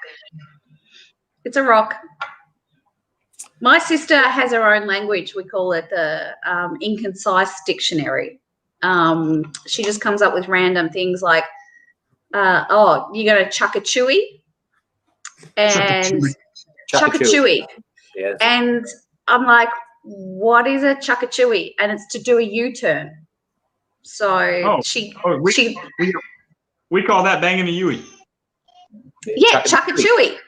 It's a rock. My sister has her own language. We call it the inconcise dictionary. She just comes up with random things like, you're going to chuck a chewy and chuck a chewy. Yes. And I'm like, what is a chuck a chewy? And it's to do a U-turn. So we call that banging a Yui. Yeah, chuck a chewy.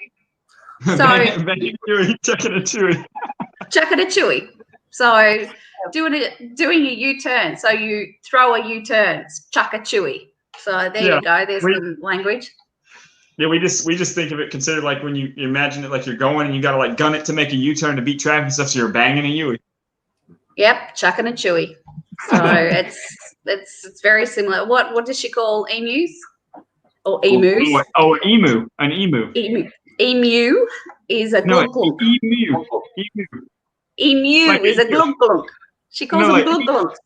So banging a Yui, chucking a chewy. Chucking a chewy. So doing a U-turn. So you throw a U-turn, chuck a chewy. So there you go. There's the language. Yeah, we just think of it considered like when you imagine it like you're going and you got to like gun it to make a U-turn to beat traffic and stuff. So you're banging a Yui. Yep, chucking a chewy. So it's very similar. What does she call emus? or emus. Oh, an emu. An emu. Emu is a No, glunk glunk. emu. Emu. Emu Like is a glunk glunk. She calls them glunk glunks.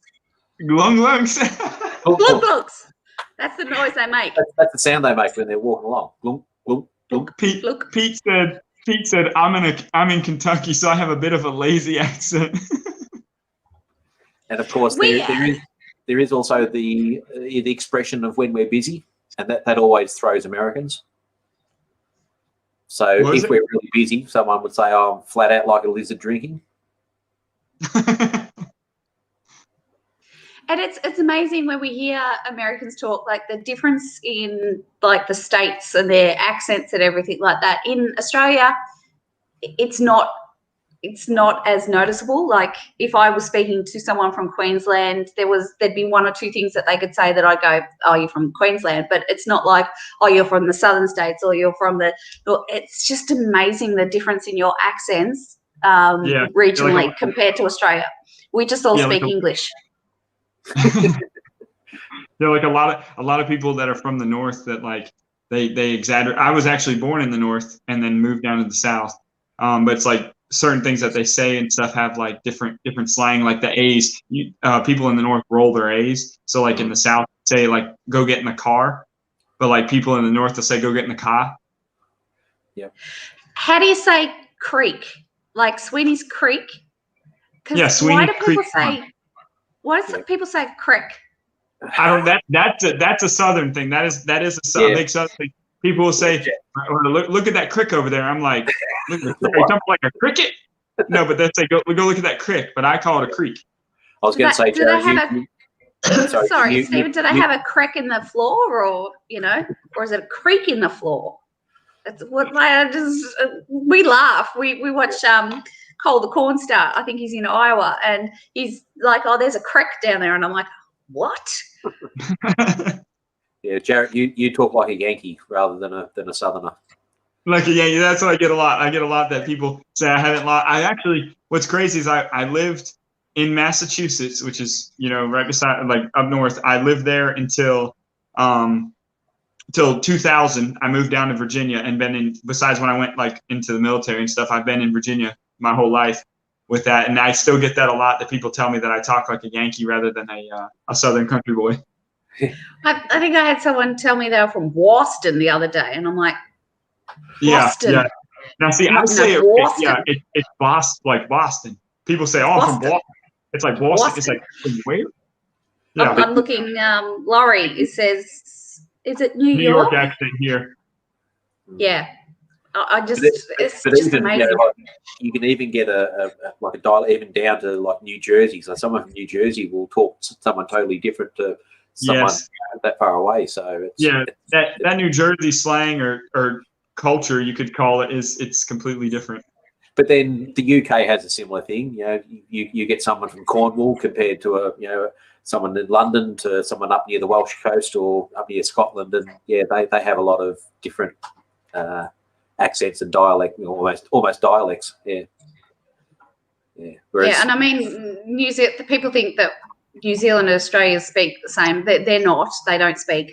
Glung glunks. Glunk glunks. That's the noise they make. That's the sound they make when they're walking along. Glunk, glunk, glunk. Pete said, I'm in Kentucky, so I have a bit of a lazy accent. And of course, there is also the expression of when we're busy, and that always throws Americans. So if we're really busy, someone would say, "Oh, I'm flat out like a lizard drinking." And it's amazing when we hear Americans talk, like the difference in like the states and their accents and everything like that. In Australia, it's not as noticeable. Like if I was speaking to someone from Queensland, there'd be one or two things that they could say that I'd go, "Oh, you're from Queensland," but it's not like, "Oh, you're from the southern states," or "You're from the." It's just amazing the difference in your accents regionally compared to Australia. We just all speak English. There are like a lot of people that are from the north that like they exaggerate. I was actually born in the north and then moved down to the south, but it's like certain things that they say and stuff have like different slang, like the A's. People in the north roll their A's, so like in the south say like "go get in the car," but like people in the north will say "go get in the car." Yeah. How do you say creek? Like Sweeney's Creek? Yeah, Sweeney's Creek. Why do people say creek? I don't. That's a southern thing. That is a big southern thing. People will say, "Look at that crick over there." I'm like, "Are you talking like a cricket?" No, but they say, "Go look at that crick," but I call it a creek. I was going to say, Jared, sorry, Stephen. Do they have a crack in the floor, or is it a creek in the floor? That's what we laugh. We watch Cole the Corn Star. I think he's in Iowa, and he's like, "Oh, there's a creek down there," and I'm like, "What?" Yeah, Jared, you talk like a Yankee rather than a Southerner. Like a Yankee, that's what I get a lot. I get a lot that people say I haven't. I actually, what's crazy is I lived in Massachusetts, which is right beside, like up north. I lived there until 2000. I moved down to Virginia and been in. Besides when I went like into the military and stuff, I've been in Virginia my whole life with that, and I still get that a lot. That people tell me that I talk like a Yankee rather than a Southern country boy. I think I had someone tell me they were from Boston the other day, and I'm like, Boston. Yeah. Now see, I say it's Boston, like Boston. People say, "Oh, I'm from Boston." It's like Boston. It's like, from where? Yeah. I'm looking. Laurie, it says, is it New York? New York accent here. Yeah. It's just amazing. You can even get a dial even down to like New Jersey. So someone from New Jersey will talk to someone totally different to someone that far away. So that New Jersey slang or culture, you could call it, it's completely different. But then the UK has a similar thing. You get someone from Cornwall compared to someone in London to someone up near the Welsh coast or up near Scotland, and they have a lot of different accents and dialect, almost dialects. Whereas, and I mean, the people think that New Zealand and Australia speak the same. They're not. They don't speak.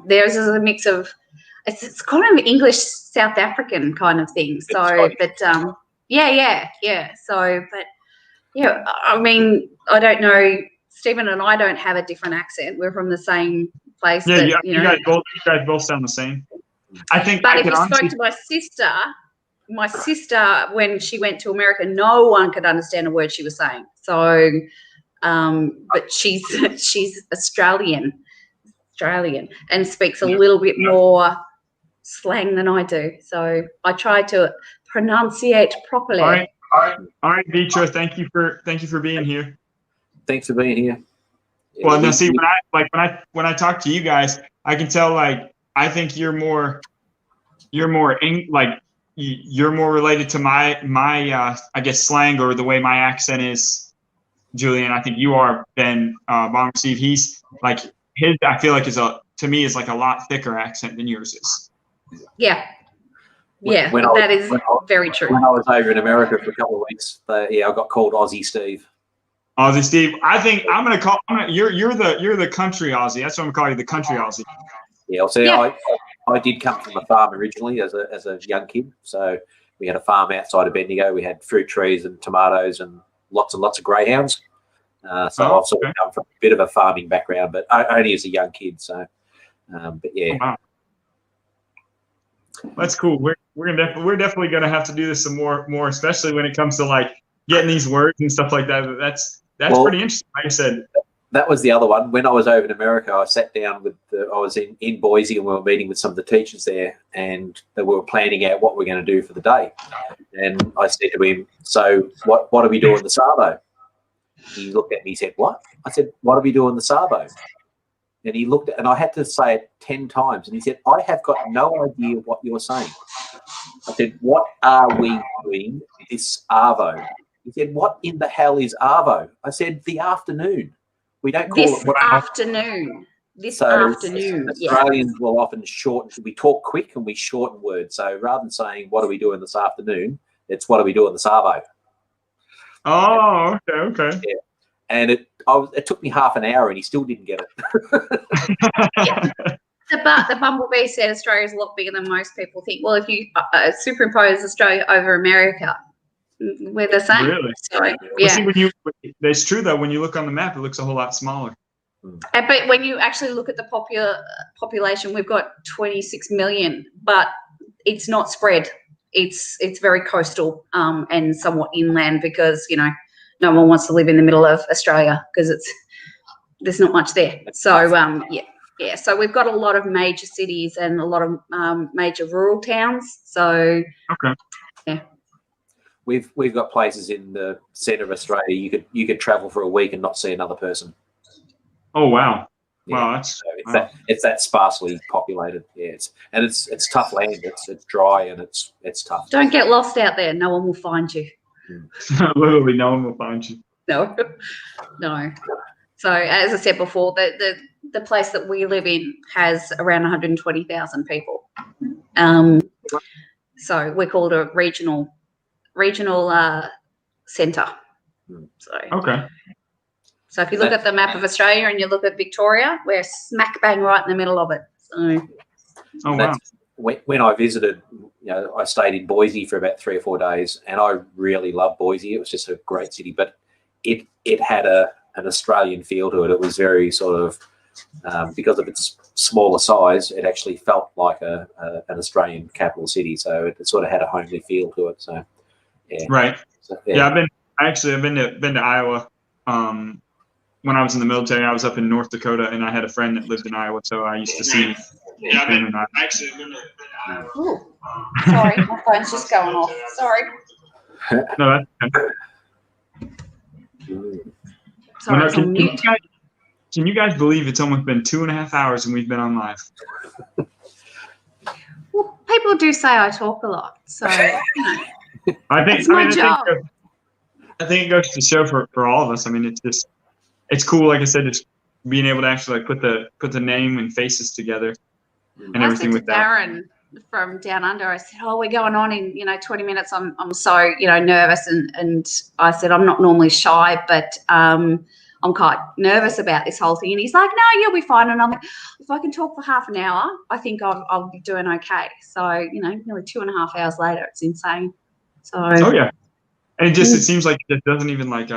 Theirs is a mix of. It's kind of English South African kind of thing. So, but So, but I mean, I don't know. Stephen and I don't have a different accent. We're from the same place. Yeah, you guys both sound the same. I think. But if you spoke to my sister, when she went to America, no one could understand a word she was saying. So, but she's Australian, and speaks a little bit more slang than I do. So I try to pronunciate properly. All right, Vitra. Thank you for being here. Thanks for being here. Well, now see, when I talk to you guys, I can tell I think you're more related to my I guess slang or the way my accent is, Julian. I think you are, Ben. Bomber Steve. He's like his. I feel like is like a lot thicker accent than yours is. Yeah. Yeah, that is very true. When I was over in America for a couple of weeks, I got called Aussie Steve. Aussie Steve. I think I'm gonna call you're the country Aussie. That's what I'm gonna call you, the country Aussie. Yeah, so I did come from a farm originally as a young kid. So we had a farm outside of Bendigo. We had fruit trees and tomatoes and lots of greyhounds. I've sort of come from a bit of a farming background, but only as a young kid. So, but yeah. Oh, wow. That's cool. We're definitely gonna have to do this some more, especially when it comes to like getting these words and stuff like that. That's pretty interesting. Like I said, that was the other one. When I was over in America, I sat down I was in Boise, and we were meeting with some of the teachers there, and we were planning out what we're going to do for the day. And I said to him, "So what are we doing the Sabo?" He looked at me, he said, "What?" I said, "What are we doing the Sabo?" And he looked at, and I had to say it 10 times. And he said, "I have got no idea what you're saying." I said, "What are we doing this Arvo?" He said, "What in the hell is Arvo?" I said, "The afternoon. We don't call this it what afternoon. This afternoon. Australians will often shorten. We talk quick and we shorten words. So rather than saying, "What are we doing this afternoon?" it's "What are we doing this Arvo?" Oh, okay. Yeah. And it took me half an hour, and he still didn't get it. Yeah. The Bumblebee said Australia is a lot bigger than most people think. Well, if you superimpose Australia over America, we're the same. Really? So, Well, yeah. see, it's true though. When you look on the map, it looks a whole lot smaller. But when you actually look at the population, we've got 26 million, but it's not spread. It's very coastal and somewhat inland because no one wants to live in the middle of Australia because there's not much there. So yeah. So we've got a lot of major cities and a lot of major rural towns. So yeah. We've got places in the centre of Australia you could travel for a week and not see another person. Oh wow! Yeah. Wow, it's that sparsely populated. Yeah, it's tough land. It's dry and it's tough. Don't get lost out there. No one will find you. Literally, no one will find you. No. So as I said before, the place that we live in has around 120,000 people. So we're called a regional centre. So So if you look at the map of Australia and you look at Victoria, we're smack bang right in the middle of it. So. Oh wow! When I visited, I stayed in Boise for about 3 or 4 days, and I really loved Boise. It was just a great city, but it had an Australian feel to it. It was very sort of because of its smaller size, it actually felt like an Australian capital city. So it sort of had a homely feel to it. So yeah, right. So, yeah. I've been to Iowa. When I was in the military, I was up in North Dakota, and I had a friend that lived in Iowa, so I used to see. Yeah, I've been to Iowa. Ooh, sorry, my phone's just going off. Sorry. No, that's Sorry, can you guys believe it's almost been 2.5 hours and we've been on live? Well, people do say I talk a lot, so I think it's my job. I think it goes to show for all of us. I mean, it's cool. Like I said, just being able to actually like put the name and faces together and everything with that. Darren from Down Under, I said, "Oh, we're going on in 20 minutes. I'm so nervous," and I said, "I'm not normally shy, but I'm quite nervous about this whole thing." And he's like, "No, you'll be fine." And I'm like, "If I can talk for half an hour, I think I'll be doing okay." So nearly 2.5 hours later, it's insane. So yeah, and it seems like it doesn't even like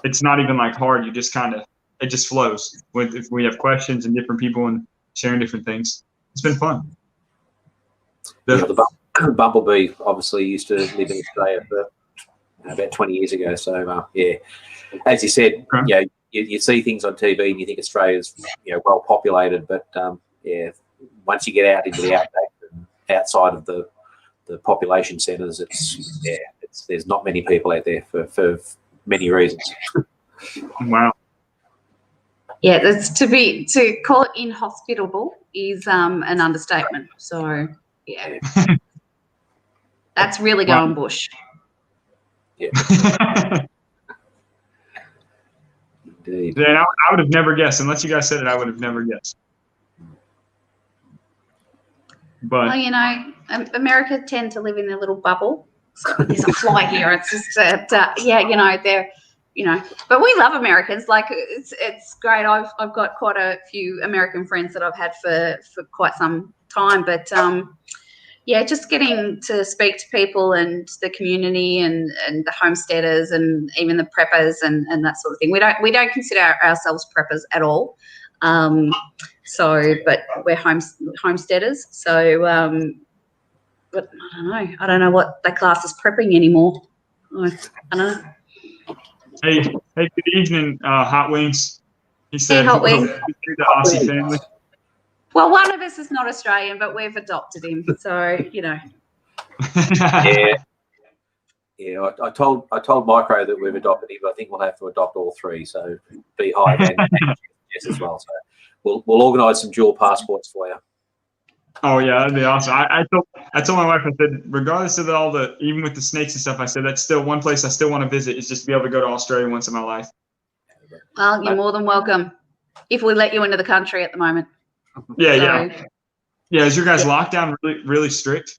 it's not even like hard. You just it just flows if we have questions and different people and sharing different things. It's been fun. The Bumblebee obviously used to live in Australia for about 20 years ago. So yeah, as you said, you see things on TV and you think Australia's well populated, but yeah, once you get out into the outback and outside of the population centres, there's not many people out there for many reasons. Wow. Yeah, to call it inhospitable is an understatement. So yeah, that's really going bush. Yeah. Indeed. Yeah, I would have never guessed unless you guys said it. I would have never guessed. But well, America tend to live in a little bubble. So there's a fly here. It's just they're but we love Americans. Like it's great. I've got quite a few American friends that I've had for quite some time, but yeah, just getting to speak to people and the community and the homesteaders and even the preppers and that sort of thing. We don't consider ourselves preppers at all. But we're homesteaders. So, but I don't know. I don't know what the class is prepping anymore. I don't know. Hey, good evening, Hot Wings. He said, hey, Hot Wings. The Aussie family. Well, one of us is not Australian, but we've adopted him, so Yeah. I told Micro that we've adopted him, but I think we'll have to adopt all three. So B-Hive and yes as well. So we'll organise some dual passports for you. Oh yeah, that'd be awesome. I told my wife, I said, regardless of even with the snakes and stuff, I said that's still one place I still want to visit is just to be able to go to Australia once in my life. Well, you're more than welcome if we let you into the country at the moment. Yeah. Is your guys' lockdown really strict?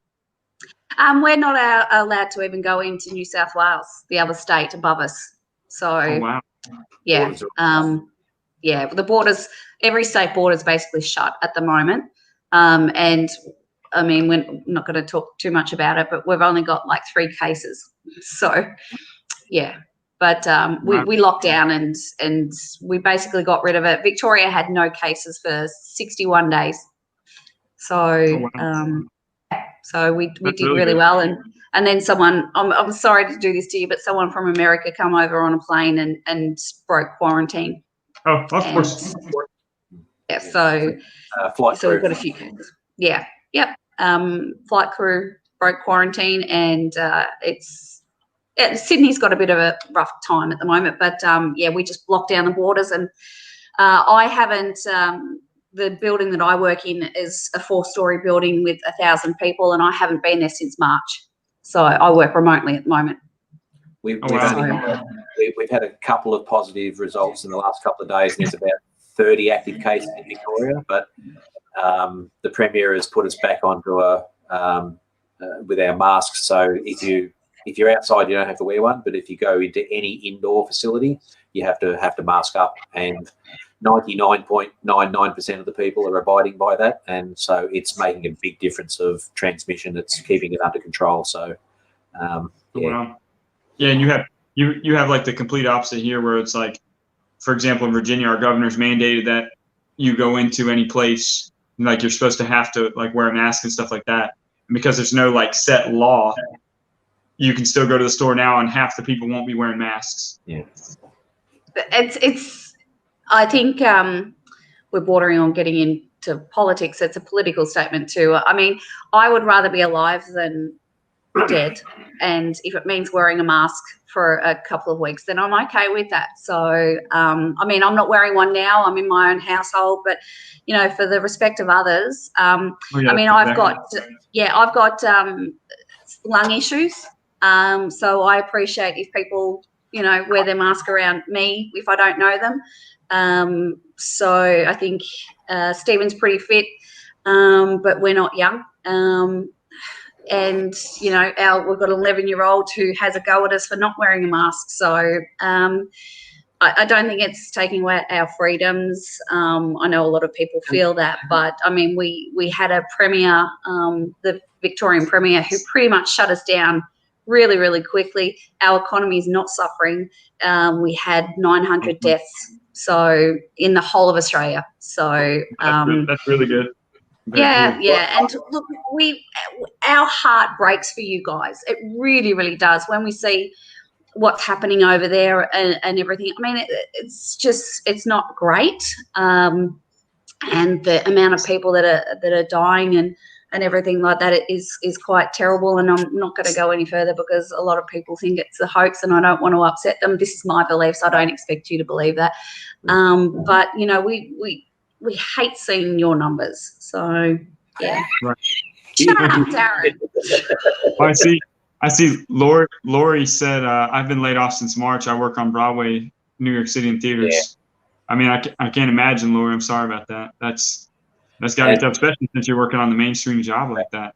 We're not allowed to even go into New South Wales, the other state above us. So, oh, wow. Yeah, the borders, every state border is basically shut at the moment. And I mean, we're not going to talk too much about it, but we've only got like 3 cases. So, yeah. But we locked down and we basically got rid of it. Victoria had no cases for 61 days. So, so we did really well. And then someone, I'm sorry to do this to you, but someone from America come over on a plane and broke quarantine. Oh, of course. Yeah, so flight crew. We've got a few cases. Yeah, yep. Flight crew broke quarantine, and Sydney's got a bit of a rough time at the moment, but yeah, we just locked down the borders, and I haven't. The building that I work in is a 4-story building with 1,000 people, and I haven't been there since March. So I work remotely at the moment. We've had a couple of positive results in the last couple of days. There's about 30 active cases in Victoria, but the Premier has put us back onto with our masks. So if you're outside, you don't have to wear one, but if you go into any indoor facility, you have to mask up, and 99.99% of the people are abiding by that, and so it's making a big difference of transmission. It's keeping it under control. So, yeah. Wow. Yeah, and you have like the complete opposite here, where it's like, for example, in Virginia, our governor's mandated that you go into any place, like you're supposed to have to like wear a mask and stuff like that. And because there's no like set law, you can still go to the store now, and half the people won't be wearing masks. Yeah. It's. I think we're bordering on getting into politics. It's a political statement too. I mean, I would rather be alive than dead, and if it means wearing a mask for a couple of weeks, then I'm okay with that. So, I mean, I'm not wearing one now. I'm in my own household, but for the respect of others, I mean, I've got lung issues. So I appreciate if people, wear their mask around me if I don't know them. So I think Stephen's pretty fit, but we're not young. And we've got an 11-year-old who has a go at us for not wearing a mask. So I don't think it's taking away our freedoms. I know a lot of people feel that, but I mean, we had a premier, the Victorian premier, who pretty much shut us down really, really quickly. Our economy is not suffering. We had 900 deaths. So in the whole of Australia. So that's really good. Yeah. And look, our heart breaks for you guys. It really, really does when we see what's happening over there and everything. I mean, it's not great. And the amount of people that are dying and everything like that is quite terrible. And I'm not going to go any further because a lot of people think it's a hoax, and I don't want to upset them. This is my beliefs. I don't expect you to believe that. But we hate seeing your numbers. So yeah. Right. Shut up, Darren. I see. Lori said, "I've been laid off since March. I work on Broadway, New York City, in theaters." Yeah. I mean, I can't imagine, Lori. I'm sorry about that. That's got to be tough, especially since you're working on the mainstream job like that.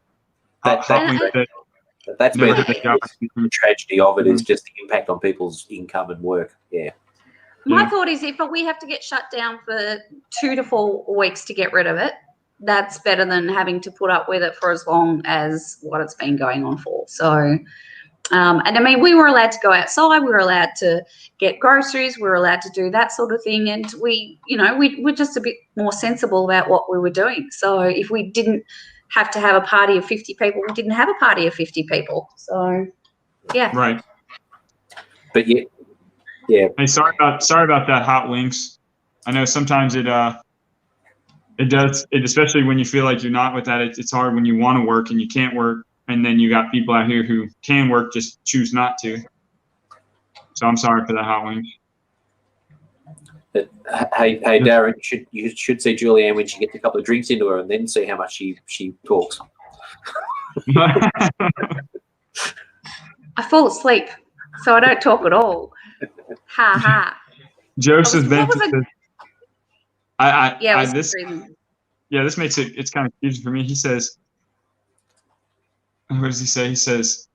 That's Never been had a job. the tragedy of it, is just the impact on people's income and work. Yeah. My thought is if we have to get shut down for 2 to 4 weeks to get rid of it, that's better than having to put up with it for as long as what it's been going on for. So, and I mean, we were allowed to go outside, we were allowed to get groceries, we were allowed to do that sort of thing. And we, you know, we're just a bit more sensible about what we were doing. So if we didn't have to have a party of 50 people, we didn't have a party of 50 people. So, yeah. Right. But yeah. Hey, sorry about that, hot wings. I know sometimes it does, especially when you feel like you're not with that. It's hard when you want to work and you can't work, and then you got people out here who can work, just choose not to. So I'm sorry for that, hot wings. But, hey, Darren, you should see Julianne when she gets a couple of drinks into her, and then see how much she talks. I fall asleep, so I don't talk at all. Ha ha. Joseph Benson says, this makes it's kind of confusing for me. He says, what does he say? He says,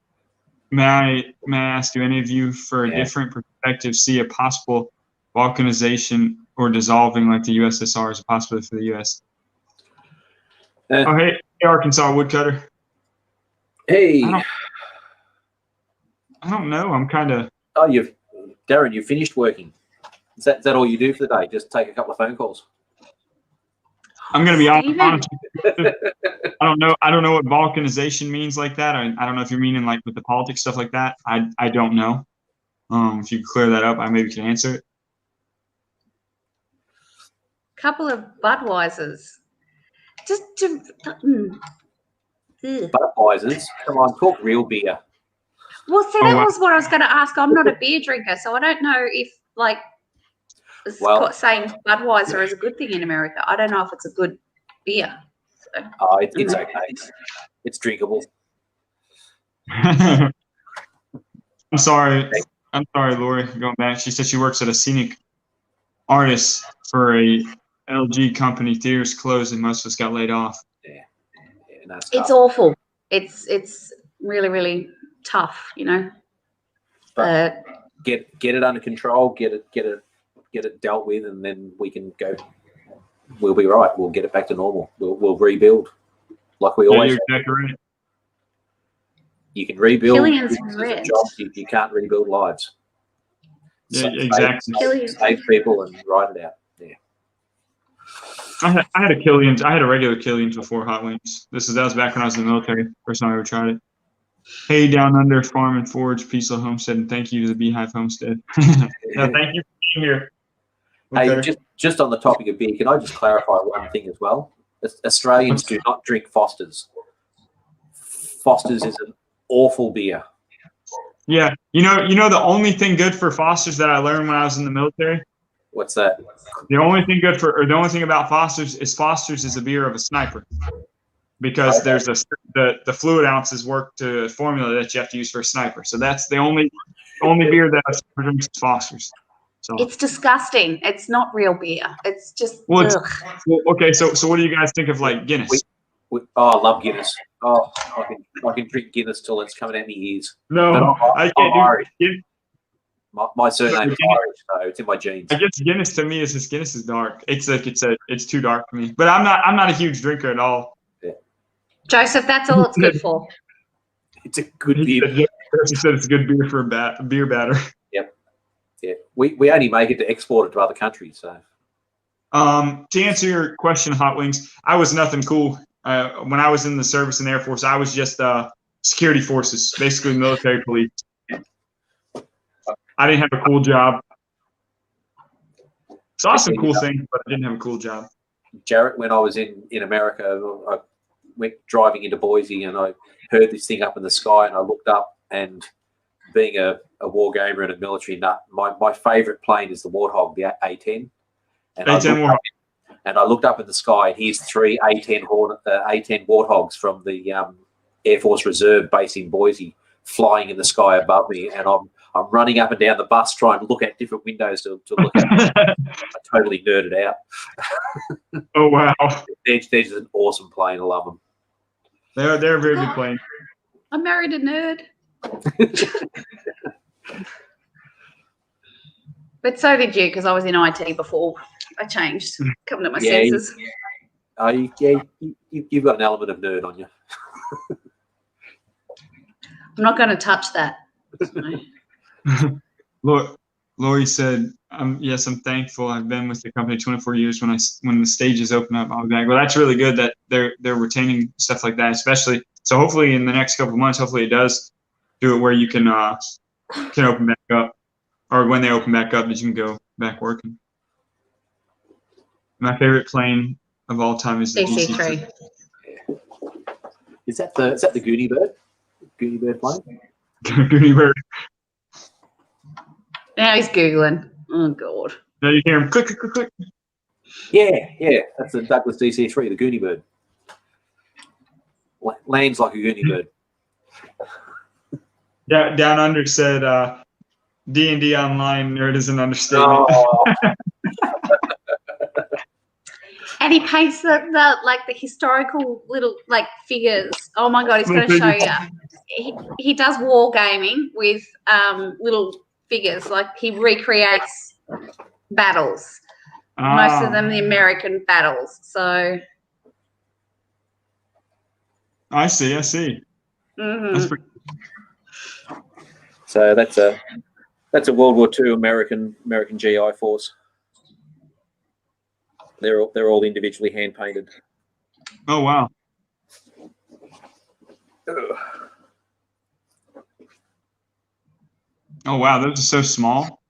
may I ask, do any of you, for a different perspective, see a possible balkanization or dissolving like the USSR as a possibility for the U.S.? Hey, Arkansas woodcutter. Hey. I don't know. I'm kind of. Oh, Darren, you finished working. Is that all you do for the day? Just take a couple of phone calls? I'm going to be honest. I don't know what balkanization means like that. I don't know if you're meaning like with the politics stuff like that. I don't know. If you could clear that up, I maybe can answer it. Couple of Budweisers. Budweisers? Come on, talk real beer. Well, see, that was what I was going to ask. I'm not a beer drinker, so I don't know if, like, saying Budweiser is a good thing in America. I don't know if it's a good beer. So. Oh, it's okay. It's drinkable. I'm sorry, Lori. Going back, she said she works at a scenic artist for a LG company. Theaters closed, and most of us got laid off. Yeah, that's it's awful. It's really, really tough, you know. But get it under control. Get it dealt with, and then we can go. We'll be right. We'll get it back to normal. We'll rebuild like we always. You're exactly right. You can rebuild jobs. You can't rebuild lives. Yeah, exactly. Save people and write it out. Yeah. I had a regular Killian's before Hot Wings. That was back when I was in the military. First time I ever tried it. Hey, Down Under Farm and Forge, Peaceful Homestead, and thank you to the B-Hive Homestead. No, thank you for being here. Hey, just on the topic of beer, can I just clarify one thing as well? Australians do not drink Foster's. Foster's is an awful beer. Yeah, you know the only thing good for Foster's that I learned when I was in the military. What's that? The only thing about Foster's is a beer of a sniper, because there's the fluid ounces work to formula that you have to use for a sniper. So that's the only beer that I drinks is Foster's. So it's disgusting. It's not real beer. It's just okay. So what do you guys think of like Guinness? I love Guinness. Oh, I can drink Guinness till it's coming out my ears. No, I can't do it. My surname is Irish, so it's in my genes. I guess Guinness to me is Guinness is dark. It's too dark for me. But I'm not a huge drinker at all. Yeah. Joseph, that's all it's good for. It's a good beer. He said it's a good beer for a beer batter. Yep. Yeah. We only make it to export it to other countries. So. To answer your question, Hot Wings, I was nothing cool. When I was in the service in the Air Force, I was just security forces, basically military police. I didn't have a cool job. Saw some cool things, but I didn't have a cool job. Jarrett, when I was in America, I went driving into Boise and I heard this thing up in the sky and I looked up, and being a war gamer and a military nut, my favorite plane is the Warthog, the A-10. And I looked up in the sky, and here's 3 A-10 Warthogs from the Air Force Reserve base in Boise flying in the sky above me, and I'm running up and down the bus trying to look at different windows to look at them. I totally nerded out. Oh, wow. They're just an awesome plane. I love them. They're a very good plane. I married a nerd. But so did you, because I was in IT before I changed, coming to my senses. You've got an element of nerd on you. I'm not going to touch that. Lori said, yes, I'm thankful. I've been with the company 24 years. When the stages open up, I'll be back. Well, that's really good that they're retaining stuff like that, especially. So hopefully in the next couple of months, hopefully it does do it where you can open back up, or when they open back up, that you can go back working. My favorite plane of all time is the DC-3. Is that the Goonie Bird? Goonie Bird plane? Goonie Bird. Now he's Googling. Oh, God. Now you hear him click, click, click, click. Yeah. That's the Douglas DC-3, the Goonie Bird. Lands like a Goonie Bird. Yeah, Down Under said D&D online nerd is an understatement. Oh. And he paints the historical little figures. Oh my God, he's going to show you. He does war gaming with little figures. Like he recreates battles. Most of them the American battles. So I see. Mm-hmm. That's pretty. So that's a World War II American GI force. They're all individually hand painted. Oh wow. Oh wow, those are so small.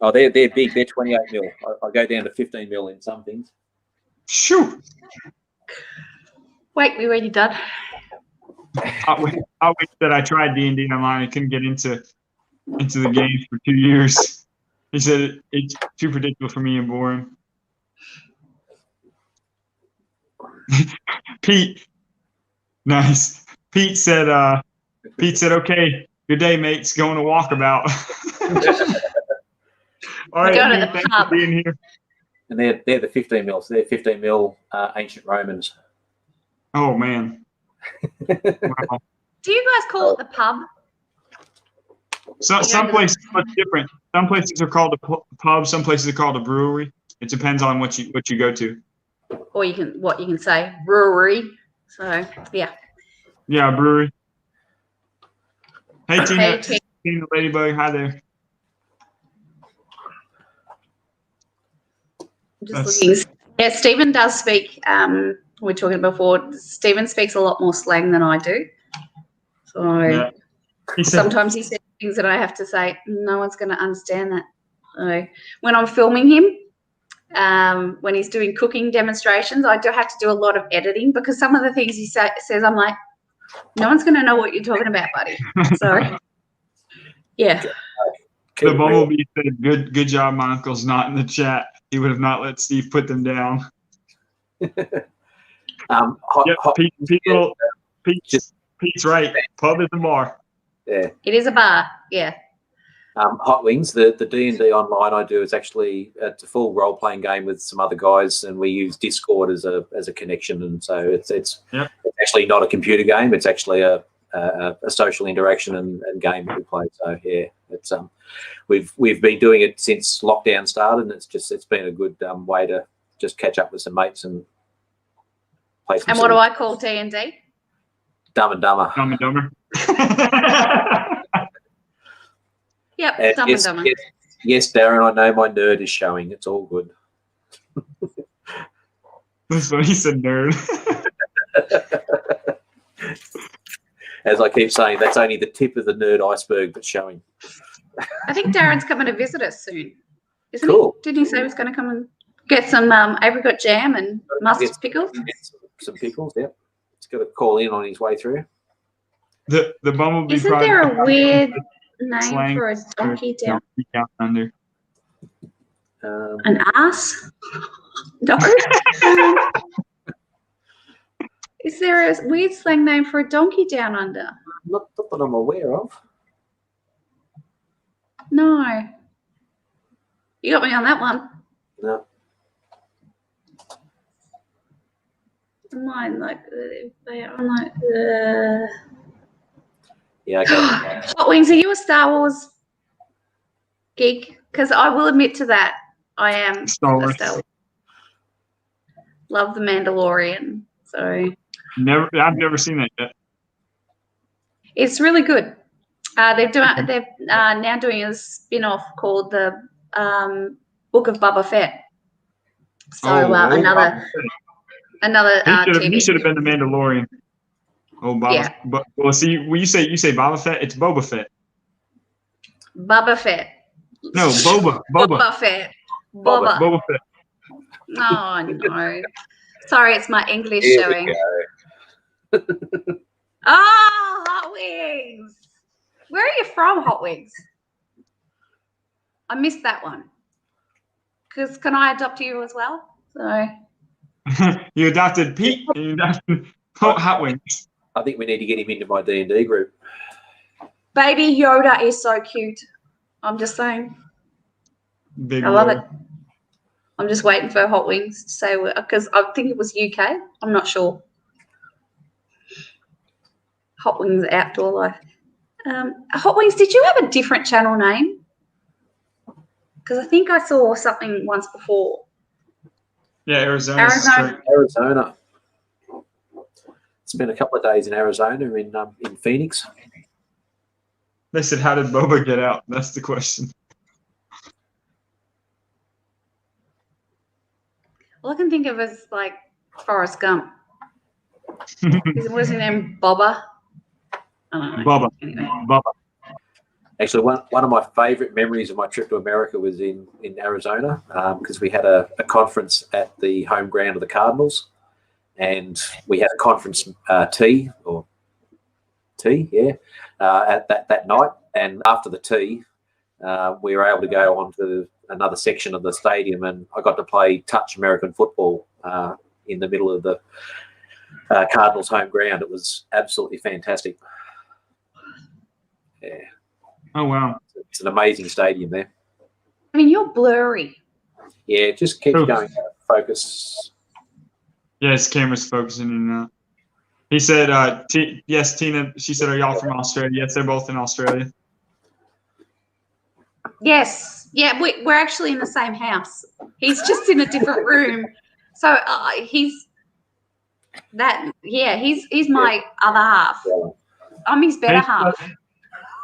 Oh, they're big. They're 28 mil. I go down to 15 mil in some things. Shoo! Wait, we already done. I wish that I tried D&D online. I couldn't get into the game for 2 years. He said it's too predictable for me and boring. Pete, nice. Pete said, okay, good day, mates. Going to walkabout. All right, going to the thanks pub. for being here. And they're the 15 mils. They're 15 mil ancient Romans. Oh man. Wow. Do you guys call it the pub? Some places are different. Some places are called a pub. Some places are called a brewery. It depends on what you go to. Or you can say brewery. So yeah. Yeah, brewery. Hey Tina, Tina. Tina Ladybug, hi there. Just looking. Yeah, Stephen does speak. We were talking before. Stephen speaks a lot more slang than I do. So Yeah. sometimes he says things that I have to say, no one's going to understand that. So when I'm filming him, when he's doing cooking demonstrations, I do have to do a lot of editing because some of the things he says, I'm like, no one's going to know what you're talking about, buddy. So, yeah. The Bumblebee said, good job, my uncle's not in the chat. He would have not let Steve put them down. Pete's right. Pub is a bar. Yeah. It is a bar, yeah. Hot Wings, the D&D online I do is actually it's a full role playing game with some other guys, and we use Discord as a connection, and so it's actually not a computer game. It's actually a social interaction and game that we play. So yeah, it's we've been doing it since lockdown started, and it's been a good way to just catch up with some mates and play some. And what do I call D&D? Dumb and Dumber. Dumb and Dumber. Yep, Dumb and Dumber. Yes, Darren, I know my nerd is showing. It's all good. That's what he said, nerd. As I keep saying, that's only the tip of the nerd iceberg that's showing. I think Darren's coming to visit us soon. Isn't Cool. he? Didn't he say he was going to come and get some apricot jam and mustard pickles? Some pickles, yeah. He's got to call in on his way through. The Bumblebee. Isn't there a weird name for a donkey down under? An ass? No. Is there a weird slang name for a donkey down under? Not that I'm aware of. No. You got me on that one. No. I'm like Yeah, okay. Hot Wings, are you a Star Wars geek? Because I will admit to that. I am Star a Wars. Star Wars. Love The Mandalorian. So I've never seen that yet. it's really good. They're now doing a spin-off called the Book of Boba Fett. So another He should TV. have been the Mandalorian. Oh, Boba. Yeah. But well, see, when you say Boba Fett, it's Boba Fett. Boba Fett. No, Boba. Boba Fett. Boba. Boba Fett. Oh no. Sorry, it's my English Here showing. we go. Oh, Hot Wings. Where are you from, Hot Wings? I missed that one. Because can I adopt you as well? So You adopted Pete and you adopted Hot Wings. I think we need to get him into my D&D group. Baby Yoda is so cute. I'm just saying. Baby I love Yoda. it. I'm just waiting for Hot Wings to say, because I think it was UK. I'm not sure. Hot Wings Outdoor Life. Hot Wings, did you have a different channel name? Because I think I saw something once before. Yeah, Arizona. Arizona. Spent a couple of days in Arizona in Phoenix. They said, how did Boba get out? That's the question. All I can think of is like Forrest Gump. Wasn't his name Bobba? I don't know. Bubba. Anyway. Bubba. Actually, one of my favourite memories of my trip to America was in Arizona because we had a conference at the home ground of the Cardinals, and we had a conference tea at that night. And after the tea, we were able to go on to another section of the stadium, and I got to play touch American football in the middle of the Cardinals home ground. It was absolutely fantastic. Yeah. Oh, wow. It's an amazing stadium there. I mean, you're blurry. Yeah, it just keeps going out of focus. Yeah, his camera's focusing in and out. He said, yes, Tina, she said, are y'all from Australia? Yes, they're both in Australia. Yes. Yeah, we're actually in the same house. He's just in a different room. So he's my other half. Yeah. I'm his better half.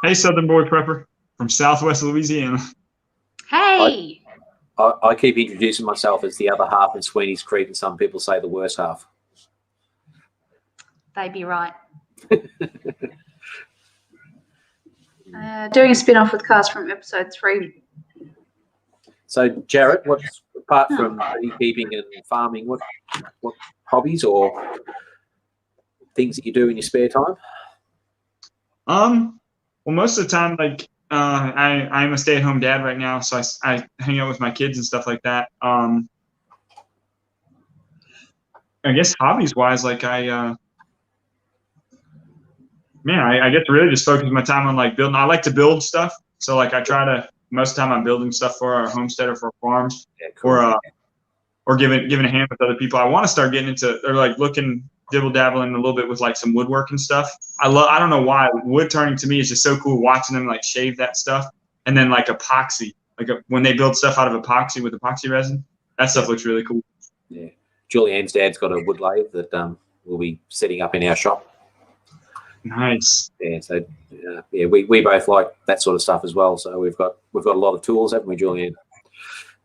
Hey, Southern Boy Prepper from Southwest Louisiana. Hey. I keep introducing myself as the other half in Sweeney's Creek, and some people say the worst half. They'd be right. Doing a spin-off with Cars from episode 3. So, Jarrett, apart from beekeeping and farming, what hobbies or things that you do in your spare time? Well, most of the time, like, I'm a stay-at-home dad right now, so I hang out with my kids and stuff like that. I guess hobbies-wise, like I guess really just focus my time on like building. I like to build stuff, so like I try to most of the time I'm building stuff for our homestead or for our farms, Yeah, cool. or giving a hand with other people. I want to start getting into or like dabbling a little bit with like some woodworking stuff. I don't know why wood turning to me is just so cool watching them like shave that stuff, and then like epoxy, when they build stuff out of epoxy with epoxy resin, that stuff looks really cool. Yeah, Julianne's dad's got a wood lathe that we'll be setting up in our shop. Nice. Yeah, so we both like that sort of stuff as well. So we've got a lot of tools, haven't we, Julianne?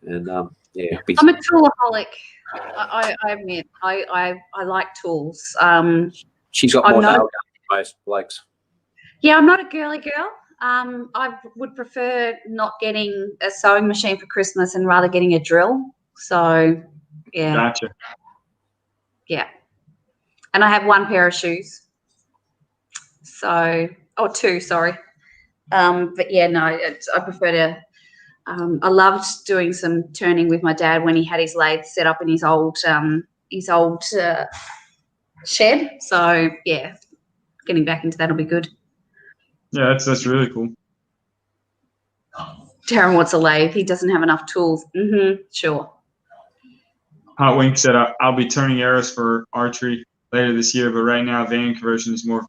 And yeah, I'm a toolaholic. I admit I like tools. She's got more nail guns than most blokes. Yeah, I'm not a girly girl. I would prefer not getting a sewing machine for Christmas and rather getting a drill. So yeah. Gotcha. Yeah. And I have one pair of shoes. So, two, sorry. But yeah, no, I prefer to. I loved doing some turning with my dad when he had his lathe set up in his old shed. So yeah, getting back into that'll be good. Yeah, that's really cool. Darren wants a lathe. He doesn't have enough tools. Sure. Hot Wink said, I'll be turning arrows for archery later this year, but right now van conversion is more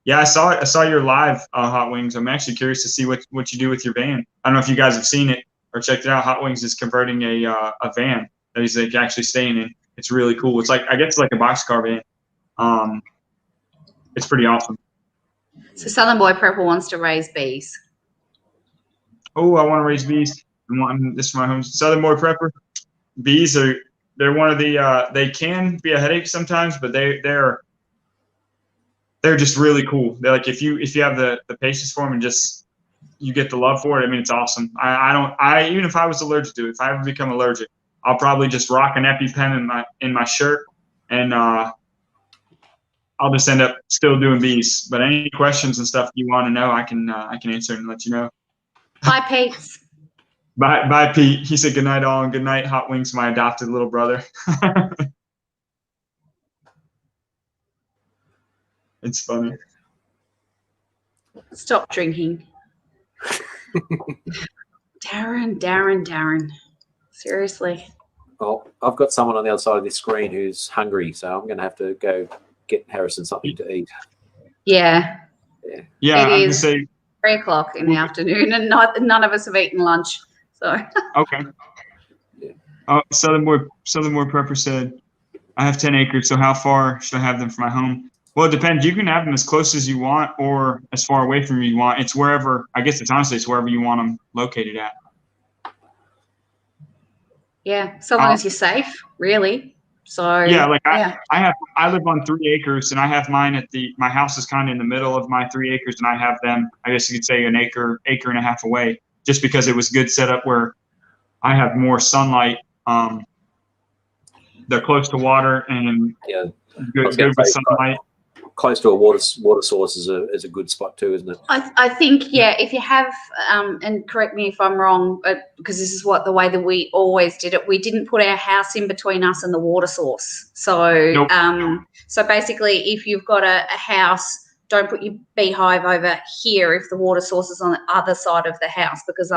Yeah, I saw your live Hot Wings. I'm actually curious to see what you do with your van. I don't know if you guys have seen it or checked it out. Hot Wings is converting a van that he's like actually staying in. It's really cool. It's like, I guess, like a boxcar van. It's pretty awesome. So Southern Boy Prepper wants to raise bees. Oh, I want to raise bees. I'm wanting this for my home. Southern Boy Prepper. Bees they're one of the they can be a headache sometimes, but they're just really cool. They're like, if you have the patience for them and just you get the love for it, I mean, it's awesome. I even if I was allergic to it, if I ever become allergic, I'll probably just rock an EpiPen in my shirt, and I'll just end up still doing bees. But any questions and stuff you want to know, I can answer and let you know. Bye, Pete. Bye, Pete. He said good night, all, and good night, Hot Wings, my adopted little brother. It's funny. Stop drinking. Darren. Seriously. Well, I've got someone on the other side of this screen who's hungry, so I'm going to have to go get Harrison something to eat. Yeah. Yeah, It is 3 o'clock in the afternoon, and none of us have eaten lunch. So. Okay. Yeah. Southern Boy Prepper said, I have 10 acres, so how far should I have them from my home? Well, it depends. You can have them as close as you want or as far away from you want. It's wherever, I guess it's honestly, it's wherever you want them located at. Yeah, so long as you're safe, really. So yeah, like yeah. I live on 3 acres, and I have mine my house is kind of in the middle of my 3 acres, and I have them, I guess you could say, an acre and a half away, just because it was good setup where I have more sunlight. They're close to water and good with sunlight. Close to a water source is a good spot too, isn't it? I think, yeah, if you have, and correct me if I'm wrong, because this is the way that we always did it. We didn't put our house in between us and the water source. So, nope. So basically, if you've got a house, don't put your beehive over here if the water source is on the other side of the house, because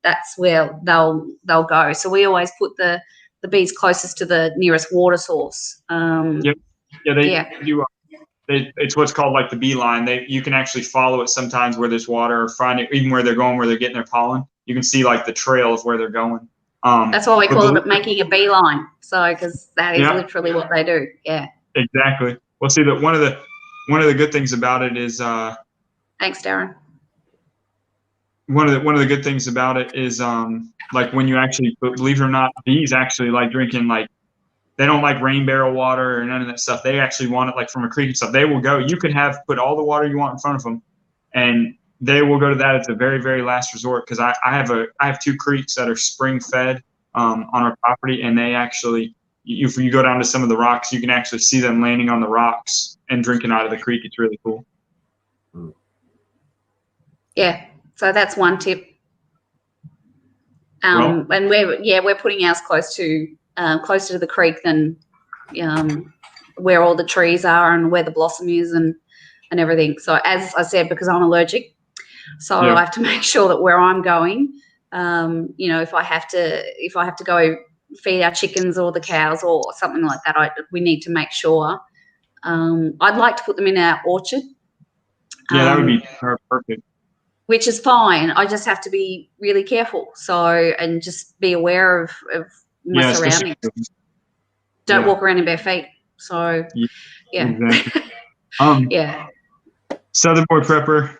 that's where they'll go. So we always put the bees closest to the nearest water source. Yep. Yeah, they do. It's what's called like the bee line. You can actually follow it sometimes where there's water, or find it even where they're going, where they're getting their pollen. You can see like the trail of where they're going. That's why we call it making a beeline. So, because that is literally what they do. Yeah. Exactly. Well, see that one of the good things about it is. Thanks, Darren. One of the good things about it is like when you actually, believe it or not, bees actually like drinking, like, they don't like rain barrel water or none of that stuff. They actually want it like from a creek and stuff. They will go. You could put all the water you want in front of them, and they will go to that at the very, very last resort. Because I have 2 creeks that are spring fed on our property, and they actually, if you go down to some of the rocks, you can actually see them landing on the rocks and drinking out of the creek. It's really cool. Yeah. So that's one tip. And we're putting ours closer to the creek than where all the trees are and where the blossom is and everything. So as I said, because I'm allergic, so I have to make sure that where I'm going, if I have to go feed our chickens or the cows or something like that, we need to make sure. I'd like to put them in our orchard. Yeah, that would be perfect. Which is fine. I just have to be really careful. and just be aware of my surroundings. Don't walk around in bare feet. So, Exactly. Southern Boy Prepper.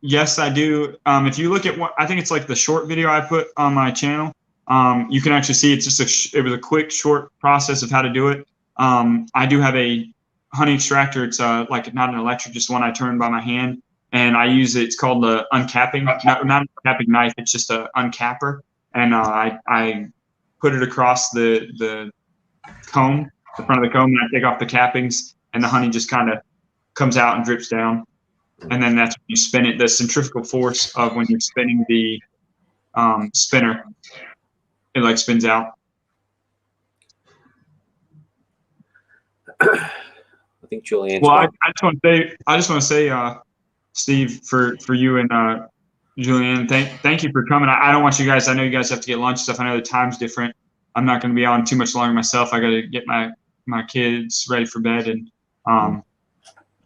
Yes, I do. If you look at I think it's like the short video I put on my channel, you can actually see it's just it was a quick, short process of how to do it. I do have a honey extractor. It's like not an electric, just one I turn by my hand. And I use it. It's called the uncapping, not an uncapping knife. It's just a uncapper, and I put it across the comb, the front of the comb, and I take off the cappings, and the honey just kind of comes out and drips down. And then that's when you spin it. The centrifugal force of when you're spinning the spinner, it like spins out. I think Julianne. Well, I just want to say. Steve, for you and Julianne, thank you for coming. I don't want you guys. I know you guys have to get lunch stuff. I know the time's different. I'm not going to be on too much longer myself. I got to get my kids ready for bed, and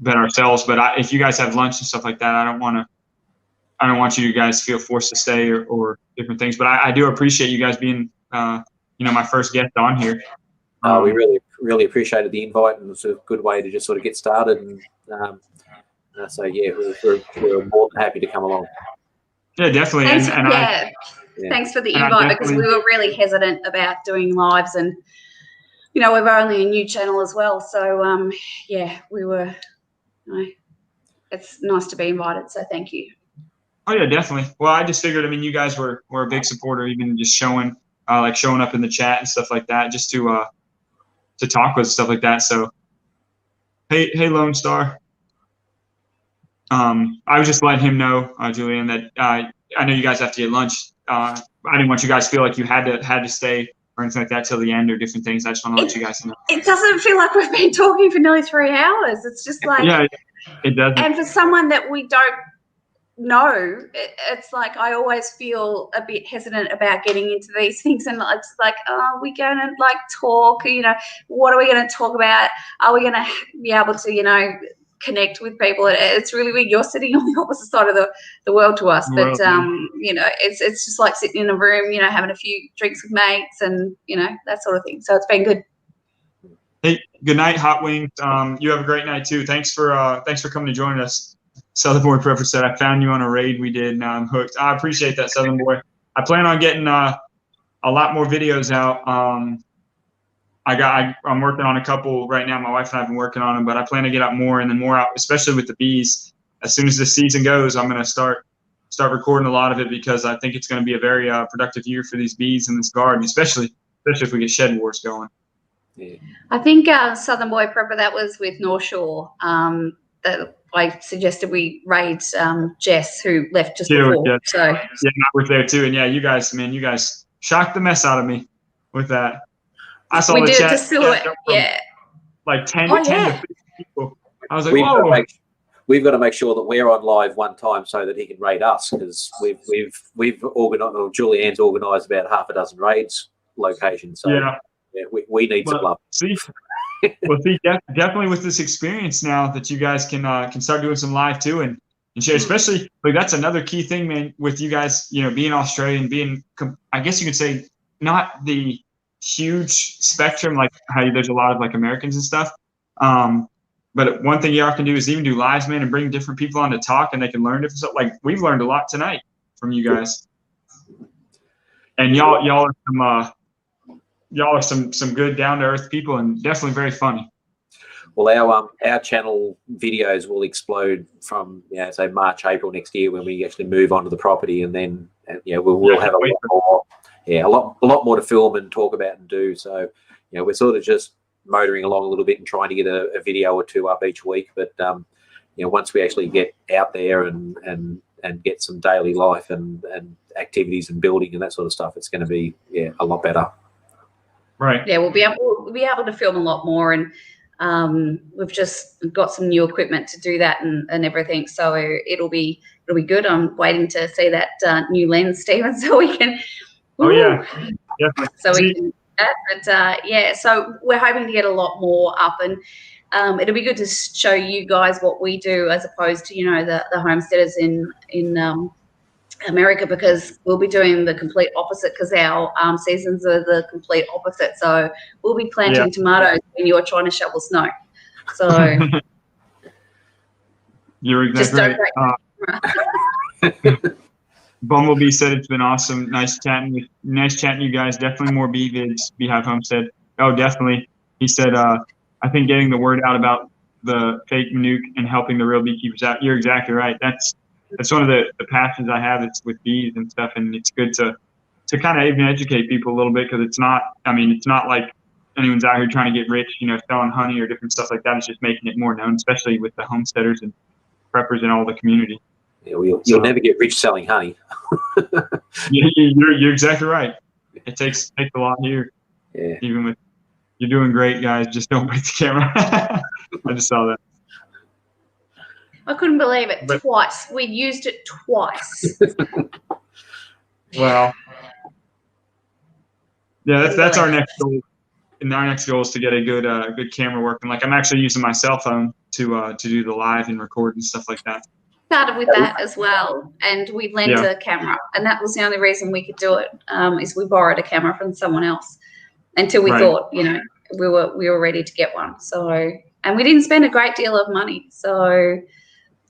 vet ourselves. But if you guys have lunch and stuff like that, I don't want you guys to feel forced to stay or different things. But I do appreciate you guys being, my first guest on here. We really appreciated the invite, and it was a good way to just sort of get started. And so yeah, we're more than happy to come along. Yeah, definitely. Thanks for the invite, because we were really hesitant about doing lives, and we're only a new channel as well. So we were. It's nice to be invited. So thank you. Oh yeah, definitely. Well, I just figured. I mean, you guys were a big supporter, even just showing up in the chat and stuff like that, just to talk with stuff like that. So, hey, Lone Star. I was just letting him know, Julian, that I know you guys have to get lunch. I didn't want you guys to feel like you had to stay or anything like that till the end or different things. I just want to let you guys know. It doesn't feel like we've been talking for nearly 3 hours. It's just like, yeah, it doesn't. And for someone that we don't know, it's like I always feel a bit hesitant about getting into these things, and it's like, are we going to talk? What are we going to talk about? Are we going to be able to connect with people? It's really weird. You're sitting on the opposite side of the world to us, but it's just like sitting in a room, having a few drinks with mates, and that sort of thing. So it's been good. Hey, good night, Hot Wings. You have a great night too. Thanks for coming to join us. Southern Boy Prepper said, I found you on a raid we did. Now I'm hooked. I appreciate that, Southern Boy. I plan on getting a lot more videos out. I'm working on a couple right now. My wife and I have been working on them, but I plan to get out more and then more out, especially with the bees. As soon as the season goes, I'm going to start recording a lot of it, because I think it's going to be a very productive year for these bees in this garden, especially if we get shed wars going. Yeah. I think Southern Boy Prepper, that was with North Shore. That I suggested we raid Jess, who left just before. Yeah. So I was there too, and you guys shocked the mess out of me with that. I saw the chat. Like 10 to 50 people. I was like, whoa. We've got to make sure that we're on live one time so that he can raid us, because we've organised, or Julianne's organised about half a dozen raids locations. So we need some love. Definitely with this experience now that you guys can start doing some live too, and share. Especially that's another key thing, man. With you guys, being Australian, being, I guess you could say, not the huge spectrum like how there's a lot of Americans and stuff. But one thing y'all can do is even do lives, man, and bring different people on to talk, and they can learn different stuff. Like we've learned a lot tonight from you guys, and y'all are some good down to earth people, and definitely very funny. Well, our channel videos will explode from say March, April next year, when we actually move onto the property, and then we'll have a lot more to film and talk about and do. So we're sort of just motoring along a little bit and trying to get a video or two up each week. But once we actually get out there and get some daily life and activities and building and that sort of stuff, it's going to be a lot better. Right. Yeah, we'll be able to film a lot more, and we've just got some new equipment to do that and everything. So it'll be good. I'm waiting to see that new lens, Stephen, so we can. Oh yeah, definitely. So we can. But so we're hoping to get a lot more up, and it'll be good to show you guys what we do, as opposed to the homesteaders in America, because we'll be doing the complete opposite, because our seasons are the complete opposite. So we'll be planting tomatoes when you're trying to shovel snow. So you're exactly right. Bumblebee said it's been awesome. Nice chatting you guys. Definitely more bee vids, B-Hive Homestead. Oh, definitely. He said, I think getting the word out about the fake Manuke and helping the real beekeepers out. You're exactly right. That's one of the passions I have. It's with bees and stuff, and it's good to kind of even educate people a little bit, because it's not like anyone's out here trying to get rich, selling honey or different stuff like that. It's just making it more known, especially with the homesteaders and preppers in all the community. Yeah, you'll never get rich selling honey. You're exactly right. It takes a lot here. Yeah. Even with, you're doing great, guys. Just don't break the camera. I just saw that. I couldn't believe it. Twice. We used it twice. Well, yeah, that's our next goal. our next goal is to get a good camera working. Like I'm actually using my cell phone to do the live and record and stuff like that. Started with that as well, and we lent a camera, and that was the only reason we could do it. Is we borrowed a camera from someone else until we thought, you know, we were ready to get one. So, and we didn't spend a great deal of money. So,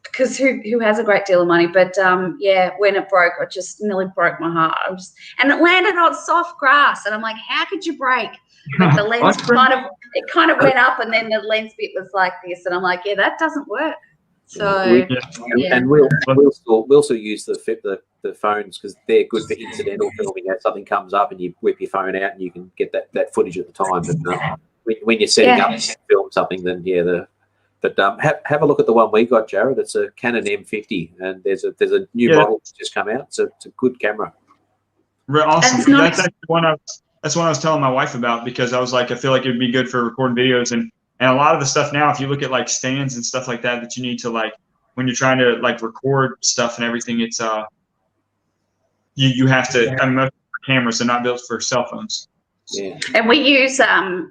because who has a great deal of money? But yeah, when it broke, it just nearly broke my heart. And it landed on soft grass, and I'm like, how could you break? But the lens kind of went up, and then the lens bit was like this, and I'm like, yeah, that doesn't work. So and we'll still use the phones because they're good for incidental filming. If something comes up and you whip your phone out and you can get that footage at the time. But when you're setting up to film something, then have a look at the one we got, Jared. It's a Canon M50, and there's a new model that's just come out. So it's a good camera. Awesome. That's actually one I was telling my wife about, because I was like, I feel like it would be good for recording videos, and a lot of the stuff now, if you look at like stands and stuff like that you need to, like, when you're trying to like record stuff and everything, it's you have to, I mean, most cameras are not built for cell phones. Yeah. And we use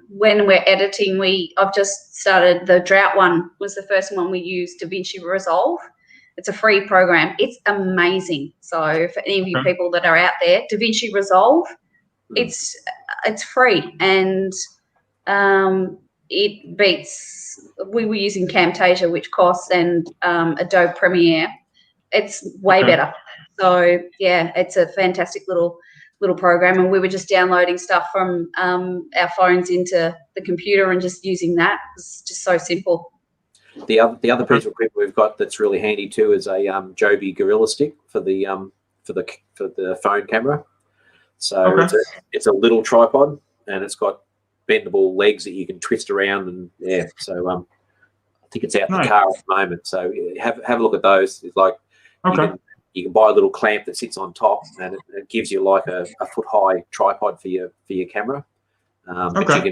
when we're editing, I've just started, the Drought one was the first one we used, DaVinci Resolve. It's a free program. It's amazing. So for any of you people that are out there, DaVinci Resolve, it's free, and it beats, we were using Camtasia, which costs, and Adobe Premiere. It's way better. So yeah, it's a fantastic little program, and we were just downloading stuff from our phones into the computer and just using that. It's just so simple. The other piece of equipment we've got that's really handy too is a Joby Gorilla Stick for the phone camera. So it's a little tripod, and it's got bendable legs that you can twist around, and so I think it's out in the car at the moment. So have a look at those. It's like you can buy a little clamp that sits on top, and it gives you like a foot high tripod for your camera. But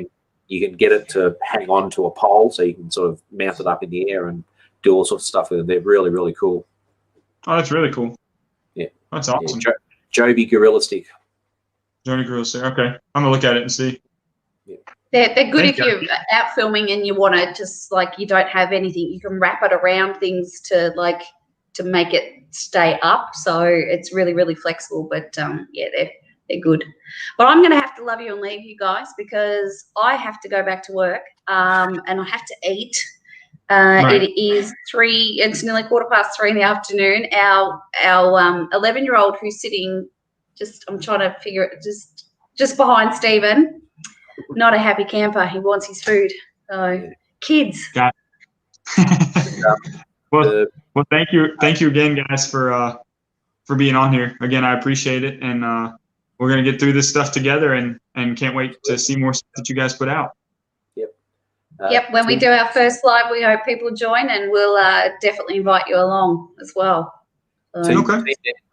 you can get it to hang on to a pole, so you can sort of mount it up in the air and do all sorts of stuff with it. They're really, really cool. Oh, that's really cool. Yeah, that's awesome. Yeah, Joby Gorilla Stick. Joby Gorilla Stick. Okay, I'm gonna look at it and see. Yeah. They're good if you're out filming and you want to just, like, you don't have anything, you can wrap it around things to make it stay up. So it's really, really flexible. But yeah, they're good. But I'm going to have to love you and leave you guys, because I have to go back to work and I have to eat. It is it's nearly 3:15 in the afternoon. Our 11-year-old who's sitting I'm trying to figure it, just behind Stephen, not a happy camper. He wants his food. So kids. Got it. Well, thank you again, guys, for being on here. Again, I appreciate it, and we're gonna get through this stuff together, and can't wait to see more stuff that you guys put out. Yep. When we do our first live, we hope people join, and we'll definitely invite you along as well.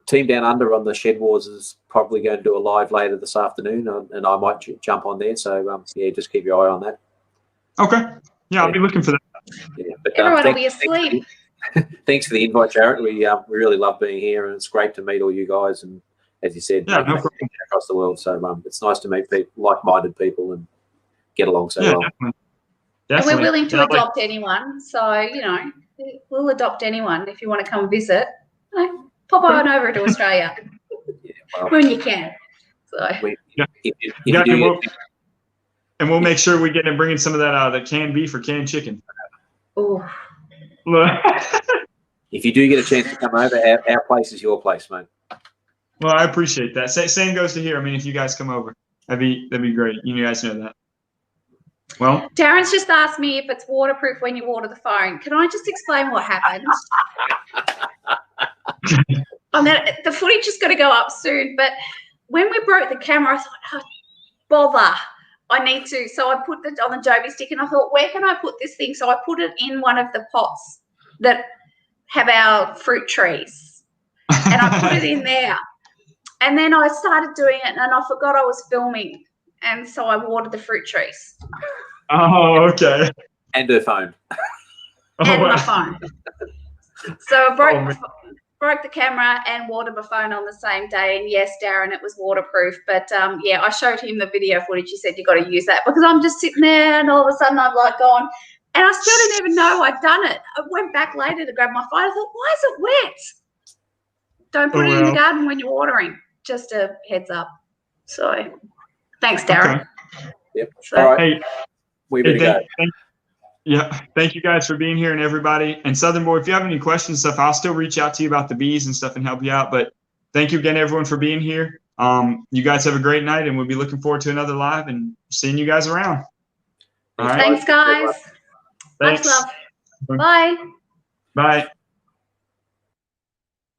Team Down Under on the Shed Wars is probably going to do a live later this afternoon, and I might jump on there. So just keep your eye on that. Okay. Yeah, I'll be looking for that. Yeah, but, everyone will be asleep. Thanks for the invite, Jared. We really love being here, and it's great to meet all you guys. And as you said, no problem. Across the world. So it's nice to meet people, like-minded people, and get along so well. Definitely. And we're willing to adopt anyone. So we'll adopt anyone if you want to come visit. Pop on over to Australia when you can. So and we'll make sure we get and bring in some of that canned beef or canned chicken. Ooh. If you do get a chance to come over, our place is your place, mate. Well, I appreciate that. Same goes to here. I mean, if you guys come over, that'd be great. You guys know that. Well, Darren's just asked me if it's waterproof when you water the phone. Can I just explain what happened? The footage is going to go up soon, but when we broke the camera, I thought, bother, I need to. So I put it on the Joby stick, and I thought, where can I put this thing? So I put it in one of the pots that have our fruit trees, and I put it in there. And then I started doing it, and I forgot I was filming, and so I watered the fruit trees. Oh, okay. And her phone. And my phone. So I broke broke the camera and watered my phone on the same day. And yes, Darren, it was waterproof. But yeah, I showed him the video footage. He said, you got to use that, because I'm just sitting there and all of a sudden I'm like going, and I still didn't even know I'd done it. I went back later to grab my phone. I thought, why is it wet? Don't put it in the garden when you're watering. Just a heads up. So thanks, Darren. Okay. Yep. So, all right. Thank you guys for being here, and everybody. And Southern Boy, if you have any questions and stuff, I'll still reach out to you about the bees and stuff and help you out. But thank you again, everyone, for being here. You guys have a great night, and we'll be looking forward to another live and seeing you guys around. All right. Thanks, guys. Thanks. Much love. Bye. Bye.